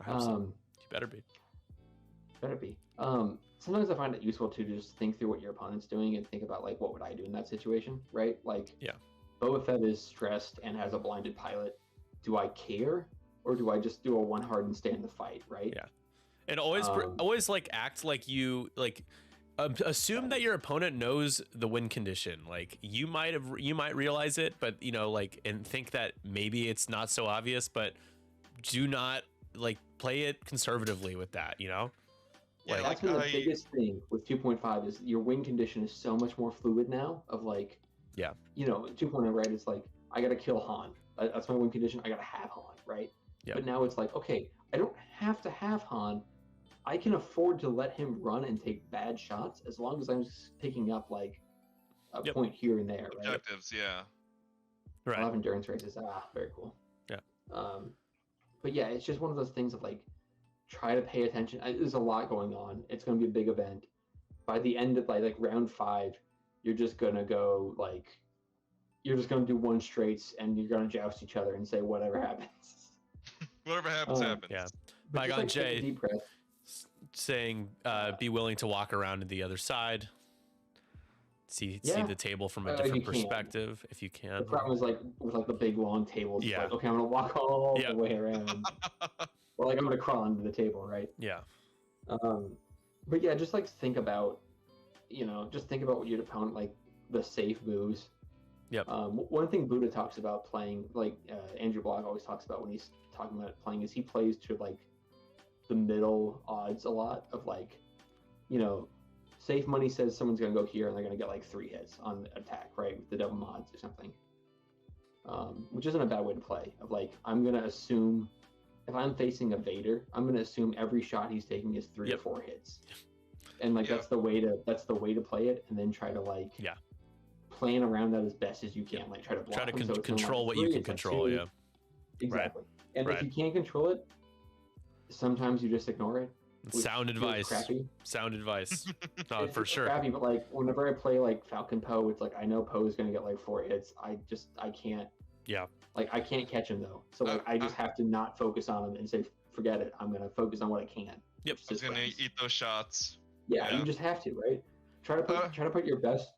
Speaker 1: I hope so. You better be.
Speaker 2: Better be. Sometimes I find it useful to just think through what your opponent's doing and think about like what would I do in that situation, right? Like, Boba Fett is stressed and has a blinded pilot. Do I care, or do I just do a 1 hard and stay in the fight, right?
Speaker 1: Yeah. And always like act like you like. assume that your opponent knows the win condition. Like you might realize it, but like, and think that maybe it's not so obvious, but do not like play it conservatively with that,
Speaker 3: Yeah,
Speaker 2: That's
Speaker 3: like
Speaker 2: been the biggest thing with 2.5 is your win condition is so much more fluid now of like, 2.0, right? It's like, I got to kill Han. That's my win condition. I got to have Han, right?
Speaker 1: Yep.
Speaker 2: But now it's like, okay, I don't have to have Han. I can afford to let him run and take bad shots as long as I'm just picking up like a point here and there, right?
Speaker 3: objectives, yeah.
Speaker 2: I love endurance races. Very cool.
Speaker 1: Yeah.
Speaker 2: But yeah, it's just one of those things of like, try to pay attention. There's a lot going on. It's going to be a big event. By the end of like round 5, you're just going to go like, you're just going to do one straights and you're going to joust each other and say whatever happens.
Speaker 3: Whatever happens, happens.
Speaker 1: Yeah.
Speaker 2: But just,
Speaker 1: Bygone
Speaker 2: like, take a
Speaker 1: Jay
Speaker 2: deep breath.
Speaker 1: saying, be willing to walk around to the other side. See the table from a different perspective if you can.
Speaker 2: The problem is like with like the big long tables.
Speaker 1: Yeah.
Speaker 2: Like, okay, I'm gonna walk all the way around. Or like I'm gonna crawl under the table, right?
Speaker 1: Yeah.
Speaker 2: But yeah, just like think about what your opponent, like the safe moves.
Speaker 1: Yep.
Speaker 2: One thing Buddha talks about playing, like Andrew Block always talks about when he's talking about playing, is he plays to like the middle odds a lot of like, safe money says someone's going to go here and they're going to get like 3 hits on attack, right? With the double mods or something. Which isn't a bad way to play. Of like, I'm going to assume, if I'm facing a Vader, I'm going to assume every shot he's taking is 3 or 4 hits. And like, that's the way to play it. And then try to like, plan around that as best as you can. Like try to block
Speaker 1: try to
Speaker 2: them, so
Speaker 1: control what you can control. Yeah.
Speaker 2: Exactly. And if you can't control it, sometimes you just ignore it.
Speaker 1: Sound advice. Sound advice. No, for sure.
Speaker 2: Crappy, but like whenever I play like Falcon Poe, it's like I know Poe is gonna get like 4 hits. I can't.
Speaker 1: Yeah.
Speaker 2: Like I can't catch him though, so like I just have to not focus on him and say forget it. I'm gonna focus on what I can.
Speaker 1: Yep.
Speaker 3: I was gonna eat those shots.
Speaker 2: Yeah, you just have to, right? Try to put your best.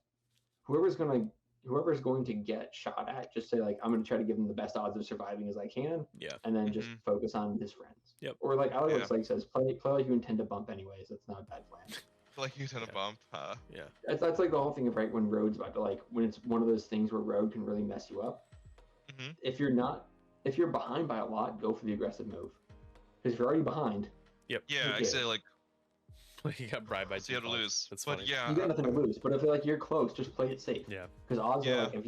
Speaker 2: Whoever's going to get shot at, just say like I'm going to try to give them the best odds of surviving as I can.
Speaker 1: Yeah.
Speaker 2: And then just focus on his friends.
Speaker 1: Yep.
Speaker 2: Or like I like what Slake says, play like you intend to bump anyways. That's not a bad plan.
Speaker 3: Like you intend to bump, huh?
Speaker 1: Yeah.
Speaker 2: That's like the whole thing of right when Road's about to like when it's one of those things where Road can really mess you up. If you're behind by a lot, go for the aggressive move. Because if you're already behind.
Speaker 1: Yep.
Speaker 3: Yeah, I say like.
Speaker 1: You got bribed by 2
Speaker 3: you have to lose.
Speaker 1: That's
Speaker 3: but
Speaker 1: funny.
Speaker 3: yeah,
Speaker 2: you got nothing to lose. But if like you're close, just play it safe.
Speaker 1: Yeah.
Speaker 2: Because odds are like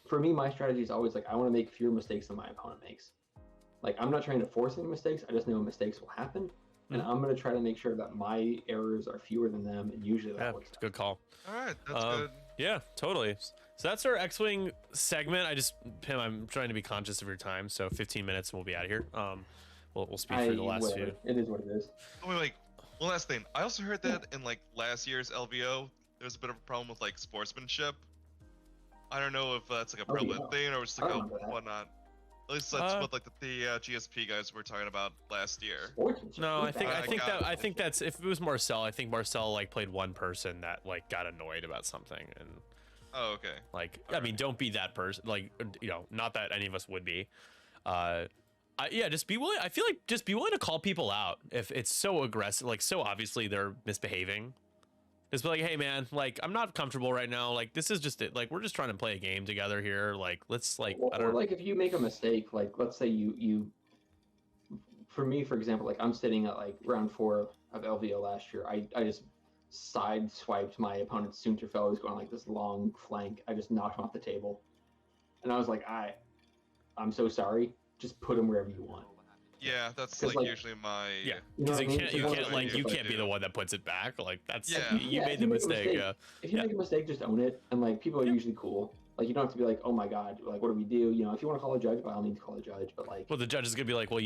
Speaker 2: for me, my strategy is always like I want to make fewer mistakes than my opponent makes. Like I'm not trying to force any mistakes. I just know mistakes will happen, and I'm going to try to make sure that my errors are fewer than them. And usually that works.
Speaker 1: Good call.
Speaker 3: All right, that's good.
Speaker 1: Yeah, totally. So that's our X-Wing segment. Pim, I'm trying to be conscious of your time, so 15 minutes and we'll be out of here. We'll speak through the last few.
Speaker 2: It is what it is.
Speaker 3: Oh, wait. One last thing. I also heard that in like last year's LVO, there was a bit of a problem with like sportsmanship. I don't know if that's like a prevalent thing or just like a whatnot. At least that's what like the GSP guys were talking about last year.
Speaker 1: No, I think that's if it was Marcel. I think Marcel like played one person that like got annoyed about something and.
Speaker 3: Oh, okay.
Speaker 1: Like I mean, don't be that person. Like not that any of us would be. Just be willing. I feel like just be willing to call people out if it's so aggressive, like so obviously they're misbehaving. Just be like, hey man, like I'm not comfortable right now. Like this is just it. Like we're just trying to play a game together here. Like let's like.
Speaker 2: Or like if you make a mistake, like let's say you. For me, for example, like I'm sitting at like round 4 of LVO last year. I just side swiped my opponent's Sunterfell who's going like this long flank. I just knocked him off the table, and I was like, I'm so sorry. Just put him wherever you want.
Speaker 3: Yeah, that's like usually my.
Speaker 1: Yeah, because you can't be the one that puts it back. Like that's you made the mistake. Yeah.
Speaker 2: If you make a mistake, just own it, and like people are usually cool. Like you don't have to be like, oh my god, like what do we do? If you want to call a judge, by all means call a judge. But like,
Speaker 1: well, the judge is gonna be like, well,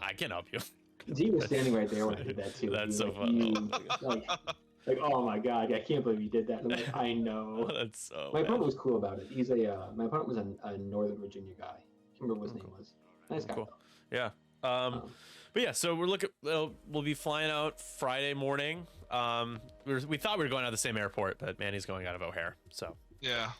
Speaker 1: I can't help you.
Speaker 2: Z was standing right there when I did that too.
Speaker 1: That's so funny.
Speaker 2: Like, oh my god, I can't believe you did that. And I'm like, I know.
Speaker 1: That's so.
Speaker 2: My opponent was cool about it. He's my opponent was a Northern Virginia guy. I can't remember what his name was. Nice guy.
Speaker 1: Cool. Yeah. But yeah, so we'll be flying out Friday morning. We thought we were going out of the same airport, but Manny's going out of O'Hare. So
Speaker 3: yeah,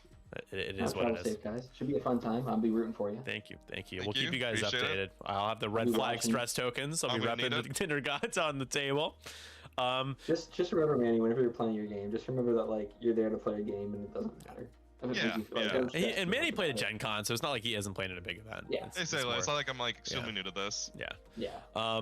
Speaker 1: it is what it is.
Speaker 2: Safe, guys. Should be a fun time. I'll be rooting for you.
Speaker 1: Thank you. We'll keep you guys updated. I'll have the red flag stress tokens. I'll be repping the Tinder gods on the table.
Speaker 2: Just remember, Manny, whenever you're playing your game, just remember that like you're there to play a game and it doesn't matter. If it makes you feel like
Speaker 3: Yeah.
Speaker 2: don't stress
Speaker 1: And
Speaker 2: too
Speaker 1: Manny
Speaker 2: much
Speaker 1: played at
Speaker 2: about it.
Speaker 1: Gen Con, so it's not like he hasn't played at a big event.
Speaker 2: Yeah.
Speaker 1: It's
Speaker 3: Exactly. It's
Speaker 1: more-
Speaker 3: not like I'm like extremely new to this.
Speaker 1: yeah.
Speaker 2: Yeah.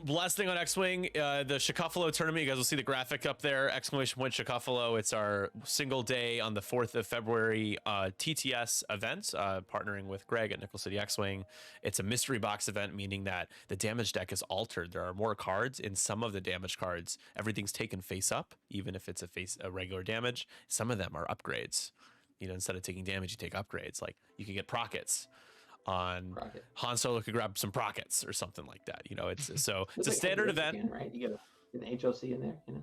Speaker 1: Last thing on X-Wing, the Shikuffalo tournament. You guys will see the graphic up there. Exclamation point Shikuffalo. It's our single day on the 4th of February TTS event, partnering with Greg at Nickel City X-Wing. It's a mystery box event, meaning that the damage deck is altered. There are more cards in some of the damage cards. Everything's taken face up, even if it's a regular damage. Some of them are upgrades. You know, instead of taking damage, you take upgrades. Like you can get prockets. On
Speaker 2: Rocket.
Speaker 1: Han Solo could grab some prockets or something like that. You know, it's
Speaker 2: It's
Speaker 1: a
Speaker 2: like
Speaker 1: standard
Speaker 2: every
Speaker 1: event.
Speaker 2: Can, right? You get an HOC in there, you know.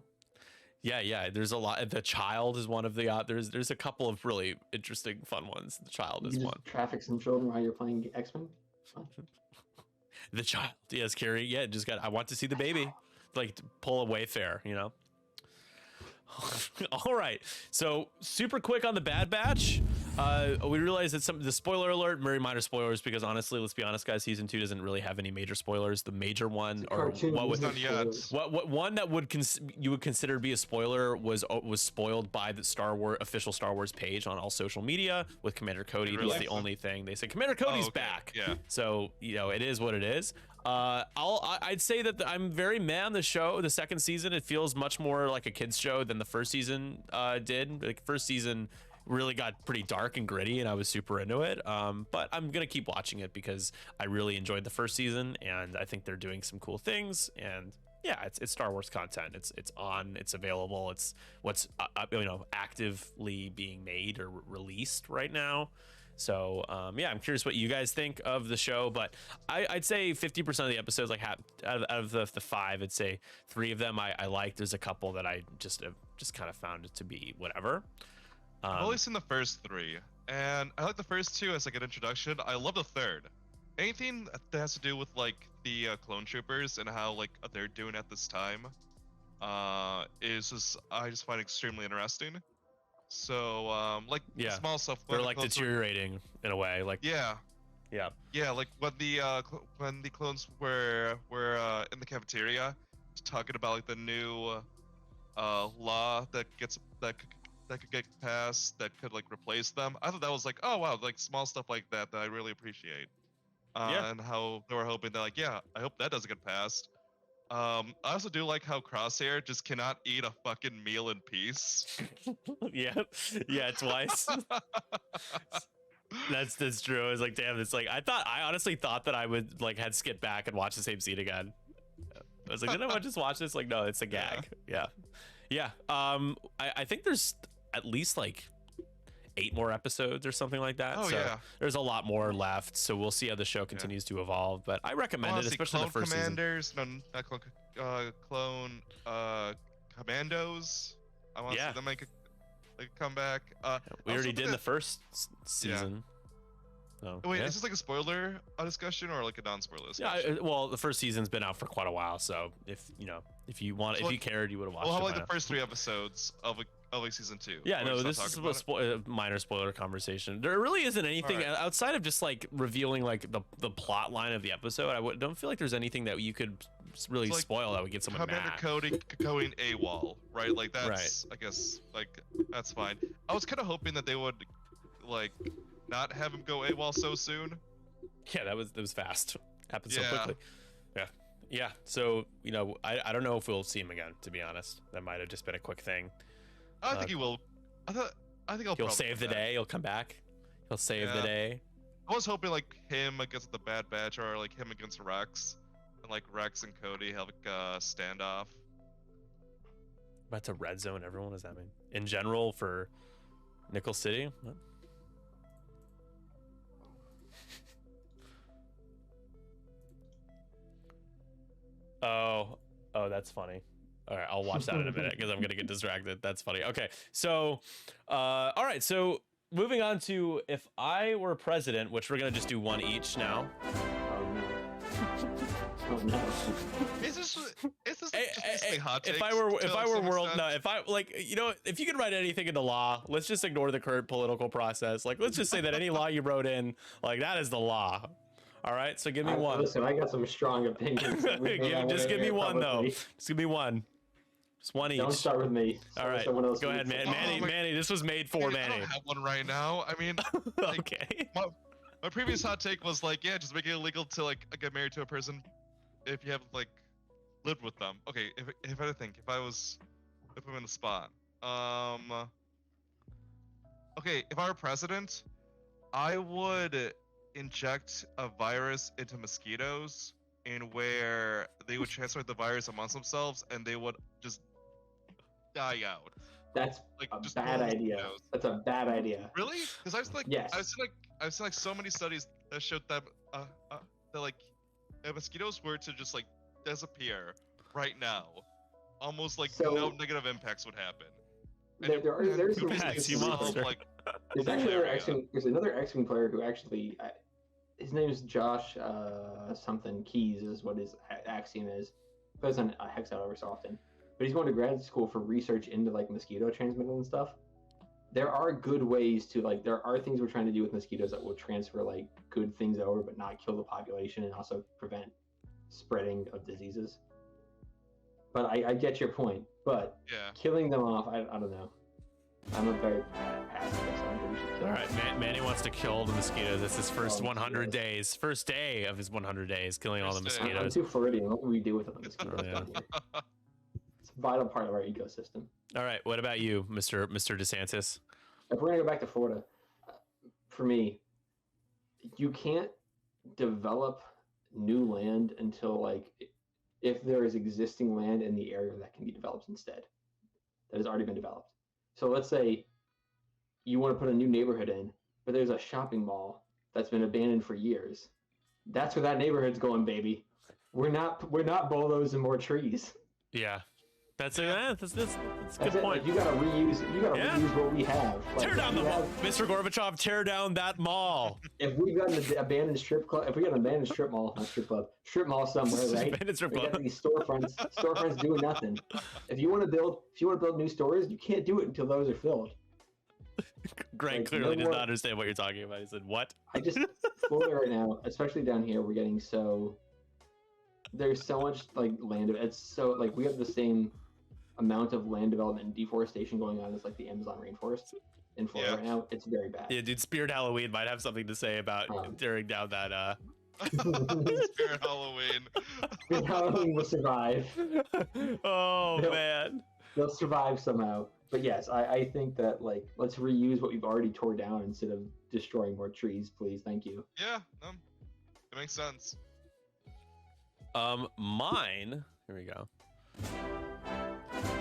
Speaker 1: Yeah. There's a lot. The Child is one of the. There's a couple of really interesting, fun ones. The Child
Speaker 2: You
Speaker 1: is
Speaker 2: can
Speaker 1: one.
Speaker 2: just traffic some children while you're playing X-Men.
Speaker 1: The Child. Yes, Carrie. Yeah, just got. I want to see the baby. Like pull a Wayfair. You know. All right, so super quick on the Bad Batch. We realized that the spoiler alert, very minor spoilers, because honestly, let's be honest, guys, season 2 doesn't really have any major spoilers. The major one, or
Speaker 2: Cartoon
Speaker 1: what was
Speaker 3: None yet.
Speaker 1: what one that you would consider to be a spoiler was spoiled by the official Star Wars page on all social media with Commander Cody.
Speaker 3: Really?
Speaker 1: That's the only thing they said. Commander Cody's
Speaker 3: okay.
Speaker 1: back.
Speaker 3: Yeah.
Speaker 1: So you know it is what it is. I'd say that I'm very mad on the show. The second season, it feels much more like a kids show than the first season did. Like first season really got pretty dark and gritty, and I was super into it. But I'm gonna keep watching it because I really enjoyed the first season, and I think they're doing some cool things. And yeah, it's Star Wars content. It's on. It's available. It's what's actively being made or released right now. So yeah, I'm curious what you guys think of the show, but I'd say 50% of the episodes, like out of the 5, I'd say 3 of them I like. There's a couple that I just kind of found it to be whatever.
Speaker 3: I've only seen the first 3, and I like the first 2 as like an introduction. I love the third. Anything that has to do with like the clone troopers and how like they're doing at this time, I just find extremely interesting. So like
Speaker 1: Yeah.
Speaker 3: small stuff.
Speaker 1: They're
Speaker 3: when the
Speaker 1: like
Speaker 3: clones
Speaker 1: deteriorating in a way. Like
Speaker 3: yeah, like when the clones were in the cafeteria talking about like the new law that could get passed that could like replace them. I thought that was like, oh wow, like small stuff like that I really appreciate.
Speaker 1: Yeah.
Speaker 3: And how they were hoping that like, yeah, I hope that doesn't get passed. I also do like how Crosshair just cannot eat a fucking meal in peace.
Speaker 1: yeah, twice. That's true. I was like, damn, it's like I honestly thought that I would like had skipped back and watch the same scene again. I was like, did I just watch this? Like, no, it's a gag. Yeah. I think there's at least like 8 more episodes or something like that.
Speaker 3: Oh,
Speaker 1: so
Speaker 3: yeah.
Speaker 1: There's a lot more left. So we'll see how the show continues to evolve. But I recommend it, especially
Speaker 3: clone
Speaker 1: the first
Speaker 3: commanders, no, not clone commandos. I want to see them make a comeback.
Speaker 1: We already did in the first season. So,
Speaker 3: Wait,
Speaker 1: yeah.
Speaker 3: is this like a spoiler discussion or like a non-spoiler
Speaker 1: Yeah,
Speaker 3: discussion?
Speaker 1: well, the first season's been out for quite a while, so if you cared, you would have watched
Speaker 3: Well, how
Speaker 1: it.
Speaker 3: like
Speaker 1: by
Speaker 3: the
Speaker 1: now.
Speaker 3: first 3 episodes of like season 2?
Speaker 1: Yeah,
Speaker 3: Or
Speaker 1: no,
Speaker 3: just not
Speaker 1: this is
Speaker 3: talking about it?
Speaker 1: a minor spoiler conversation. There really isn't anything
Speaker 3: Alright.
Speaker 1: outside of just like revealing like the plot line of the episode. Don't feel like there's anything that you could really
Speaker 3: So, like,
Speaker 1: spoil that would get someone
Speaker 3: Commander
Speaker 1: mad.
Speaker 3: Cody going AWOL, right? Like that's,
Speaker 1: Right.
Speaker 3: I guess, like that's fine. I was kind of hoping that they would, like, not have him go AWOL so soon.
Speaker 1: Yeah, that was fast. Happened so
Speaker 3: Yeah.
Speaker 1: quickly. Yeah. So I don't know if we'll see him again. To be honest, that might have just been a quick thing.
Speaker 3: I think he will. I think I'll.
Speaker 1: He'll
Speaker 3: probably
Speaker 1: save the
Speaker 3: come back.
Speaker 1: day. He'll come back. He'll save the
Speaker 3: Yeah.
Speaker 1: day.
Speaker 3: I was hoping like him against the Bad Batch or like him against Rex, and like Rex and Cody have like a standoff.
Speaker 1: About to red zone everyone. What does that mean? In general for Nickel City? What? Oh, that's funny. All right, I'll watch that in a minute because I'm gonna get distracted. That's funny. Okay, so, all right, so moving on to if I were president, which we're gonna just do one each now.
Speaker 2: Oh no.
Speaker 3: Is this just
Speaker 1: Hey,
Speaker 3: basically hot takes?
Speaker 1: if I were
Speaker 3: to some
Speaker 1: world,
Speaker 3: extent?
Speaker 1: no, if I like, if you could write anything into law, let's just ignore the current political process. Like, let's just say that any law you wrote in, like, that is the law. All right, so give me one.
Speaker 2: Listen, I got some strong opinions.
Speaker 1: Just give me one though. Just give me one. Just one each.
Speaker 2: Don't start with me.
Speaker 1: All right, go ahead, man. Manny, this was made for Manny.
Speaker 3: I don't have one right now. I mean, like,
Speaker 1: okay.
Speaker 3: My previous hot take was like, yeah, just make it illegal to like get married to a person if you have like lived with them. Okay, if I had to think, if I'm in the spot, okay, if I were president, I would inject a virus into mosquitoes in where they would transfer the virus amongst themselves and they would just die out.
Speaker 2: That's
Speaker 3: like
Speaker 2: a
Speaker 3: just
Speaker 2: bad idea.
Speaker 3: mosquitoes.
Speaker 2: That's a bad idea.
Speaker 3: Really? Because I've seen like so many studies that showed that that like if mosquitoes were to just like disappear right now, almost like no negative impacts would happen.
Speaker 2: There's another X-Wing player who actually, his name is Josh something Keys is what his axiom is. Plays on Hex out every so often, but he's going to grad school for research into like mosquito transmittal and stuff. There are good ways to like. There are things we're trying to do with mosquitoes that will transfer like good things over, but not kill the population and also prevent spreading of diseases. But I get your point. But killing them off, I don't know. I'm a very pacifist.
Speaker 1: All right, Manny wants to kill the mosquitoes. That's his first 100 days. First day of his 100 days, killing all the mosquitoes.
Speaker 2: I'm too Floridian. What would we do with the mosquitoes? It's a vital part of our ecosystem.
Speaker 1: All right, what about you, Mr. DeSantis?
Speaker 2: If we're gonna go back to Florida, for me, you can't develop new land until like if there is existing land in the area that can be developed instead, that has already been developed. So let's say you want to put a new neighborhood in, but there's a shopping mall that's been abandoned for years. That's where that neighborhood's going, baby. We're not bulldozing more trees.
Speaker 1: Yeah. That's a good point.
Speaker 2: Like, you gotta reuse what we have. Like,
Speaker 1: tear down the mall. Mr. Gorbachev, tear down that mall.
Speaker 2: If we've got an abandoned strip club, if we got an abandoned strip mall somewhere, right?
Speaker 1: Abandoned strip club.
Speaker 2: We got these storefronts doing nothing. If you want to build new stores, you can't do it until those are filled.
Speaker 1: Greg clearly does not understand what you're talking about. He said, "What?"
Speaker 2: Florida right now, especially down here, we're getting there's so much like land. It's so like we have the same amount of land development and deforestation going on as like the Amazon rainforest in Florida right now. It's very bad.
Speaker 1: Yeah, dude, Spirit Halloween might have something to say about tearing down that
Speaker 3: Spirit Halloween.
Speaker 2: Spirit Halloween will survive.
Speaker 1: Man.
Speaker 2: They'll survive somehow. But yes, I think that like let's reuse what we've already tore down instead of destroying more trees, please. Thank you.
Speaker 3: Yeah, it makes sense.
Speaker 1: Mine. Here we go.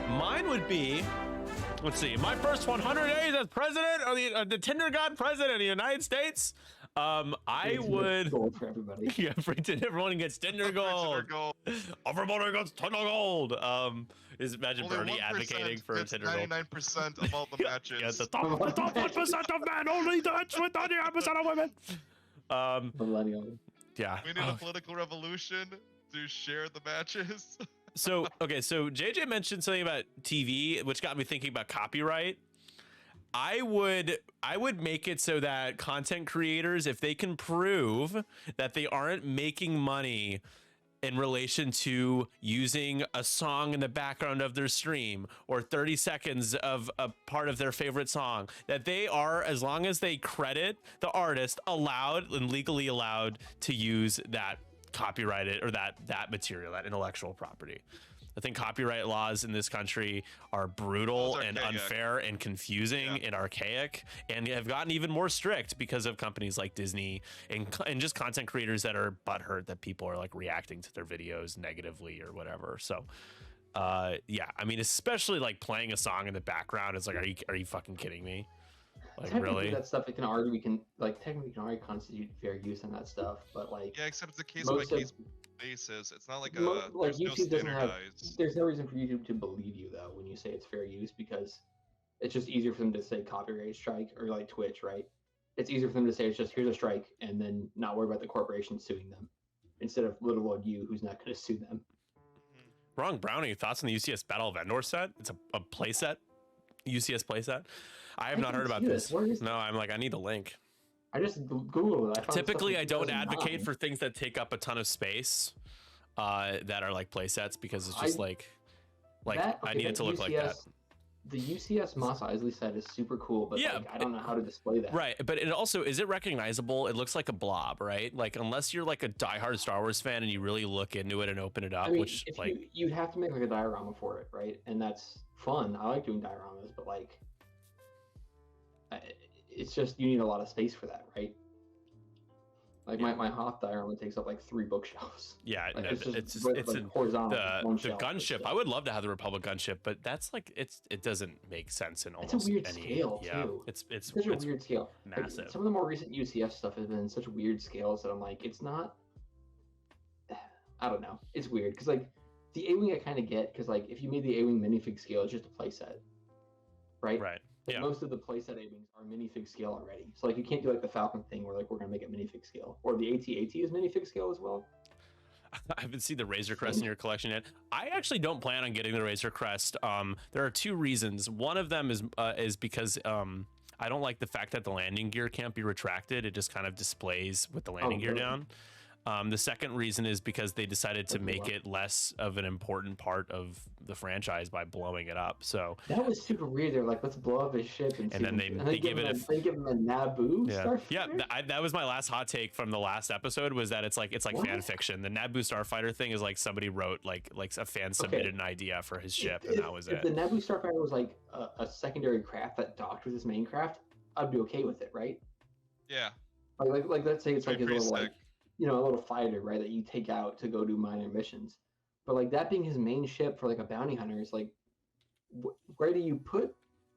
Speaker 1: Mine would be, let's see, my first 100 days as president, or the Tinder God president of the United States. I would.
Speaker 2: Gold for everybody.
Speaker 1: Yeah, everyone gets Tinder gold. Everybody gets Tinder gold. Is imagine
Speaker 3: only
Speaker 1: Bernie advocating for Tinder gold.
Speaker 3: 99% of all the matches.
Speaker 1: Yeah, the top 1% of men only dance with 99% of women.
Speaker 2: Millennial.
Speaker 1: Yeah.
Speaker 3: We need a political revolution to share the matches.
Speaker 1: So JJ mentioned something about TV, which got me thinking about copyright. I would make it so that content creators, if they can prove that they aren't making money in relation to using a song in the background of their stream or 30 seconds of a part of their favorite song, that they are, as long as they credit the artist, allowed and legally allowed to use that copyrighted or that material, that intellectual property. I think copyright laws in this country are brutal and unfair and confusing and archaic, and have gotten even more strict because of companies like Disney and just content creators that are butthurt that people are like reacting to their videos negatively or whatever. So yeah, I mean, especially like playing a song in the background, it's like, are you fucking kidding me? Like, really?
Speaker 2: That stuff technically already constitute fair use on that stuff, but like
Speaker 3: except it's a case by case basis. It's not like there's
Speaker 2: YouTube
Speaker 3: no standardized.
Speaker 2: There's no reason for YouTube to believe you though when you say it's fair use, because it's just easier for them to say copyright strike, or like Twitch, right? It's easier for them to say it's just here's a strike and then not worry about the corporation suing them, instead of little old you who's not going to sue them.
Speaker 1: Wrong Brownie, thoughts on the UCS Battle Vendor set? It's a playset, UCS playset. I have not heard about this. No, I'm like, I need the link.
Speaker 2: I just Googled it. I found
Speaker 1: Typically,
Speaker 2: stuff
Speaker 1: I
Speaker 2: from
Speaker 1: don't
Speaker 2: 2009.
Speaker 1: advocate for things that take up a ton of space, that are like play sets, because it's just like I need it to look like that.
Speaker 2: The UCS Mos Eisley set is super cool, but
Speaker 1: Yeah,
Speaker 2: like I don't know how to display that.
Speaker 1: Right, but it also, is it recognizable? It looks like a blob, right? Like, unless you're like a diehard Star Wars fan and you really look into it and open it up,
Speaker 2: I mean,
Speaker 1: which
Speaker 2: if
Speaker 1: like
Speaker 2: you'd have to make like a diorama for it, right? And that's fun. I like doing dioramas, but like, it's just you need a lot of space for that, right? Like my Hoth diorama takes up like 3 bookshelves.
Speaker 1: yeah,
Speaker 2: Like,
Speaker 1: no, it's
Speaker 2: like horizontal.
Speaker 1: the
Speaker 2: shelf,
Speaker 1: gunship. I would love to have the Republic gunship, but that's like it doesn't make sense in almost
Speaker 2: It's a weird
Speaker 1: any
Speaker 2: scale
Speaker 1: yeah.
Speaker 2: too.
Speaker 1: It's
Speaker 2: Such a weird scale. Like,
Speaker 1: massive.
Speaker 2: some of the more recent UCF stuff has been such weird scales that I'm like, it's not. I don't know. It's weird because like the A-wing I kind of get, because like if you made the A-wing minifig scale, it's just a playset, right?
Speaker 1: Right.
Speaker 2: Like,
Speaker 1: Yeah.
Speaker 2: most of the playset A-wings are minifig scale already, so like you can't do like the Falcon thing where like we're gonna make it minifig scale, or the AT-AT is minifig scale as well.
Speaker 1: I haven't seen the Razor Crest in your collection yet. I actually don't plan on getting the Razor Crest. There are 2 reasons. One of them is because I don't like the fact that the landing gear can't be retracted. It just kind of displays with the landing gear
Speaker 2: really?
Speaker 1: down. The second reason is because they decided to make it less of an important part of the franchise by blowing it up. So
Speaker 2: that was super weird. They're like, let's blow up his ship, and
Speaker 1: then they give it
Speaker 2: they give him a Naboo.
Speaker 1: yeah, that was my last hot take from the last episode, was that it's like
Speaker 2: What?
Speaker 1: fan fiction. The Naboo Starfighter thing is like somebody wrote like a fan submitted an idea for his ship, and that was
Speaker 2: if
Speaker 1: it.
Speaker 2: the Naboo Starfighter was like a secondary craft that docked with his main craft, I'd be okay with it, right?
Speaker 3: Yeah.
Speaker 2: Like let's say it's like his
Speaker 3: Pretty
Speaker 2: little
Speaker 3: sick.
Speaker 2: like a little fighter, right, that you take out to go do minor missions. But like that being his main ship for like a bounty hunter is like, where do you put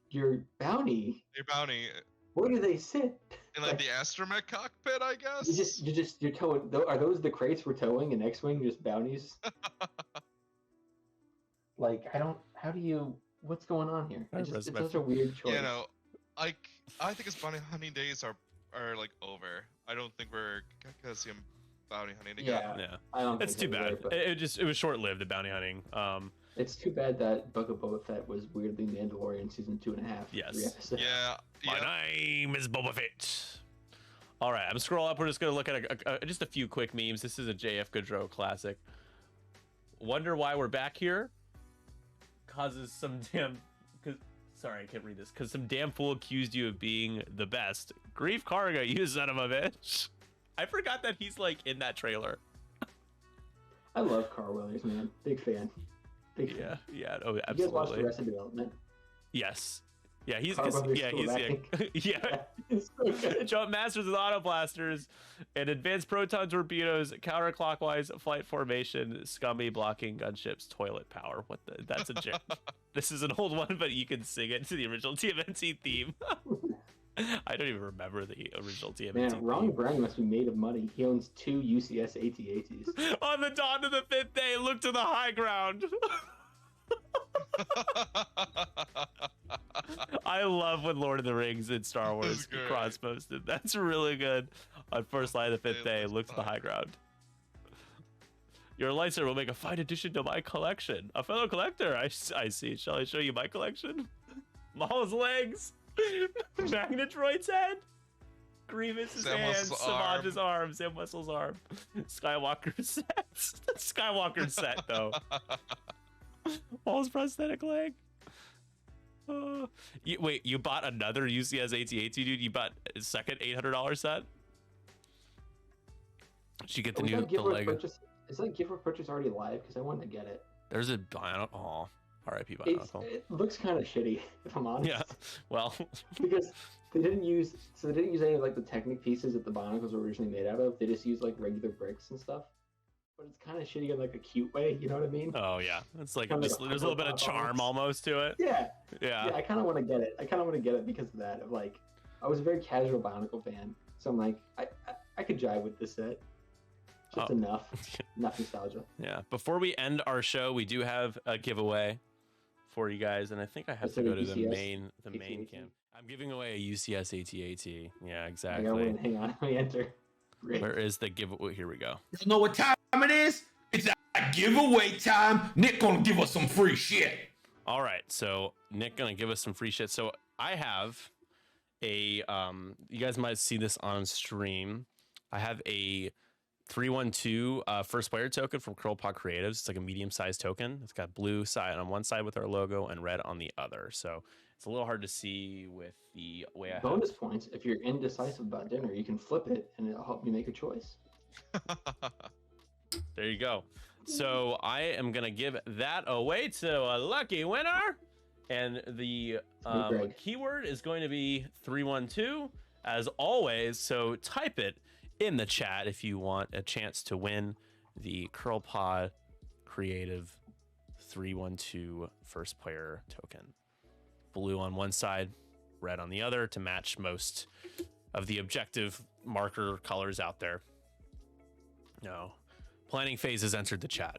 Speaker 2: your bounty?
Speaker 3: Your bounty
Speaker 2: Where do they sit?
Speaker 3: in like the astromech cockpit, I guess.
Speaker 2: You're towing. Are those the crates we're towing in X-wing? Just bounties? Like how do you? What's going on here? It's such a weird choice.
Speaker 3: You know, like I think his bounty hunting days are like over. I don't think we're gonna see him bounty hunting again.
Speaker 2: Yeah, I don't.
Speaker 1: That's too
Speaker 2: think so
Speaker 1: bad.
Speaker 2: either, but
Speaker 1: It was short lived, the bounty hunting.
Speaker 2: it's too bad that Book of Boba Fett was weirdly Mandalorian season 2.5.
Speaker 1: Yes.
Speaker 2: 3 episodes.
Speaker 3: Yeah.
Speaker 1: My name is Boba Fett. All right, I'm scroll up. We're just gonna look at just a few quick memes. This is a JF Goodrow classic. Wonder why we're back here? Causes some damn. Sorry, I can't read this. Because some damn fool accused you of being the best. Grief Karga, you son of a bitch. I forgot that he's like in that trailer.
Speaker 2: I love Carl Weathers, man. Big fan. Big fan.
Speaker 1: Yeah. Oh,
Speaker 2: You guys watched
Speaker 1: absolutely.
Speaker 2: Arrested Development?
Speaker 1: Yes. Yeah, he's
Speaker 2: Carl Weathers
Speaker 1: yeah,
Speaker 2: still
Speaker 1: he's
Speaker 2: back.
Speaker 1: yeah.
Speaker 2: It's so good.
Speaker 1: Jump masters with auto blasters and advanced proton torpedoes, counterclockwise flight formation, scummy blocking gunships, toilet power. What the? That's a joke. This is an old one, but you can sing it to the original TMNT theme. I don't even remember the original TMNT
Speaker 2: Man,
Speaker 1: theme.
Speaker 2: Ronnie Brown must be made of money. He owns 2 UCS AT-ATs.
Speaker 1: On the dawn of the 5th day, look to the high ground. I love when Lord of the Rings and Star Wars
Speaker 3: great.
Speaker 1: cross posted. That's really good. On first line of the 5th day, look to the high ground. Your lightsaber will make a fine addition to my collection. A fellow collector, I see. Shall I show you my collection? Maul's legs, Magnetroid's head, Grievous's
Speaker 3: Sam
Speaker 1: hands,
Speaker 3: Wessel's
Speaker 1: Savage's arm, Sam Wessel's arm, Skywalker's set. Skywalker's set, though. Maul's prosthetic leg. Wait, you bought another UCS AT-AT, dude? You bought a second $800 set? Did you get the
Speaker 2: Was
Speaker 1: new
Speaker 2: that gift
Speaker 1: the
Speaker 2: or
Speaker 1: leg?
Speaker 2: purchase? Is that gift or purchase already live? Because I wanted to get it.
Speaker 1: There's a Bionicle. Oh, R.I.P.
Speaker 2: It
Speaker 1: Bionicle.
Speaker 2: looks kind of shitty, if I'm honest.
Speaker 1: Yeah. Well,
Speaker 2: Because they didn't use any of like the Technic pieces that the Bionicles were originally made out of. They just used like regular bricks and stuff. But it's kind of shitty in like a cute way. You know what I mean?
Speaker 1: oh yeah, it's like
Speaker 2: Kinda
Speaker 1: just,
Speaker 2: like
Speaker 1: there's a little bit of charm almost to it.
Speaker 2: Yeah.
Speaker 1: Yeah.
Speaker 2: Yeah, I kind of want to get it. I kind of want to get it because of that. Of like, I was a very casual Bionicle fan, so I'm like, I could jive with this set. Just enough nostalgia.
Speaker 1: Yeah. Before we end our show, we do have a giveaway for you guys, and I think I have
Speaker 2: Is
Speaker 1: to
Speaker 2: it a
Speaker 1: go to the
Speaker 2: UCS
Speaker 1: main
Speaker 2: AT-AT?
Speaker 1: cam. I'm giving away a UCS AT-AT. Yeah,
Speaker 2: I
Speaker 1: exactly.
Speaker 2: gotta win. Hang on, let me enter. Great.
Speaker 1: Where is the giveaway? Here we go.
Speaker 4: You know what time it is? It's giveaway time. Nick gonna give us some free shit.
Speaker 1: All right, so Nick gonna give us some free shit. So I have a you guys might see this on stream. I have a 312 first player token from CurlPod Creatives. It's like a medium-sized token. It's got blue side on one side with our logo and red on the other. So it's a little hard to see with the way I
Speaker 2: Bonus points, if you're indecisive about dinner, you can flip it and it'll help you make a choice.
Speaker 1: There you go. So I am gonna give that away to a lucky winner, and the keyword is going to be 312 as always. So type it in the chat if you want a chance to win the CurlPod Creative 312 first player token. Blue on one side, red on the other to match most of the objective marker colors out there. No. Planning phase has entered the chat.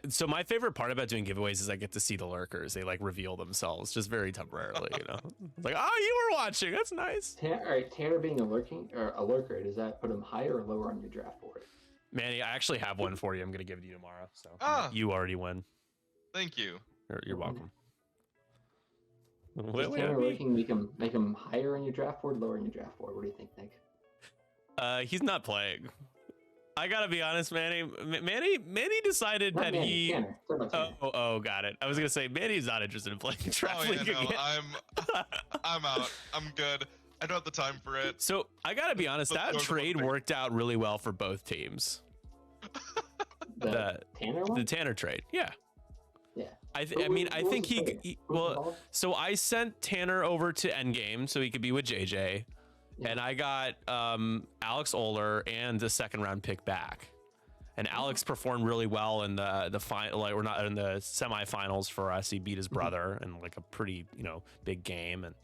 Speaker 1: So my favorite part about doing giveaways is I get to see the lurkers. They like reveal themselves just very temporarily, you know. It's like, oh, you were watching. That's nice.
Speaker 2: All right, Tanner being a lurker, does that put him higher or lower on your draft board?
Speaker 1: Manny, I actually have one for you. I'm gonna give it to you tomorrow. So you already win.
Speaker 3: Thank you.
Speaker 1: You're welcome.
Speaker 2: Does Tanner lurking make him higher on your draft board, lower on your draft board? What do you think, Nick?
Speaker 1: He's not playing. I gotta be honest, Manny. Manny decided
Speaker 2: Not
Speaker 1: that
Speaker 2: Manny,
Speaker 1: he.
Speaker 2: Tanner.
Speaker 1: Oh, got it. I was gonna say Manny's not interested in playing draft league again.
Speaker 3: I'm out. I'm good. I don't have the time for it.
Speaker 1: So I gotta be honest. That trade worked out really well for both teams.
Speaker 2: The Tanner one?
Speaker 1: The Tanner trade, yeah.
Speaker 2: Yeah.
Speaker 1: I think he well. So I sent Tanner over to Endgame so he could be with JJ. Yeah. And I got Alex Oler and the second round pick back, and Alex performed really well in the final, like we're not in the semifinals for us. He beat his brother in like a pretty big game, and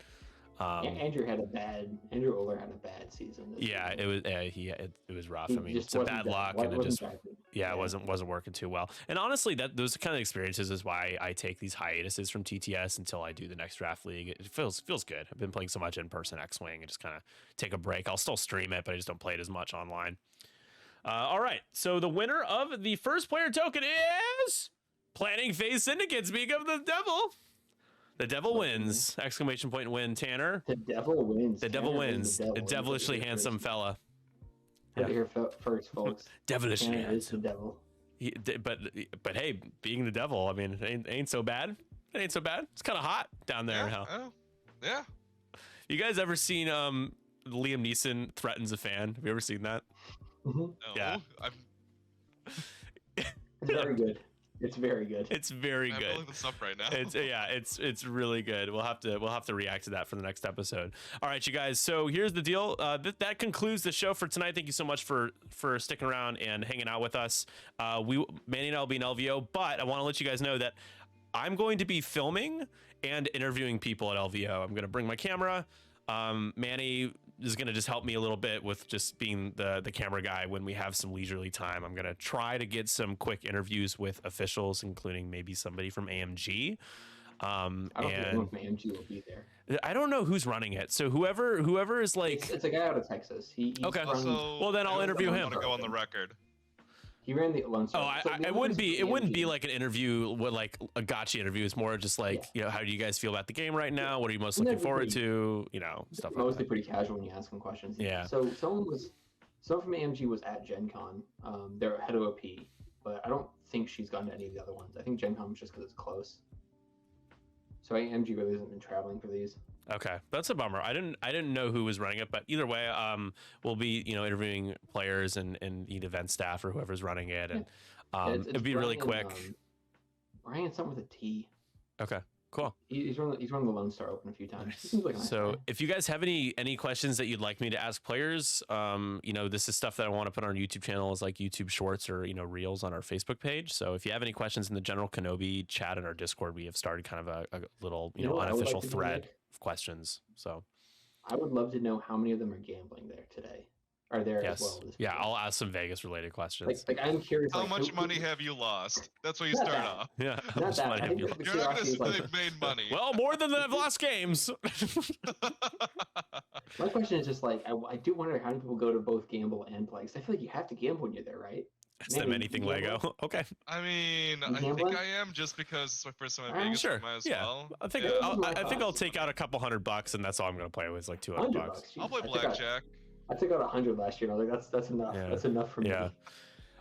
Speaker 2: Andrew Oler had a bad season.
Speaker 1: Yeah, it was it was rough. I mean, it's a bad luck, and it just it wasn't working too well. And honestly, those kind of experiences is why I take these hiatuses from TTS until I do the next draft league. It feels good. I've been playing so much in person X-Wing, and just kind of take a break. I'll still stream it, but I just don't play it as much online. All right, so the winner of the first player token is Planning Phase Syndicate. Speak of the devil. The devil wins! Exclamation point win, Tanner.
Speaker 2: The devil wins.
Speaker 1: The devil wins. A devilishly handsome fella.
Speaker 2: Heard it here first, folks.
Speaker 1: Devilishly
Speaker 2: Tanner is the devil.
Speaker 1: But hey, being the devil, I mean, it ain't so bad. It ain't so bad. It's kind of hot down there in hell.
Speaker 3: Yeah.
Speaker 1: You guys ever seen Liam Neeson threatens a fan? Have you ever seen that?
Speaker 2: Mm-hmm.
Speaker 3: No,
Speaker 1: yeah.
Speaker 2: It's very good. It's very good.
Speaker 1: It's very good.
Speaker 3: I'm looking this up right now.
Speaker 1: It's really good. We'll have to react to that for the next episode. All right, you guys. So here's the deal. That concludes the show for tonight. Thank you so much for sticking around and hanging out with us. Manny and I will be in LVO, but I want to let you guys know that I'm going to be filming and interviewing people at LVO. I'm going to bring my camera. Manny is going to just help me a little bit with just being the camera guy when we have some leisurely time. I'm going to try to get some quick interviews with officials, including maybe somebody from AMG.
Speaker 2: I don't know if AMG will be there.
Speaker 1: I don't know who's running it. So whoever is like...
Speaker 2: It's a guy out of Texas. He's
Speaker 1: okay. Well, then I'll interview him.
Speaker 3: I want to go on the record.
Speaker 2: He ran the Lone Star.
Speaker 1: It wouldn't be like an interview with like a gotcha interview. It's more just like, how do you guys feel about the game right now? What are you most looking forward to? Stuff like that.
Speaker 2: Mostly pretty casual when you ask him questions.
Speaker 1: Yeah.
Speaker 2: So someone from AMG was at Gen Con. They're head of OP, but I don't think she's gone to any of the other ones. I think Gen Con was just because it's close. So AMG really hasn't been traveling for these.
Speaker 1: Okay, that's a bummer. I didn't know who was running it, but either way, we'll be interviewing players and event staff or whoever's running it, and it'd be really quick.
Speaker 2: Brian, something with a T.
Speaker 1: Okay, cool.
Speaker 2: He's run the Lone Star Open a few times.
Speaker 1: Nice.
Speaker 2: Like a nice
Speaker 1: so
Speaker 2: guy.
Speaker 1: if you guys have any questions that you'd like me to ask players, this is stuff that I want to put on our YouTube channel as like YouTube Shorts or Reels on our Facebook page. So if you have any questions in the general Kenobi chat in our Discord, we have started kind of a little unofficial thread of questions. So
Speaker 2: I would love to know how many of them are gambling there today. Are there as well?
Speaker 1: Yeah, I'll ask some Vegas related questions.
Speaker 2: Like I'm curious.
Speaker 3: How much money have you lost? That's where you start off.
Speaker 1: Yeah. How much money have you lost?
Speaker 3: You're not going to say they've made money.
Speaker 1: Well, more than I've lost games.
Speaker 2: My question is just like, I do wonder how many people go to both gamble and play. Because I feel like you have to gamble when you're there, right?
Speaker 1: Ask them anything Lego. Okay.
Speaker 3: I mean,
Speaker 2: You
Speaker 3: I think
Speaker 2: gambling?
Speaker 3: I am just because it's my first time in
Speaker 2: Alright.
Speaker 3: Vegas.
Speaker 1: Sure.
Speaker 3: Might as
Speaker 1: Yeah.
Speaker 3: well.
Speaker 1: I think
Speaker 3: Yeah.
Speaker 1: I think I'll take out a couple $100 and that's all I'm gonna play with, like $200.
Speaker 2: $100.
Speaker 3: I'll play
Speaker 2: Jesus.
Speaker 3: blackjack.
Speaker 2: I took out 100 last year. And I was like, that's enough.
Speaker 1: Yeah.
Speaker 2: That's enough for me.
Speaker 1: Yeah.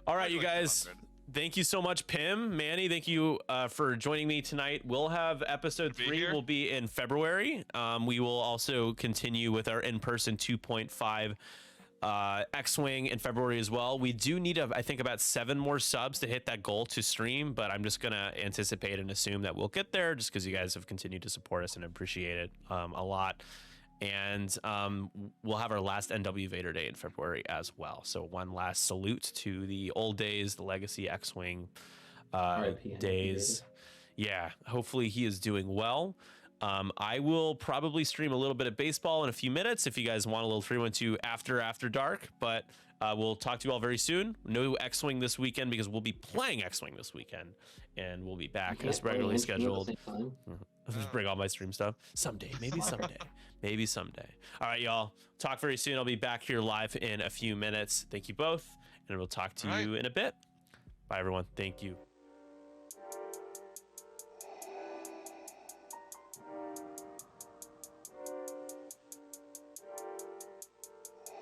Speaker 1: All right,
Speaker 3: I'd
Speaker 1: you
Speaker 3: like
Speaker 1: guys.
Speaker 3: 200.
Speaker 1: Thank you so much, Pim, Manny. Thank you for joining me tonight. We'll have episode
Speaker 3: Be
Speaker 1: 3
Speaker 3: here.
Speaker 1: will be in February. We will also continue with our in-person 2.5 X-Wing in February as well. We do need, I think, about 7 more subs to hit that goal to stream, but I'm just going to anticipate and assume that we'll get there just because you guys have continued to support us and appreciate it a lot. And we'll have our last NW Vader Day in February as well. So one last salute to the old days, the Legacy X-Wing
Speaker 2: R.I.P.
Speaker 1: days. Yeah, hopefully he is doing well. I will probably stream a little bit of baseball in a few minutes if you guys want a little 312 after dark, but we'll talk to you all very soon. No X-Wing this weekend because we'll be playing X-Wing this weekend, and we'll be back as regularly scheduled. Just bring all my stream stuff someday, maybe someday. Maybe someday. All right, y'all. Talk very soon. I'll be back here live in a few minutes. Thank you both, and we'll talk to you in a bit. Bye, everyone. Thank you.